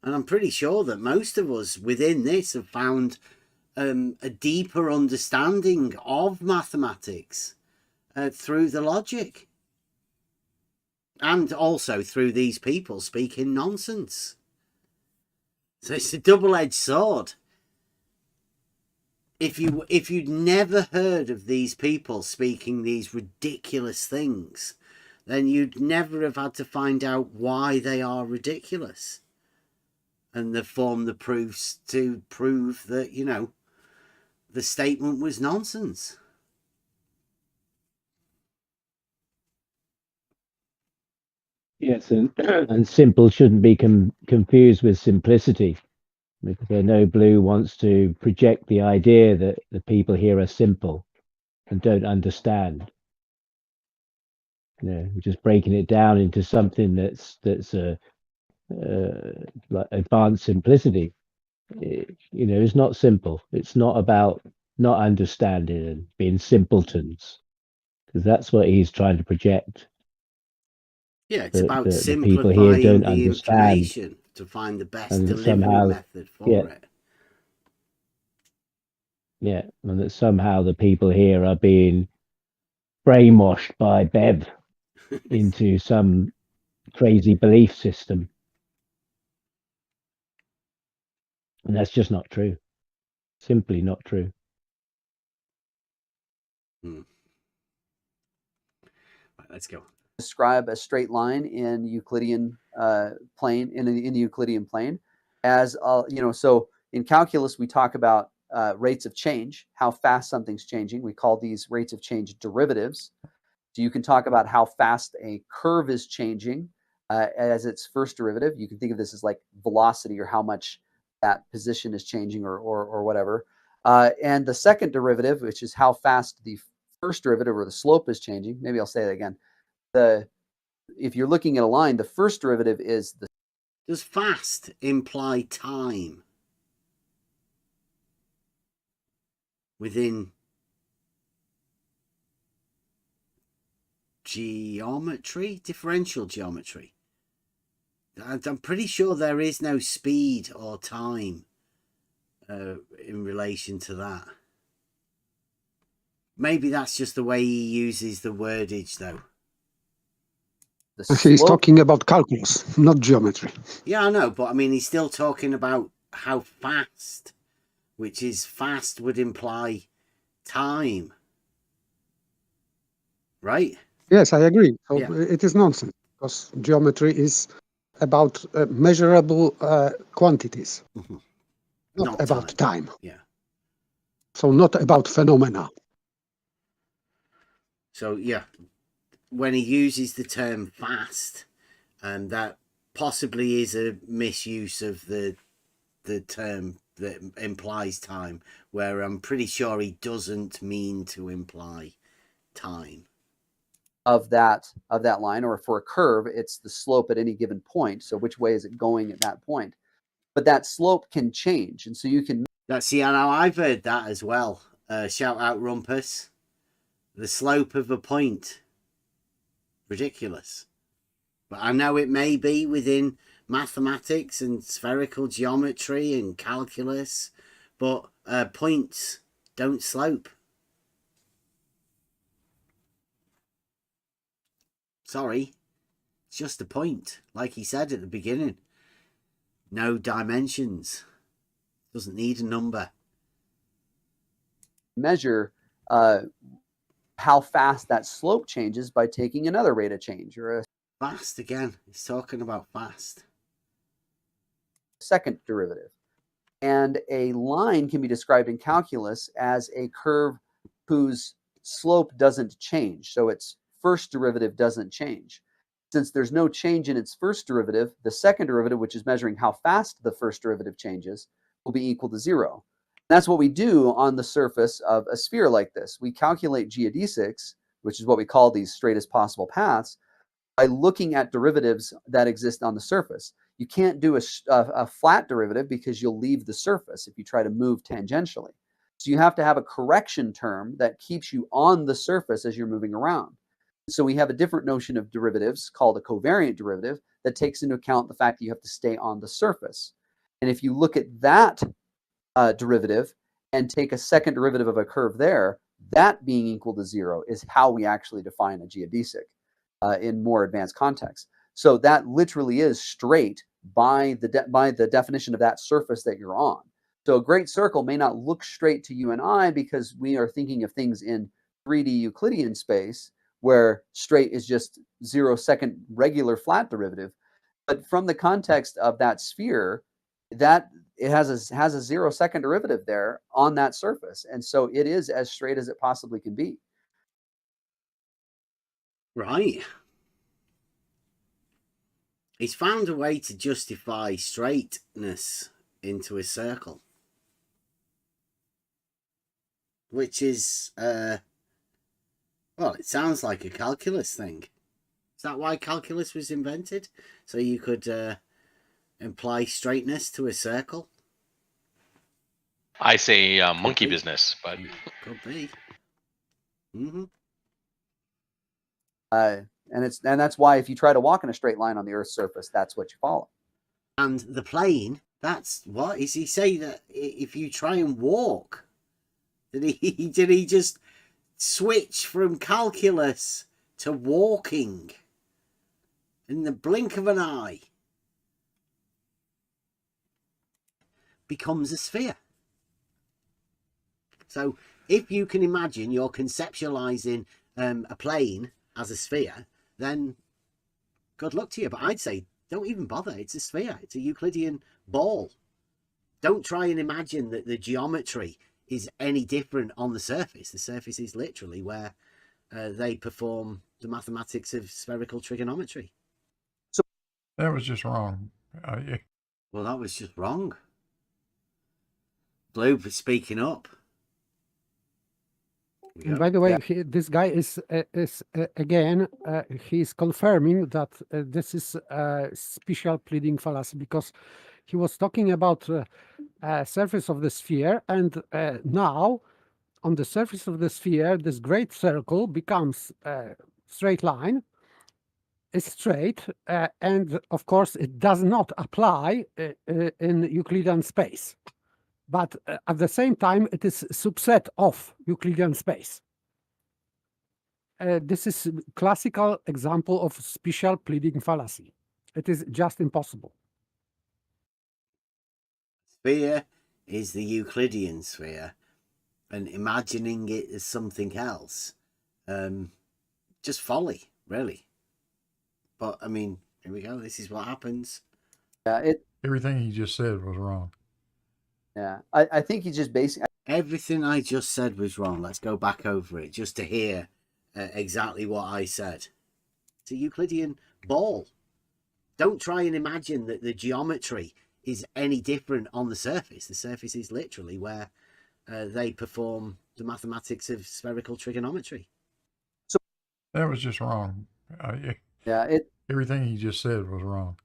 And I'm pretty sure that most of us within this have found a deeper understanding of mathematics through the logic. And also through these people speaking nonsense. So it's a double-edged sword. If you'd never heard of these people speaking these ridiculous things, then you'd never have had to find out why they are ridiculous. And form the proofs to prove that, the statement was nonsense. Yes, and simple shouldn't be confused with simplicity, because I know Blue wants to project the idea that the people here are simple and don't understand. We're just breaking it down into something that's like advanced simplicity. It's not simple. It's not about not understanding and being simpletons, because that's what he's trying to project. Yeah, it's about simplifying the people here don't the understand information to find the best delivery method for it. Yeah, and that somehow the people here are being brainwashed by Bev into some crazy belief system. And that's just not true. Simply not true. Right, let's go. Describe a straight line in Euclidean plane, in the Euclidean plane, as so in calculus we talk about rates of change, how fast something's changing. We call these rates of change derivatives. So you can talk about how fast a curve is changing as its first derivative. You can think of this as like velocity, or how much that position is changing, or whatever. And the second derivative, which is how fast the first derivative or the slope is changing. Maybe I'll say that again. If you're looking at a line, the first derivative is the. Does fast imply time within geometry, differential geometry? I'm pretty sure there is no speed or time in relation to that. Maybe that's just the way he uses the wordage, though. He's talking about calculus, not geometry. Yeah, I know, but I mean, he's still talking about how fast, which is fast would imply time, right? Yes, I agree. So Yeah. it is nonsense because geometry is about measurable quantities, not about time. Yeah. So not about phenomena. So yeah, when he uses the term fast, and that possibly is a misuse of the term that implies time, where I'm pretty sure he doesn't mean to imply time. Of that line, or for a curve, it's the slope at any given point. So which way is it going at that point? But that slope can change, and so you can. See, I know I've heard that as well. Shout out Rumpus. The slope of a point. Ridiculous. But I know it may be within mathematics and spherical geometry and calculus, but points don't slope. Sorry, it's just a point, like he said at the beginning. No dimensions. Doesn't need a number. Measure how fast that slope changes by taking another rate of change, or a Fast again. He's talking about fast. second derivative. And a line can be described in calculus as a curve whose slope doesn't change. So its first derivative doesn't change. Since there's no change in its first derivative, the second derivative, which is measuring how fast the first derivative changes, will be equal to 0. That's what we do on the surface of a sphere like this. We calculate geodesics, which is what we call these straightest possible paths, by looking at derivatives that exist on the surface. You can't do a flat derivative because you'll leave the surface if you try to move tangentially. So you have to have a correction term that keeps you on the surface as you're moving around. So we have a different notion of derivatives called a covariant derivative that takes into account the fact that you have to stay on the surface. And if you look at that derivative and take a second derivative of a curve there, that being equal to 0 is how we actually define a geodesic in more advanced contexts. So that literally is straight by the definition of that surface that you're on. So a great circle may not look straight to you and I because we are thinking of things in 3D Euclidean space where straight is just 0-second regular flat derivative. But from the context of that sphere, that it has a 0-second derivative there on that surface. And so it is as straight as it possibly can be. Right. He's found a way to justify straightness into a circle, which is, well, it sounds like a calculus thing. Is that why calculus was invented? So you could imply straightness to a circle? I say monkey business, but could be. Mm-hmm. And that's why if you try to walk in a straight line on the Earth's surface, that's what you follow. And the plane, that's what is he saying that if you try and walk, did he just switch from calculus to walking in the blink of an eye? Becomes a sphere. So if you can imagine you're conceptualizing a plane as a sphere, then good luck to you. But I'd say don't even bother. It's a sphere. It's a Euclidean ball. Don't try and imagine that the geometry is any different on the surface. The surface is literally where they perform the mathematics of spherical trigonometry. So that was just wrong. Yeah. Well, that was just wrong. Blue for speaking up. And by the way, this guy is again, he's confirming that this is a special pleading fallacy, because he was talking about surface of the sphere, and now on the surface of the sphere, this great circle becomes a straight line, is straight, and of course it does not apply in Euclidean space. But at the same time, it is subset of Euclidean space. This is a classical example of special pleading fallacy. It is just impossible. Sphere is the Euclidean sphere, and imagining it as something else, just folly, really. But I mean, here we go. This is what happens. Yeah, Everything he just said was wrong. Yeah, I think he's just basically. Everything I just said was wrong. Let's go back over it just to hear exactly what I said. It's a Euclidean ball. Don't try and imagine that the geometry is any different on the surface. The surface is literally where they perform the mathematics of spherical trigonometry. That was just wrong. Yeah, Everything he just said was wrong.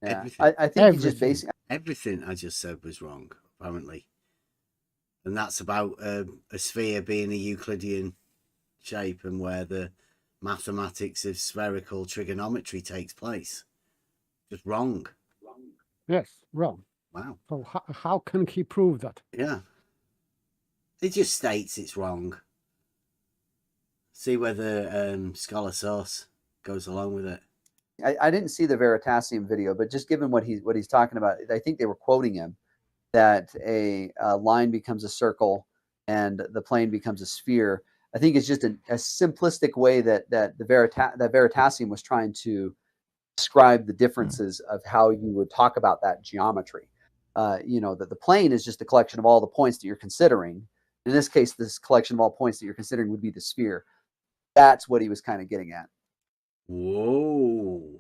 Yeah, Everything. I think he's just basically. Everything I just said was wrong, apparently. And that's about a sphere being a Euclidean shape and where the mathematics of spherical trigonometry takes place. Just wrong. Yes, wrong. Wow. So how can he prove that? Yeah. It just states it's wrong. See whether Scholar Source goes along with it. I didn't see the Veritasium video, but just given what he's talking about, I think they were quoting him that a line becomes a circle and the plane becomes a sphere. I think it's just a simplistic way that Veritasium was trying to describe the differences of how you would talk about that geometry. That the plane is just a collection of all the points that you're considering. In this case, this collection of all points that you're considering would be the sphere. That's what he was kind of getting at. Whoa.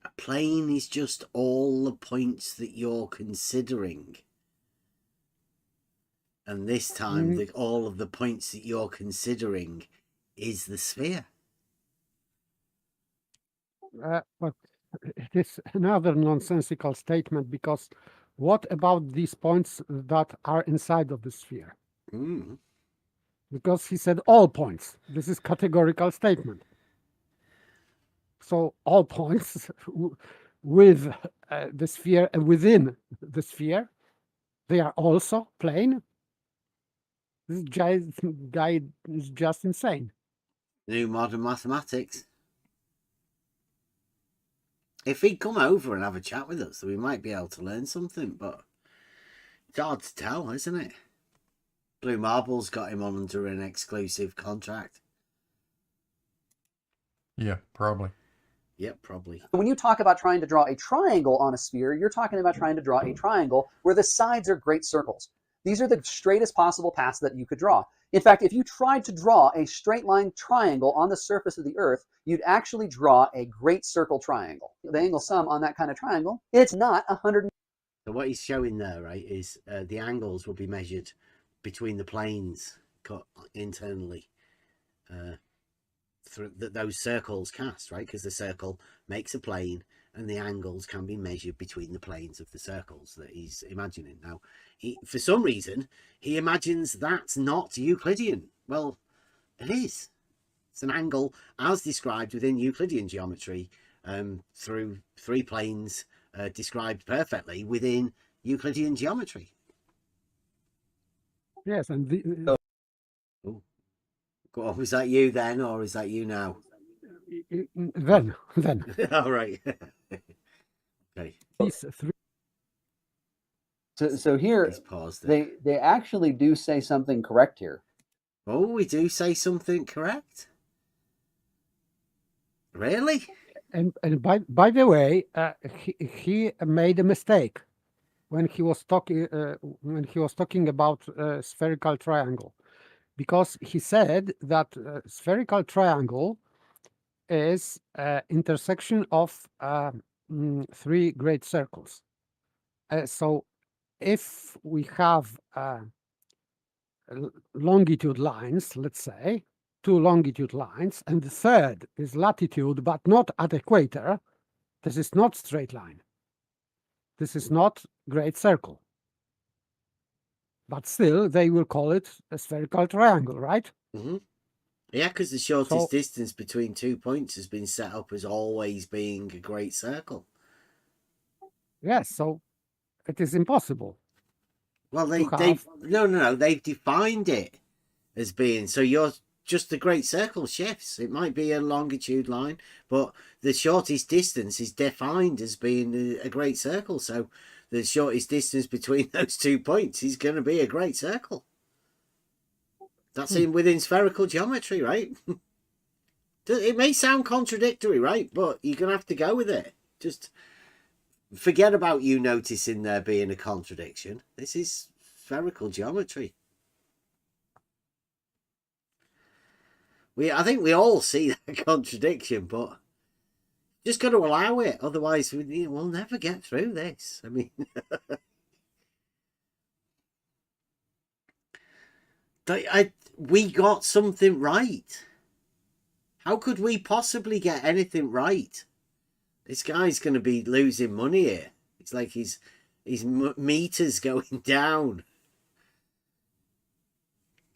A plane is just all the points that you're considering. And this time, all of the points that you're considering is the sphere. But it is another nonsensical statement, because what about these points that are inside of the sphere? Because he said all points. This is categorical statement. So all points with the sphere and within the sphere, they are also plane. This guy is just insane. New modern mathematics. If he'd come over and have a chat with us, we might be able to learn something, but it's hard to tell, isn't it? Blue Marble's got him on under an exclusive contract. Yeah, probably. Yep, probably. When you talk about trying to draw a triangle on a sphere, you're talking about trying to draw a triangle where the sides are great circles. These are the straightest possible paths that you could draw. In fact, if you tried to draw a straight line triangle on the surface of the Earth, you'd actually draw a great circle triangle. The angle sum on that kind of triangle, it's not 100. So what he's showing there, right, is the angles will be measured between the planes cut internally through those circles cast, right? Because the circle makes a plane and the angles can be measured between the planes of the circles that he's imagining. Now, for some reason, he imagines that's not Euclidean. Well, it is. It's an angle as described within Euclidean geometry through three planes described perfectly within Euclidean geometry. Yes, and Was that you then, or is that you now? Then. All right. Okay. These three. So here, they actually do say something correct here. Oh, we do say something correct? Really? And by the way, he made a mistake when he was talking about spherical triangle, because he said that spherical triangle is intersection of three great circles. So if we have longitude lines, let's say, two longitude lines, and the third is latitude, but not at equator, this is not straight line. This is not great circle. But still, they will call it a spherical triangle, right? Mm-hmm. Yeah, because the shortest So- distance between 2 points has been set up as always being a great circle. Yes, so it is impossible. Well, to they have- no, they've defined it as being, so you're just the great circle shifts. It might be a longitude line, but the shortest distance is defined as being a great circle. So the shortest distance between those 2 points is going to be a great circle. That's in within spherical geometry, right? It may sound contradictory, right? But you're going to have to go with it. Just forget about you noticing there being a contradiction. This is spherical geometry. I think we all see that contradiction, but just got to allow it. Otherwise, we'll never get through this. I mean, we got something right. How could we possibly get anything right? This guy's going to be losing money here. It's like his meters going down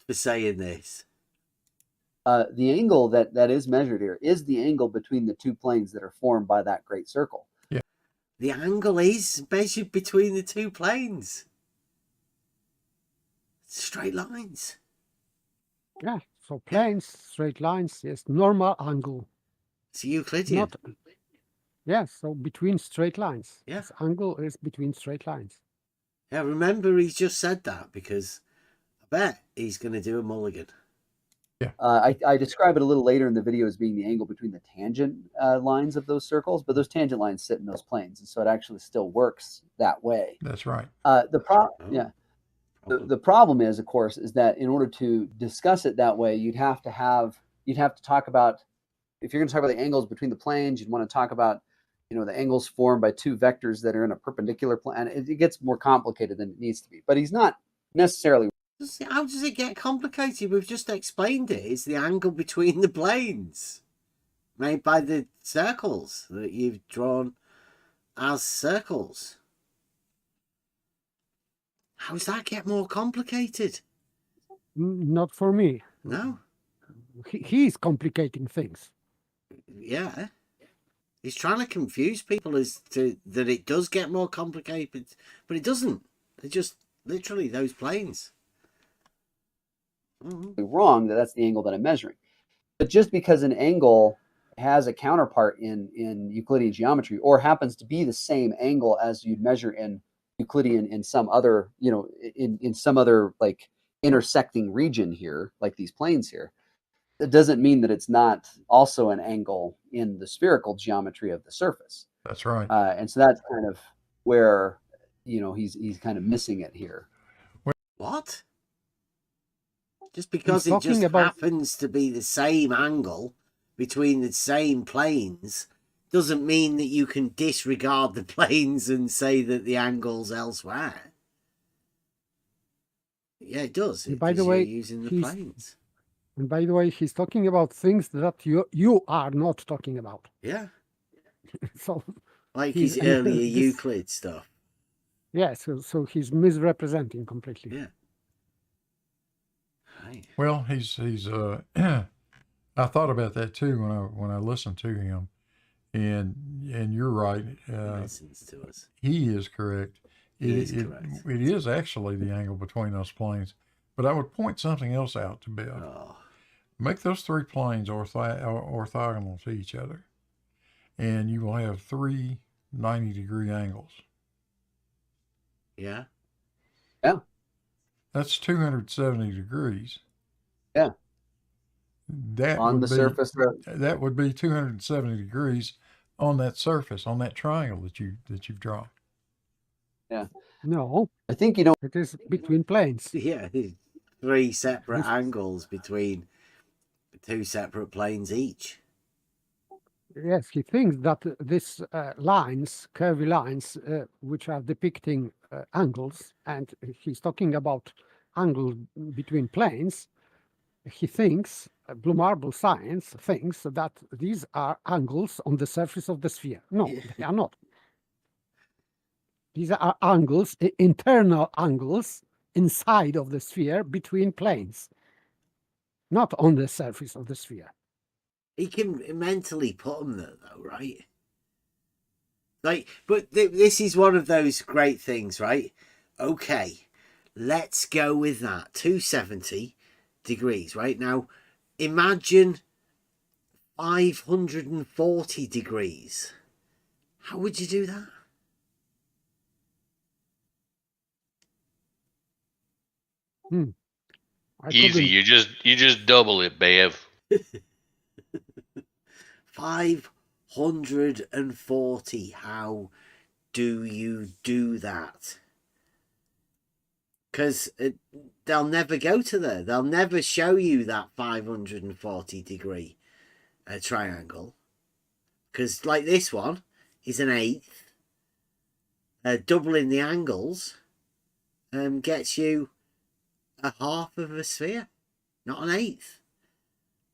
for saying this. The angle that is measured here is the angle between the two planes that are formed by that great circle. Yeah. The angle is measured between the two planes. Straight lines. Yeah, so planes, straight lines, yes, normal angle. It's Euclidean. Yes, so between straight lines. Yeah. This angle is between straight lines. Yeah, remember he's just said that because I bet he's going to do a mulligan. I describe it a little later in the video as being the angle between the tangent lines of those circles, but those tangent lines sit in those planes, and so it actually still works that way. That's right. The problem is, of course, is that in order to discuss it that way, you'd have to talk about, if you're going to talk about the angles between the planes, you'd want to talk about, the angles formed by two vectors that are in a perpendicular plane. It gets more complicated than it needs to be, but he's not necessarily. How does it get complicated? We've just explained it. It's the angle between the planes made by the circles that you've drawn as circles. How does that get more complicated? Not for me. No. He's complicating things. Yeah. He's trying to confuse people as to that it does get more complicated, but it doesn't. They're just literally those planes. Wrong that's the angle that I'm measuring. But just because an angle has a counterpart in Euclidean geometry, or happens to be the same angle as you'd measure in Euclidean in some other, in some other like intersecting region here, like these planes here, it doesn't mean that it's not also an angle in the spherical geometry of the surface. That's right. And so that's kind of where, he's kind of missing it here. What? Just because He's it just talking about- happens to be the same angle between the same planes doesn't mean that you can disregard the planes and say that the angle's elsewhere. Yeah, it does. By the because way, you're using the he's- planes. And by the way, he's talking about things that you are not talking about. Yeah, So like He's- his earlier this- Euclid stuff. yes, so he's misrepresenting completely. Yeah. Right. Well, he's I thought about that too when I listened to him, and you're right. He listens to us. He is correct. He is correct. It is actually the angle between those planes. But I would point something else out to Bill. Oh, Make those three planes orthogonal to each other, and you will have three 90-degree angles. yeah. That's 270 degrees. Yeah. That On would the be, surface that would be 270 degrees on that surface, on that triangle that you've drawn. No, I think it is between planes. Yeah, three separate angles between two separate planes each. Yes, he thinks that these lines, curvy lines, which are depicting angles, and he's talking about angles between planes, he thinks, blue marble science thinks that these are angles on the surface of the sphere. No, they are not. These are angles, internal angles inside of the sphere between planes, not on the surface of the sphere. He can mentally put them there, though, right? Like, but this is one of those great things, right? Okay, let's go with that. 270 degrees, right? Now, imagine 540 degrees. How would you do that? Easy. You just double it, Bev. 540. How do you do that? Because they'll never go to there. They'll never show you that 540 degree triangle. Because like this one is an eighth. Doubling the angles gets you a half of a sphere, not an eighth.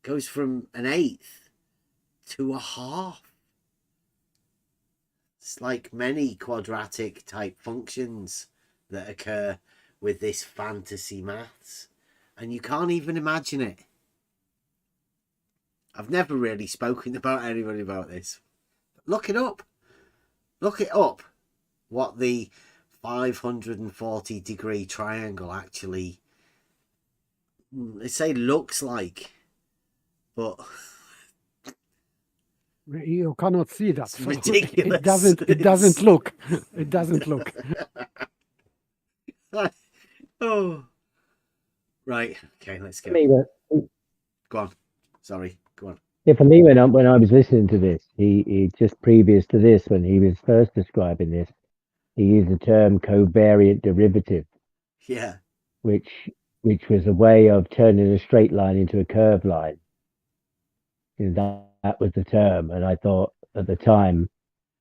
Goes from an eighth to a half. It's like many quadratic type functions that occur with this fantasy maths, and you can't even imagine it. I've never really spoken about anybody about this. Look it up. Look it up. What the 540 degree triangle actually, they say, looks like, but you cannot see that. It's ridiculous. It doesn't look. It doesn't look. Oh, right. Okay, let's go. Go on. Sorry. Go on. Yeah, for me, when I was listening to this, he just previous to this, when he was first describing this, he used the term covariant derivative. Yeah. Which was a way of turning a straight line into a curved line. And that was the term. And I thought at the time,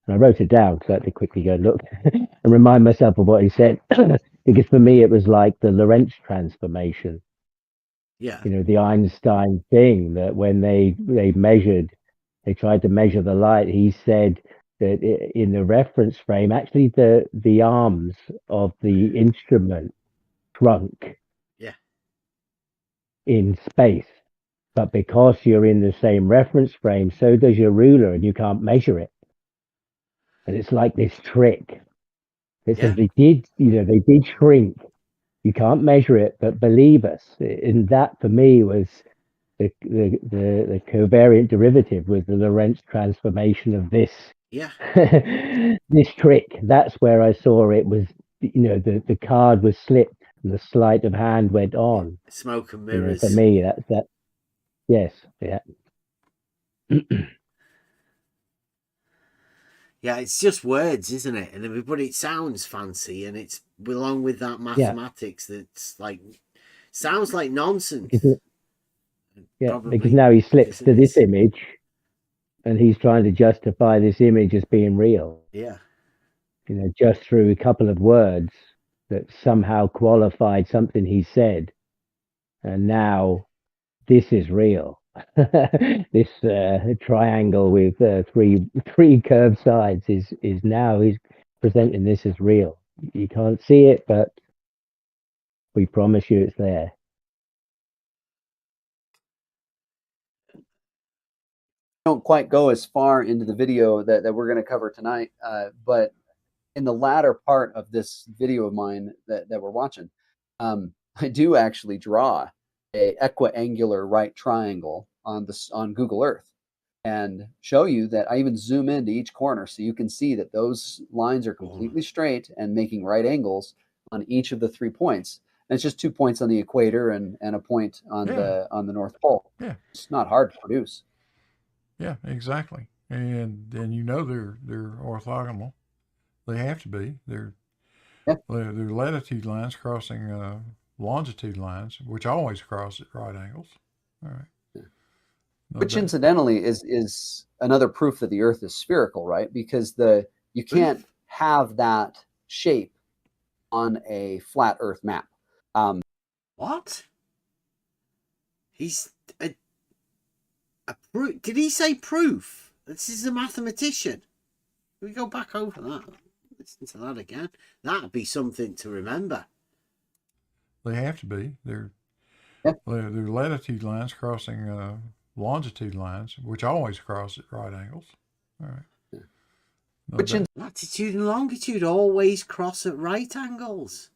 and I wrote it down so I had to quickly go look and remind myself of what he said. Because for me, it was like the Lorentz transformation. Yeah. You know, the Einstein thing that when they tried to measure the light, he said that in the reference frame, actually the arms of the instrument shrunk. Yeah. In space. But because you're in the same reference frame, so does your ruler, and you can't measure it. And it's like this trick. It says they did shrink. You can't measure it, but believe us. And that for me was the covariant derivative, with the Lorentz transformation of this. Yeah. This trick. That's where I saw it was, the card was slipped and the sleight of hand went on. Smoke and mirrors. For me, that. Yes. Yeah. Yeah, it's just words, isn't it? But it sounds fancy, and it's along with that mathematics that's like sounds like nonsense. Because now he slips to this image, and he's trying to justify this image as being real. Yeah. Just through a couple of words that somehow qualified something he said, and now this is real. This triangle with three curved sides is now he's presenting this as real. You can't see it, but we promise you it's there. Don't quite go as far into the video that we're going to cover tonight, but in the latter part of this video of mine that we're watching, I do actually draw a equiangular right triangle on Google Earth and show you that I even zoom into each corner so you can see that those lines are completely straight and making right angles on each of the 3 points. And it's just 2 points on the equator and a point on the North Pole. Yeah. It's not hard to produce. Yeah, exactly. And they're orthogonal. They have to be. They're latitude lines crossing longitude lines, which always cross at right angles. All right. Which incidentally is another proof that the Earth is spherical, right? Because you can't have that shape on a flat Earth map. What? He's a proof. Did he say proof? This is a mathematician. Can we go back over that? Listen to that again. That'd be something to remember. They have to be. They're Yeah. latitude lines crossing longitude lines, which always cross at right angles. All right. No Which doubt. Latitude and longitude always cross at right angles.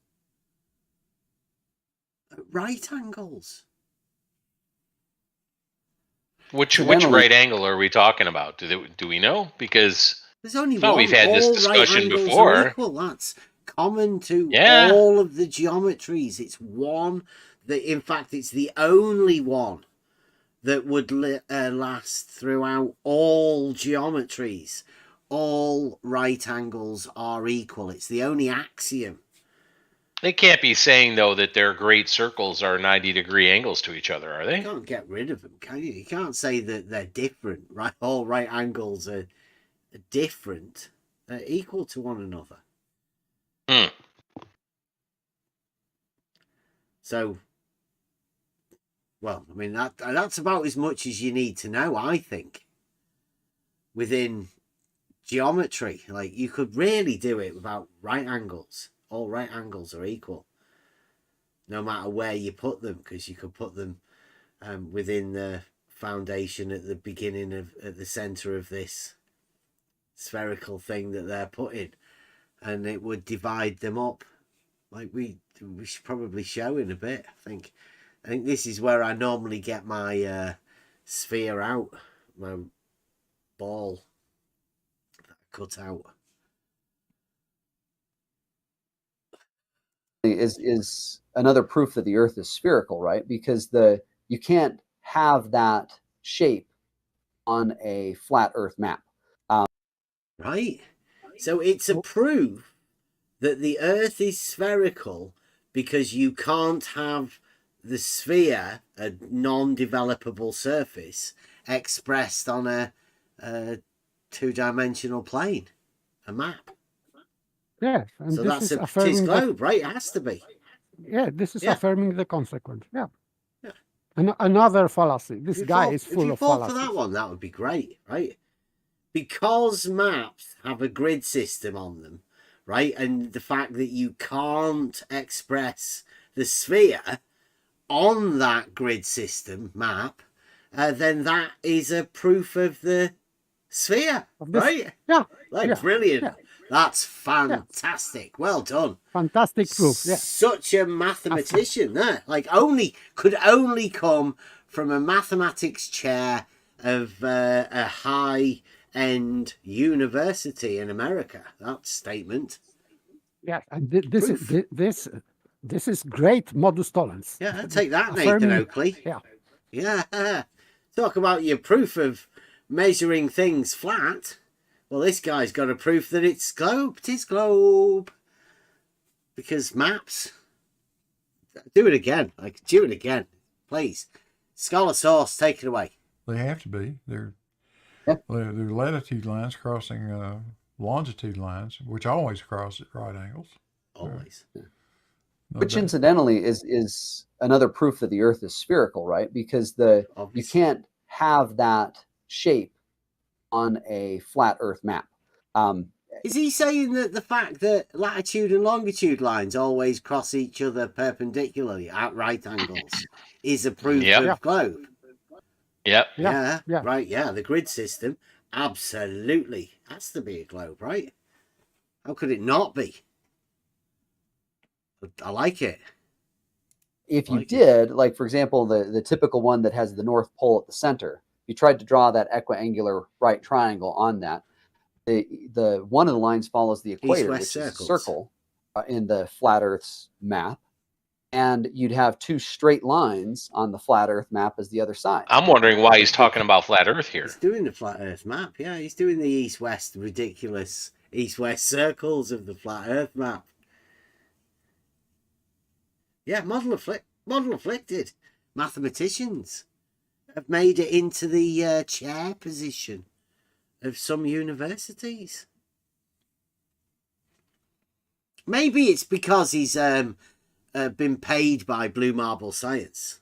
At right angles. Which Incidentally- right angle are we talking about? Do we know? Because There's only I thought one. we've had this All discussion right angles before. are equal. That's common to Yeah. all of the geometries. It's one that, in fact, it's the only one that would last throughout all geometries. All right angles are equal. It's the only axiom. They can't be saying, though, that their great circles are 90-degree angles to each other, are You they? can't get rid of them, can you? You can't say that they're different. Right? All right angles are different. They're equal to one another. Hmm. So, well, I mean, that's about as much as you need to know, I think, within geometry. Like, you could really do it without right angles. All right angles are equal, no matter where you put them, because you could put them within the foundation at the beginning at the center of this spherical thing that they're putting, and it would divide them up. Like we should probably show in a bit. I think this is where I normally get my sphere out, my ball that I cut out. Is another proof that the Earth is spherical, right? Because you can't have that shape on a flat Earth map. Right. So it's a proof that the Earth is spherical because you can't have the sphere, a non-developable surface, expressed on a two-dimensional plane, a map. Yes, and So this that's is a tis affirming that, globe, right? It has to be. yeah, this is Yeah. affirming the consequent. Yeah. Yeah. Another fallacy. This If you guy fall- is if full you of fall fallacies. for that one, that would be great, right? Because maps have a grid system on them, right? And the fact that you can't express the sphere on that grid system map, then that is a proof of the sphere, Of this- right? Yeah. Like, yeah, brilliant. yeah. That's fantastic. Well done. Fantastic proof. Yeah. Such a mathematician there. Like, could only come from a mathematics chair of a high-end university in America. That statement. Yeah. And this is great modus tollens. Yeah, take that, Nathan Affirming- Oakley. Yeah. Yeah. Talk about your proof of measuring things flat. Well, this guy's got a proof that it's globe. It is globe. Because maps. Do it again. Do it again. Please. Scholar Source, take it away. They have to be. They're Yeah. latitude lines crossing longitude lines, which always cross at right angles. Always. No Which doubt. incidentally is another proof that the Earth is spherical, right? Because you Obviously. can't have that shape on a flat Earth map. Is he saying that the fact that latitude and longitude lines always cross each other perpendicularly at right angles is a proof Yep. of globe? Yep. Yeah, yeah. Right, yeah. The grid system, absolutely. Has to be a globe, right? How could it not be? But I like it. If you Like it. did, like for example, the typical one that has the North Pole at the center, you tried to draw that equiangular right triangle on that. The one of the lines follows the equator, East-west which is a circles. circle in the flat Earth's map, and you'd have two straight lines on the flat Earth map as the other side. I'm wondering why he's talking about flat Earth here. He's doing the flat Earth map. Yeah, he's doing the east-west ridiculous east-west circles of the flat Earth map. Yeah, model afflicted. Mathematicians have made it into the chair position of some universities. Maybe it's because he's been paid by Blue Marble Science,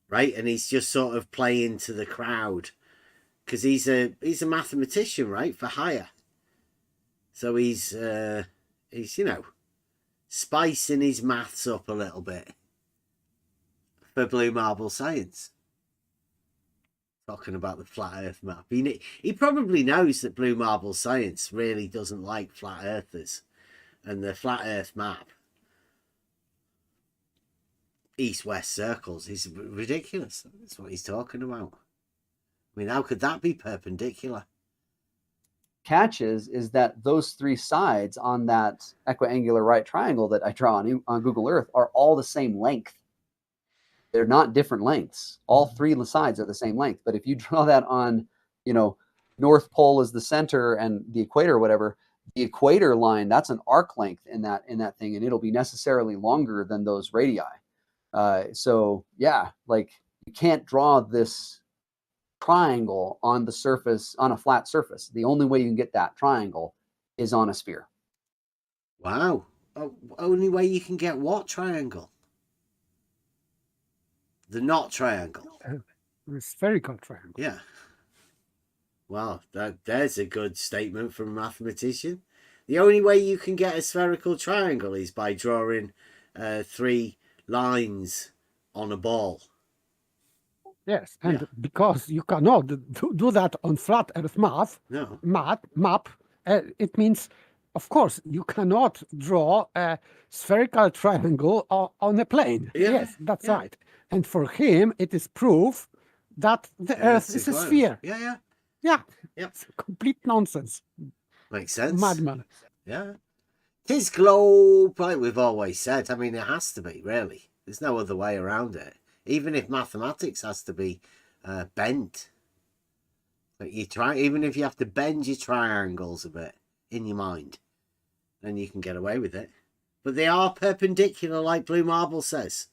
right? And he's just sort of playing to the crowd because he's a mathematician, right, for hire. So he's spicing his maths up a little bit for Blue Marble Science. Talking about the flat Earth map, he probably knows that Blue Marble Science really doesn't like flat earthers, and the flat Earth map, east-west circles, is ridiculous. That's what he's talking about. I mean, how could that be perpendicular? Catch is that those three sides on that equiangular right triangle that I draw on Google Earth are all the same length. They're not different lengths. All three sides are the same length. But if you draw that on, North Pole is the center and the equator or whatever, the equator line, that's an arc length in that thing, and it'll be necessarily longer than those radii. So yeah, like you can't draw this triangle on the surface, on a flat surface. The only way you can get that triangle is on a sphere. Wow. Only way you can get what triangle? The not triangle. The spherical triangle. Yeah. Well, there's a good statement from a mathematician. The only way you can get a spherical triangle is by drawing 3 lines on a ball. Yes, and because you cannot do that on flat Earth map, it means, of course, you cannot draw a spherical triangle on a plane. Yeah, yes, that's right. And for him, it is proof that the Earth is a sphere. Yeah. Yeah, Yep. it's complete nonsense. Makes sense. Madman. Yeah. 'Tis globe, like we've always said. I mean, it has to be, really. There's no other way around it. Even if mathematics has to be bent. But even if you have to bend your triangles a bit in your mind, then you can get away with it. But they are perpendicular, like Blue Marble says.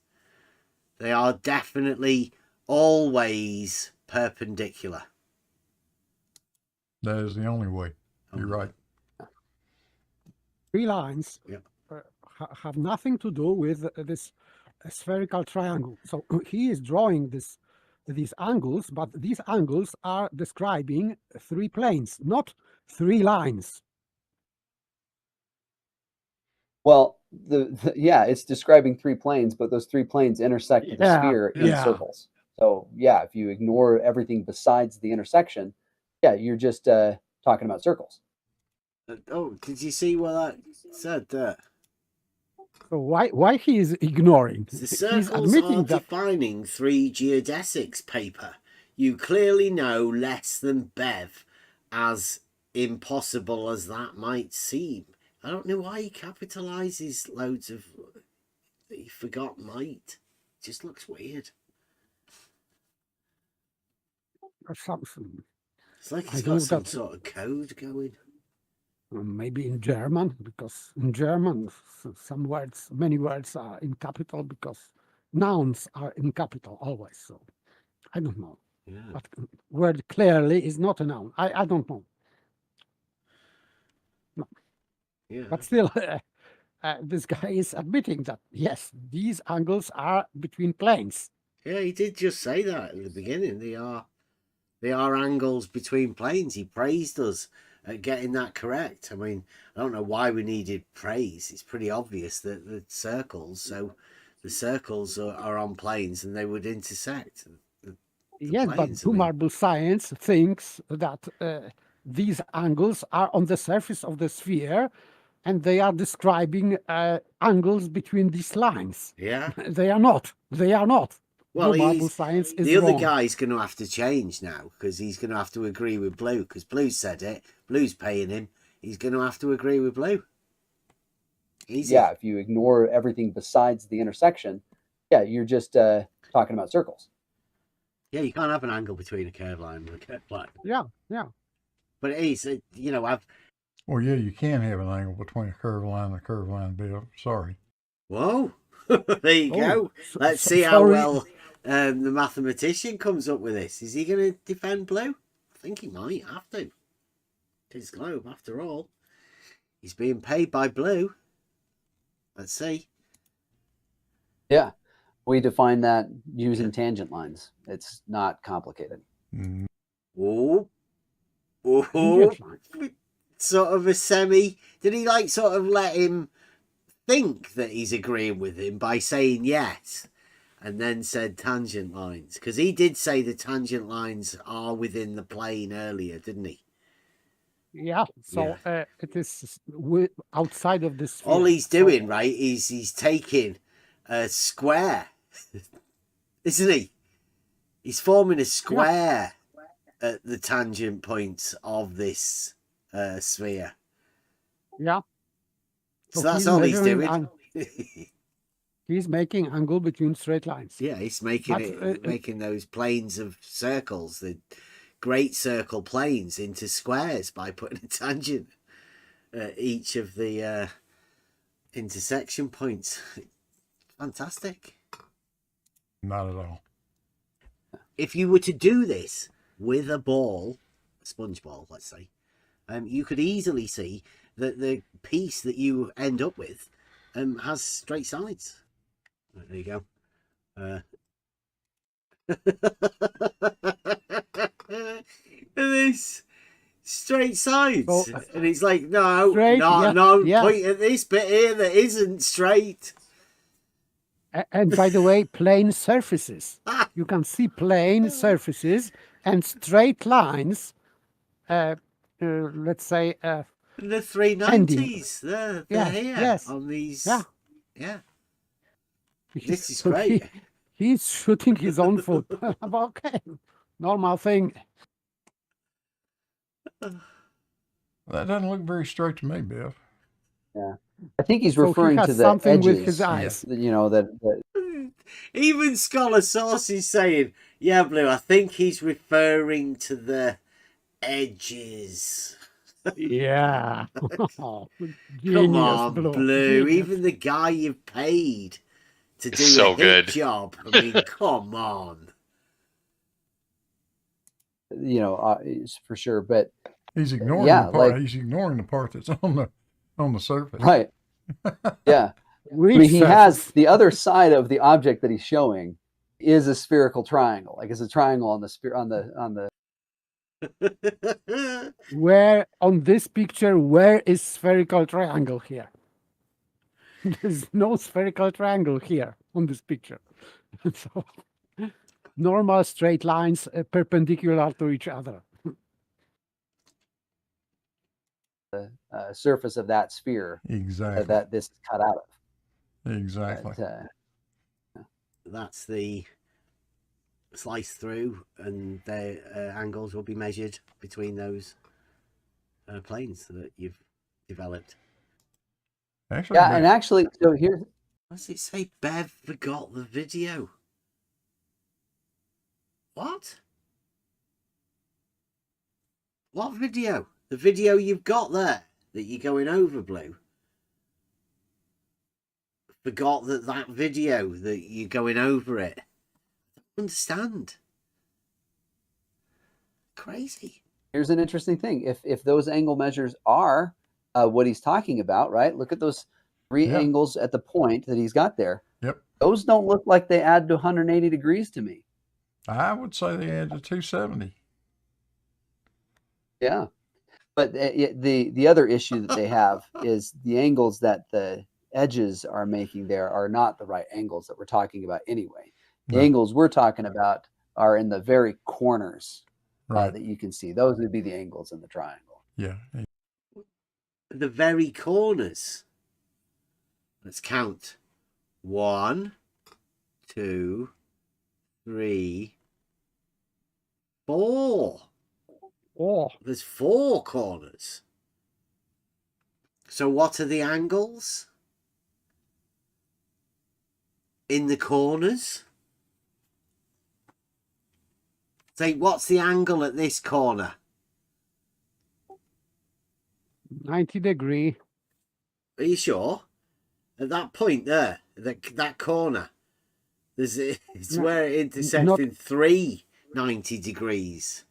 They are definitely always perpendicular. That is the only way. You're right. 3 lines Yep. have nothing to do with this spherical triangle. So he is drawing these angles, but these angles are describing 3 planes, not 3 lines. Well, it's describing 3 planes, but those 3 planes intersect with the sphere in circles. So yeah, if you ignore everything besides the intersection, you're just talking about circles. Oh, did you see what I said there? So why he is ignoring? The He's circles admitting are that. defining 3 geodesics paper. You clearly know less than Bev, as impossible as that might seem. I don't know why he capitalizes loads of... He forgot might. It just looks weird. Something. It's like I he's know got some that- sort of code going. Maybe in German, because in German many words are in capital because nouns are in capital always. So I don't know. Yeah. But word clearly is not a noun. I don't know. No. Yeah. But still, this guy is admitting that, yes, these angles are between planes. Yeah, he did just say that at the beginning. They are angles between planes. He praised us at getting that correct. I mean, I don't know why we needed praise. It's pretty obvious that the circles are on planes and they would intersect. Yes, but planes, I Blue mean. Marble Science thinks that these angles are on the surface of the sphere and they are describing angles between these lines. Yeah. They are not. They are not. Well, Blue Marble Science is the other wrong. guy's going to have to change now because he's going to have to agree with Blue because Blue said it. Blue's paying him. He's going to have to agree with Blue. Easy. Yeah, if you ignore everything besides the intersection, you're just talking about circles. Yeah, you can't have an angle between a curved line and a curved line. Yeah. But it is, Well, yeah, you can have an angle between a curved line and a curved line, Bill. Sorry. Whoa. There you go. Let's see how sorry. well the mathematician comes up with this. Is he going to defend Blue? I think he might have to. His globe, after all. He's being paid by Blue. Let's see. Yeah, we define that using tangent lines. It's not complicated. Oh, Tangent lines. sort of a semi. Did he like sort of let him think that he's agreeing with him by saying yes, and then said tangent lines? Because he did say the tangent lines are within the plane earlier, didn't he? Yeah, so it is outside of this. All he's doing, right, is he's taking a square, isn't he? He's forming a square at the tangent points of this sphere. Yeah. So that's all he's doing. He's making angle between straight lines. Yeah, he's making making those planes of circles, the great circle planes, into squares by putting a tangent at each of the intersection points. Fantastic. Not at all. If you were to do this with a ball, a sponge ball, let's say, you could easily see that the piece that you end up with has straight sides. Right, there you go. This straight sides, and it's like, no, straight, point at this bit here that isn't straight. And by the way, plane surfaces. You can see plane surfaces and straight lines. Let's say the 390s. They're here on these. Yeah. This is great. He's shooting his own foot. Okay, normal thing. That doesn't look very straight to me, Biff. Yeah, I think he's referring to the something edges, with his eyes. You know that. Even Scholar Source is saying, "Yeah, Blue. I think he's referring to the edges." Yeah. Come on, Blue. Even the guy you've paid to do so a good job. I mean, come on. You know, for sure, but he's ignoring the part. He's ignoring the part that's on the surface. Right. Yeah. I mean, he has the other side of the object that he's showing is a spherical triangle. Like it's a triangle on the Where on this picture, where is spherical triangle here? There's no spherical triangle here on this picture. So, normal straight lines perpendicular to each other. The surface of that sphere. Exactly. That this is cut out of. Exactly. That's the slice through, and the angles will be measured between those planes that you've developed. Actually, yeah, and actually, so here. What does it say? Bev forgot the video. What? What video? The video you've got there that you're going over, Blue. Forgot that video that you're going over it. I don't understand. Crazy. Here's an interesting thing. If those angle measures are what he's talking about, right? Look at those three angles at the point that he's got there. Yep. Those don't look like they add to 180 degrees to me. I would say they add to 270. Yeah. But the other issue that they have is the angles that the edges are making there are not the right angles that we're talking about anyway. The angles we're talking about are in the very corners that you can see. Those would be the angles in the triangle. Yeah. The very corners. Let's count. 1, 2, 3, 4. Oh. There's 4 corners. So what are the angles in the corners? Say, what's the angle at this corner? 90 degree. Are you sure? At that point there, that corner, it's where it intersects in 3 90 degrees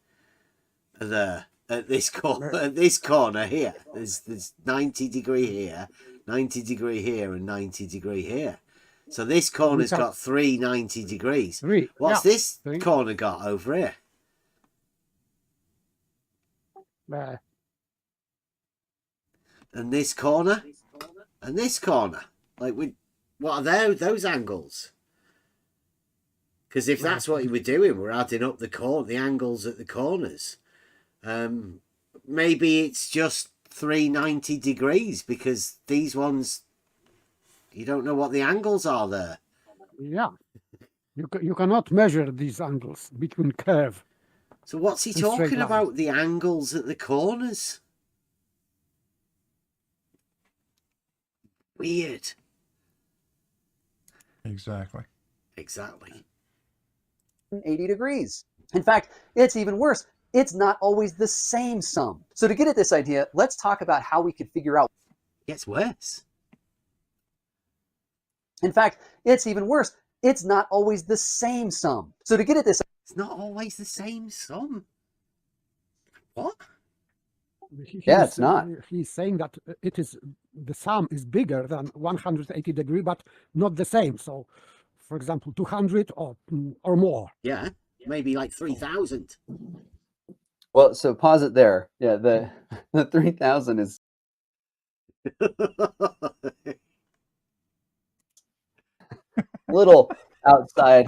there. at this corner here. There's 90 degree here, 90 degree here, and 90 degree here. So this corner's got 3 90 degrees. What's this corner got over here? And this corner, and this corner. Like, what are those angles? Because if that's what you were doing, we're adding up the angles at the corners. Maybe it's just 390 degrees because these ones, you don't know what the angles are there. Yeah, you cannot measure these angles between curve. So what's he talking about? The angles at the corners? Weird. Exactly. 80 degrees. In fact, it's even worse. It's not always the same sum. So to get at this idea, let's talk about how we could figure out. It gets worse. In fact, it's even worse. It's not always the same sum. So to get at this. It's not always the same sum. What? It's not. He's saying that the sum is bigger than 180 degree, but not the same. So, for example, 200 or more. Yeah, maybe like 3,000. Well, so pause it there. Yeah, the 3,000 is little outside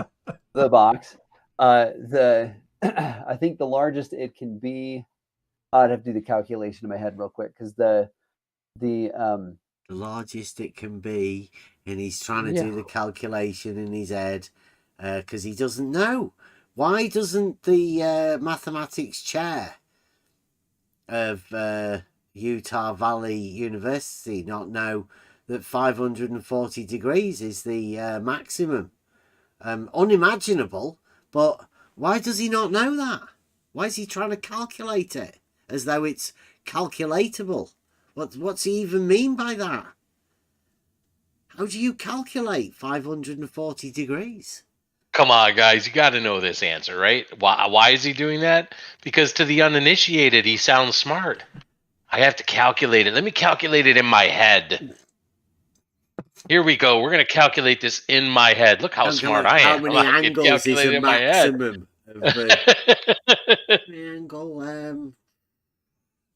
the box. I think the largest it can be. I'd have to do the calculation in my head real quick because the largest it can be, and he's trying to do the calculation in his head because he doesn't know. Why doesn't the mathematics chair of Utah Valley University not know that 540 degrees is the maximum? Unimaginable, but why does he not know that? Why is he trying to calculate it as though it's calculatable? What's he even mean by that? How do you calculate 540 degrees? Come on, guys, you got to know this answer, right? Why is he doing that? Because to the uninitiated, he sounds smart. I have to calculate it. Let me calculate it in my head. Here we go. We're going to calculate this in my head. Look how smart I am. How many angles is the maximum of angle?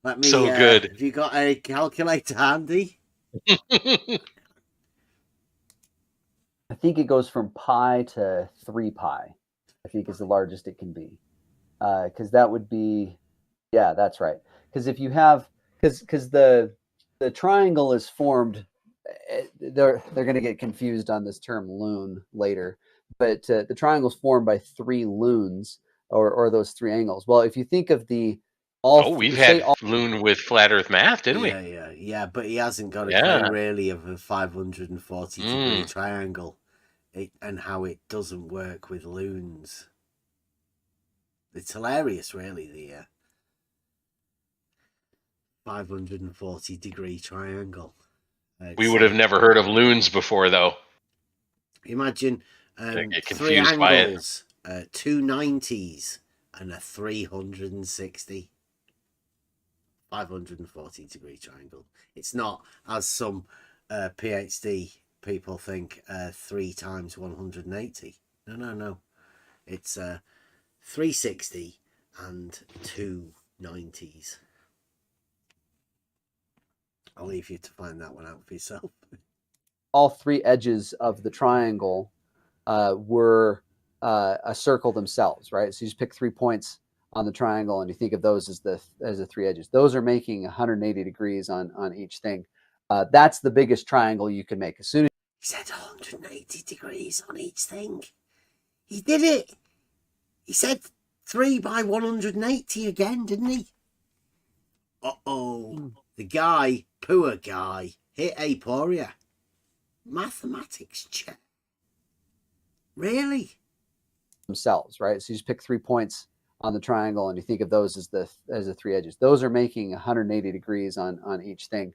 Let me. So good. Have you got a calculator handy? I think it goes from pi to 3 pi. I think is the largest it can be, because that would be, yeah, that's right. Because if you have, because the triangle is formed, they're going to get confused on this term loon later, but the triangle is formed by 3 loons or those 3 angles. Well, if you think of the we've had loon with flat Earth math, didn't we? Yeah, but he hasn't got a clue really of a 540 degree triangle. And how it doesn't work with loons. It's hilarious, really, the 540 degree triangle. We would have never heard of loons before, though. Imagine get 3 confused by it. angles, 2 90s, and a 360. 540 degree triangle. It's not, as some PhD people think, 3 times 180. No. It's 360 and 2 90s. I'll leave you to find that one out for yourself. All 3 edges of the triangle were a circle themselves, right? So you just pick 3 points on the triangle and you think of those as the 3 edges. Those are making 180 degrees on each thing. That's the biggest triangle you can make. As soon as he said 180 degrees on each thing. He did it. He said 3 by 180 again, didn't he? The guy, poor guy, hit aporia. Mathematics check. Really? Themselves, right? So you just pick 3 points on the triangle and you think of those as the 3 edges. Those are making 180 degrees on each thing.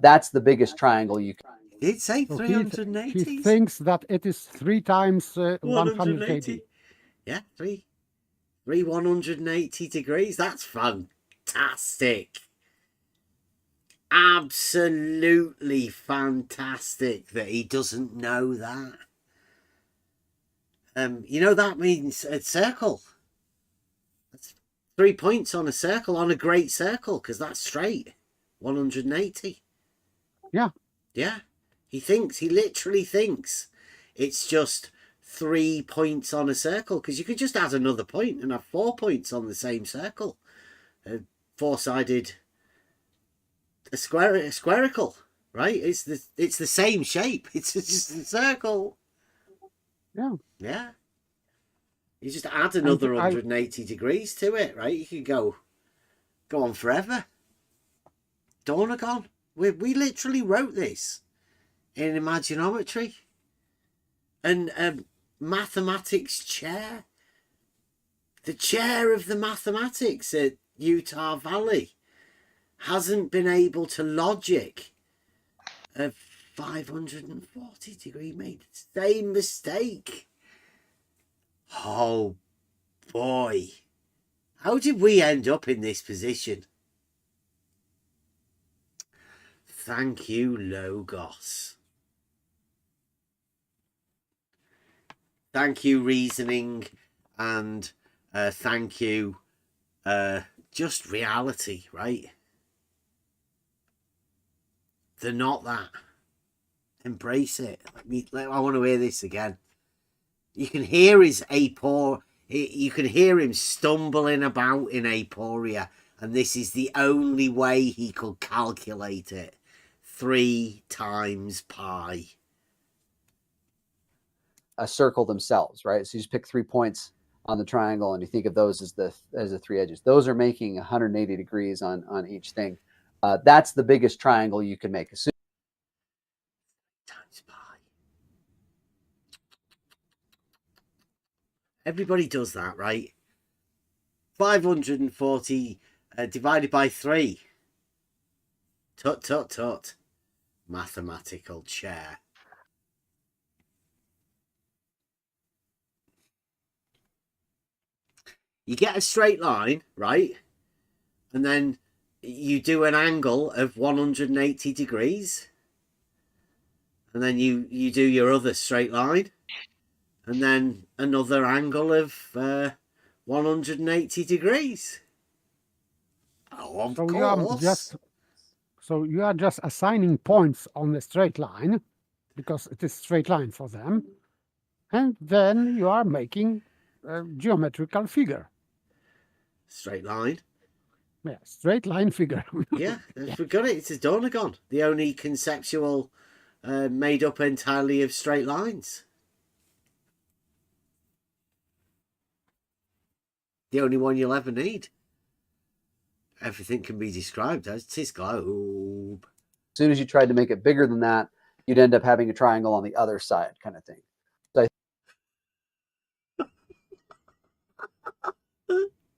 That's the biggest triangle you can. He did say 380. He thinks that it is 3 times 180. Yeah, 3 180 degrees. That's fantastic. fantastic. Absolutely fantastic that he doesn't know that. You know, that means a circle. That's 3 points on a circle, on a great circle, because that's straight. 180. Yeah. Yeah. He literally thinks it's just 3 points on a circle, because you could just add another point and have 4 points on the same circle. Four-sided, spherical, right? It's the same shape. It's just a circle. Yeah. Yeah. You just add another And 180 degrees to it, right? You could go on forever. Dornagon. We literally wrote this in Imaginometry. And mathematics chair. The chair of the mathematics at Utah Valley hasn't been able to logic a 540 degree, made the same mistake. Oh boy, how did we end up in this position? Thank you, Logos. Thank you, Reasoning, and thank you, just reality, right? They're not that. Embrace it. I want to hear this again. You can hear you can hear him stumbling about in aporia, and this is the only way he could calculate it. 3 times pi. A circle themselves, right? So you just pick 3 points on the triangle, and you think of those as the 3 edges. Those are making 180 degrees on each thing. That's the biggest triangle you can make. Times pi. Everybody does that, right? 540 divided by 3. Tut, tut, tut. Mathematical chair. You get a straight line, right? And then you do an angle of 180 degrees. And then you do your other straight line. And then another angle of 180 degrees. Oh, of course. You are just assigning points on the straight line, because it is straight line for them, and then you are making a geometrical figure. Straight line. Yeah, straight line figure. Yeah, we got it. It's a Dornagon, the only conceptual made up entirely of straight lines. The only one you'll ever need. Everything can be described as this globe. As soon as you tried to make it bigger than that, you'd end up having a triangle on the other side, kind of thing.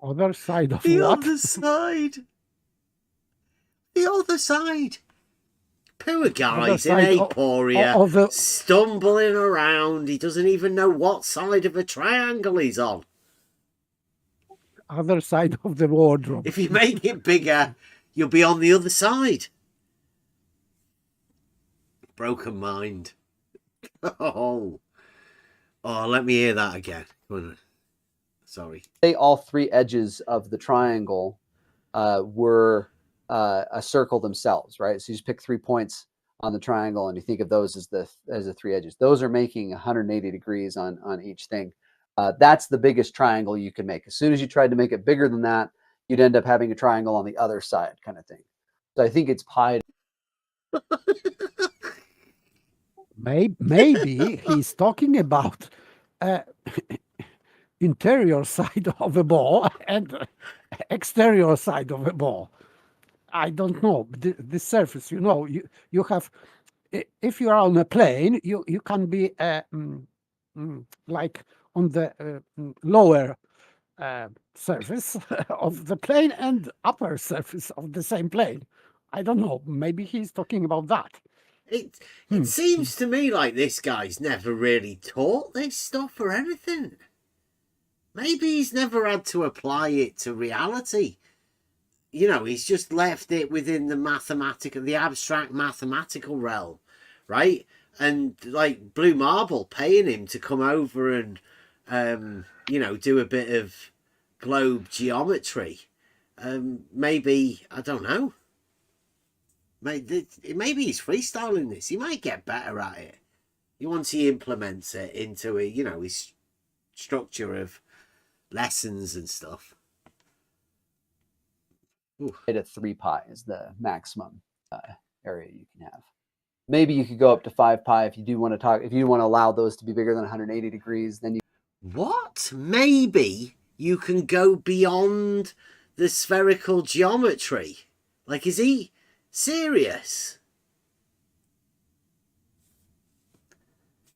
Other side of the what? other side. The other side. Poor guy's in aporia, stumbling around. He doesn't even know what side of a triangle he's on. Other side of the wardrobe. If you make it bigger, you'll be on the other side. Broken mind. Oh, let me hear that again. Sorry. Say all 3 edges of the triangle were a circle themselves, right? So you just pick 3 points on the triangle, and you think of those as the 3 edges. Those are making 180 degrees on each thing. That's the biggest triangle you can make. As soon as you tried to make it bigger than that, you'd end up having a triangle on the other side, kind of thing. So I think it's pi. Maybe he's talking about interior side of a ball and exterior side of a ball. I don't know. The surface, you have, if you are on a plane, you can be like on the lower surface of the plane and upper surface of the same plane. I don't know. Maybe he's talking about that. It seems to me like this guy's never really taught this stuff or anything. Maybe he's never had to apply it to reality. you know, he's just left it within the abstract mathematical realm, right? And like Blue Marble paying him to come over and, you know, do a bit of globe geometry. Maybe, I don't know. Maybe he's freestyling this. He might get better at it. Once he implements it into you know, his structure of lessons and stuff. At 3 pi is the maximum area you can have. Maybe you could go up to 5 pi if you do want to talk. If you want to allow those to be bigger than 180 degrees, then you. What? Maybe you can go beyond the spherical geometry. Like, is he serious?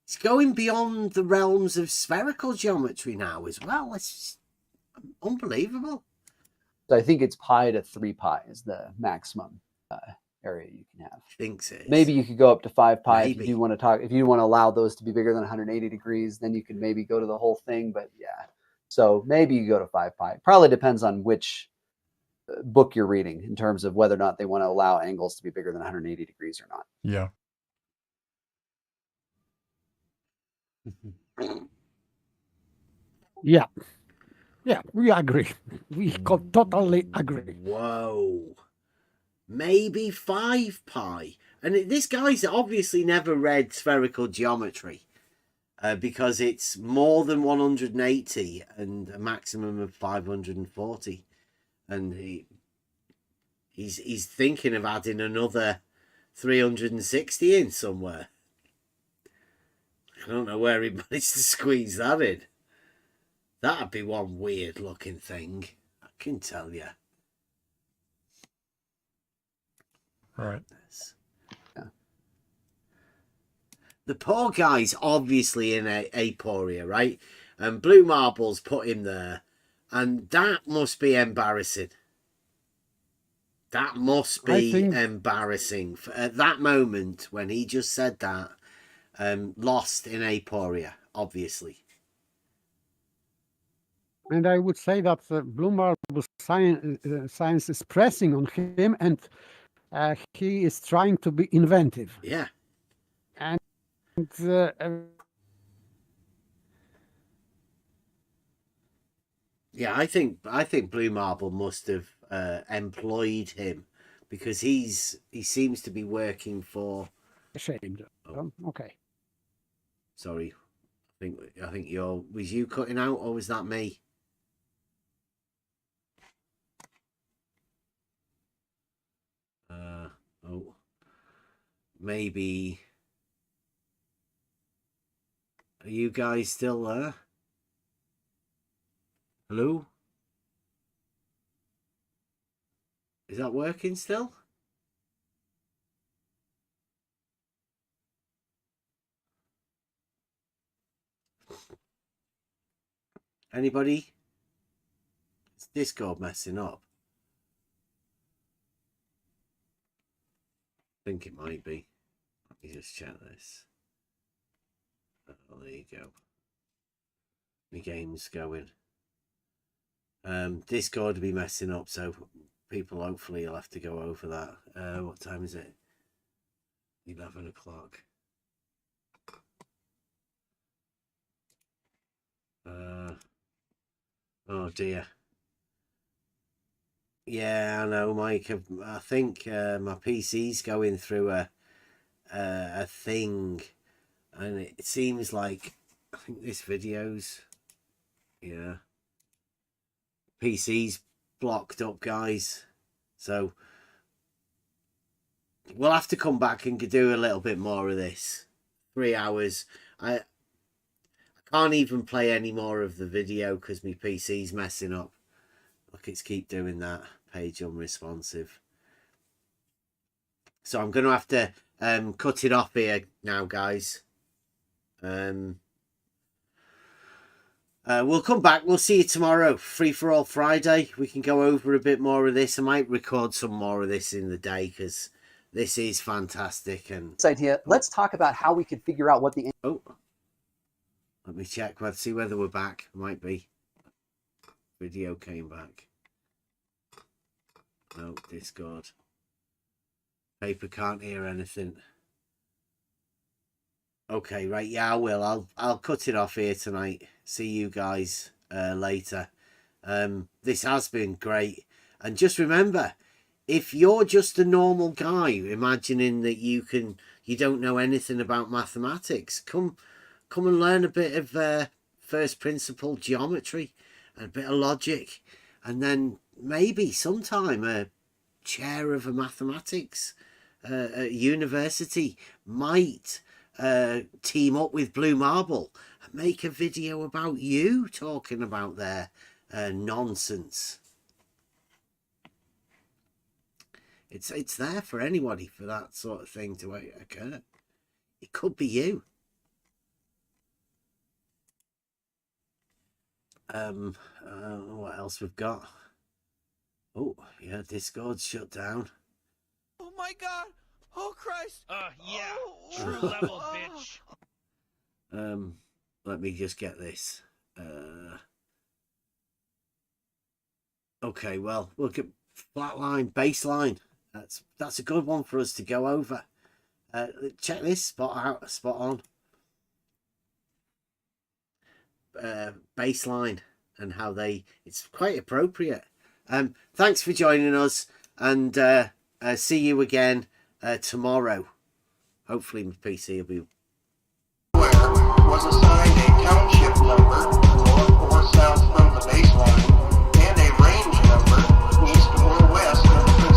It's going beyond the realms of spherical geometry now as well. It's unbelievable. So I think it's pi to 3 pi is the maximum area you can have. Thinks it. Maybe you could go up to 5 pi if Maybe. you do want to talk. If you want to allow those to be bigger than 180 degrees, then you could maybe go to the whole thing. But yeah, so maybe you go to 5 pi. Probably depends on which book you're reading in terms of whether or not they want to allow angles to be bigger than 180 degrees or not. Yeah. Yeah. Yeah, we agree. We totally agree. Whoa. Maybe 5 pi. And this guy's obviously never read spherical geometry because it's more than 180 and a maximum of 540. And he's thinking of adding another 360 in somewhere. I don't know where he managed to squeeze that in. That'd be one weird looking thing, I can tell you. Right. Yeah. The poor guy's obviously in aporia, right? And Blue Marble's put him there. And that must be embarrassing. That must be embarrassing. At that moment, when he just said that, lost in aporia, obviously. And I would say that Blue Marble science is pressing on him, and he is trying to be inventive. Yeah. And yeah, I think Blue Marble must have employed him because he seems to be working for. Ashamed. Oh. Okay. Sorry, I think was you cutting out or was that me? Oh, maybe. Are you guys still there? Hello? Is that working still? Anybody? Is Discord messing up? I think it might be. Let me just check this. Oh, there you go. The game's going. Discord will be messing up, so people hopefully will have to go over that. What time is it? 11 o'clock. Oh dear. Yeah, I know, Mike. I think my PC's going through a thing, and it seems like I think this video's PC's blocked up, guys. So we'll have to come back and do a little bit more of this. 3 hours. I can't even play any more of the video because my PC's messing up. Look, it's keep doing that. Page unresponsive. So I'm going to have to cut it off here now, guys. We'll come back. We'll see you tomorrow. Free for All Friday. We can go over a bit more of this. I might record some more of this in the day because this is fantastic. And This idea. Let's talk about how we could figure out what the. oh, let me check. See whether we're back. Might be. Video came back. No, Discord. Paper can't hear anything. Okay, right, yeah, I will. I'll cut it off here tonight. See you guys later. This has been great. And just remember, if you're just a normal guy imagining that you don't know anything about mathematics, come and learn a bit of first principle geometry and a bit of logic, and then maybe sometime a chair of a mathematics at university might team up with Blue Marble and make a video about you talking about their nonsense. It's there for anybody for that sort of thing to occur. It could be you. What else we've got? Oh, yeah, Discord's shut down. Oh my God! Oh Christ! Yeah, true level, bitch. Let me just get this. Okay, well, look at flatline, baseline. That's a good one for us to go over. Check this spot out, spot on. Baseline and how it's quite appropriate. Thanks for joining us, and see you again tomorrow. Hopefully my PC will be Was assigned a township number north or south from the baseline.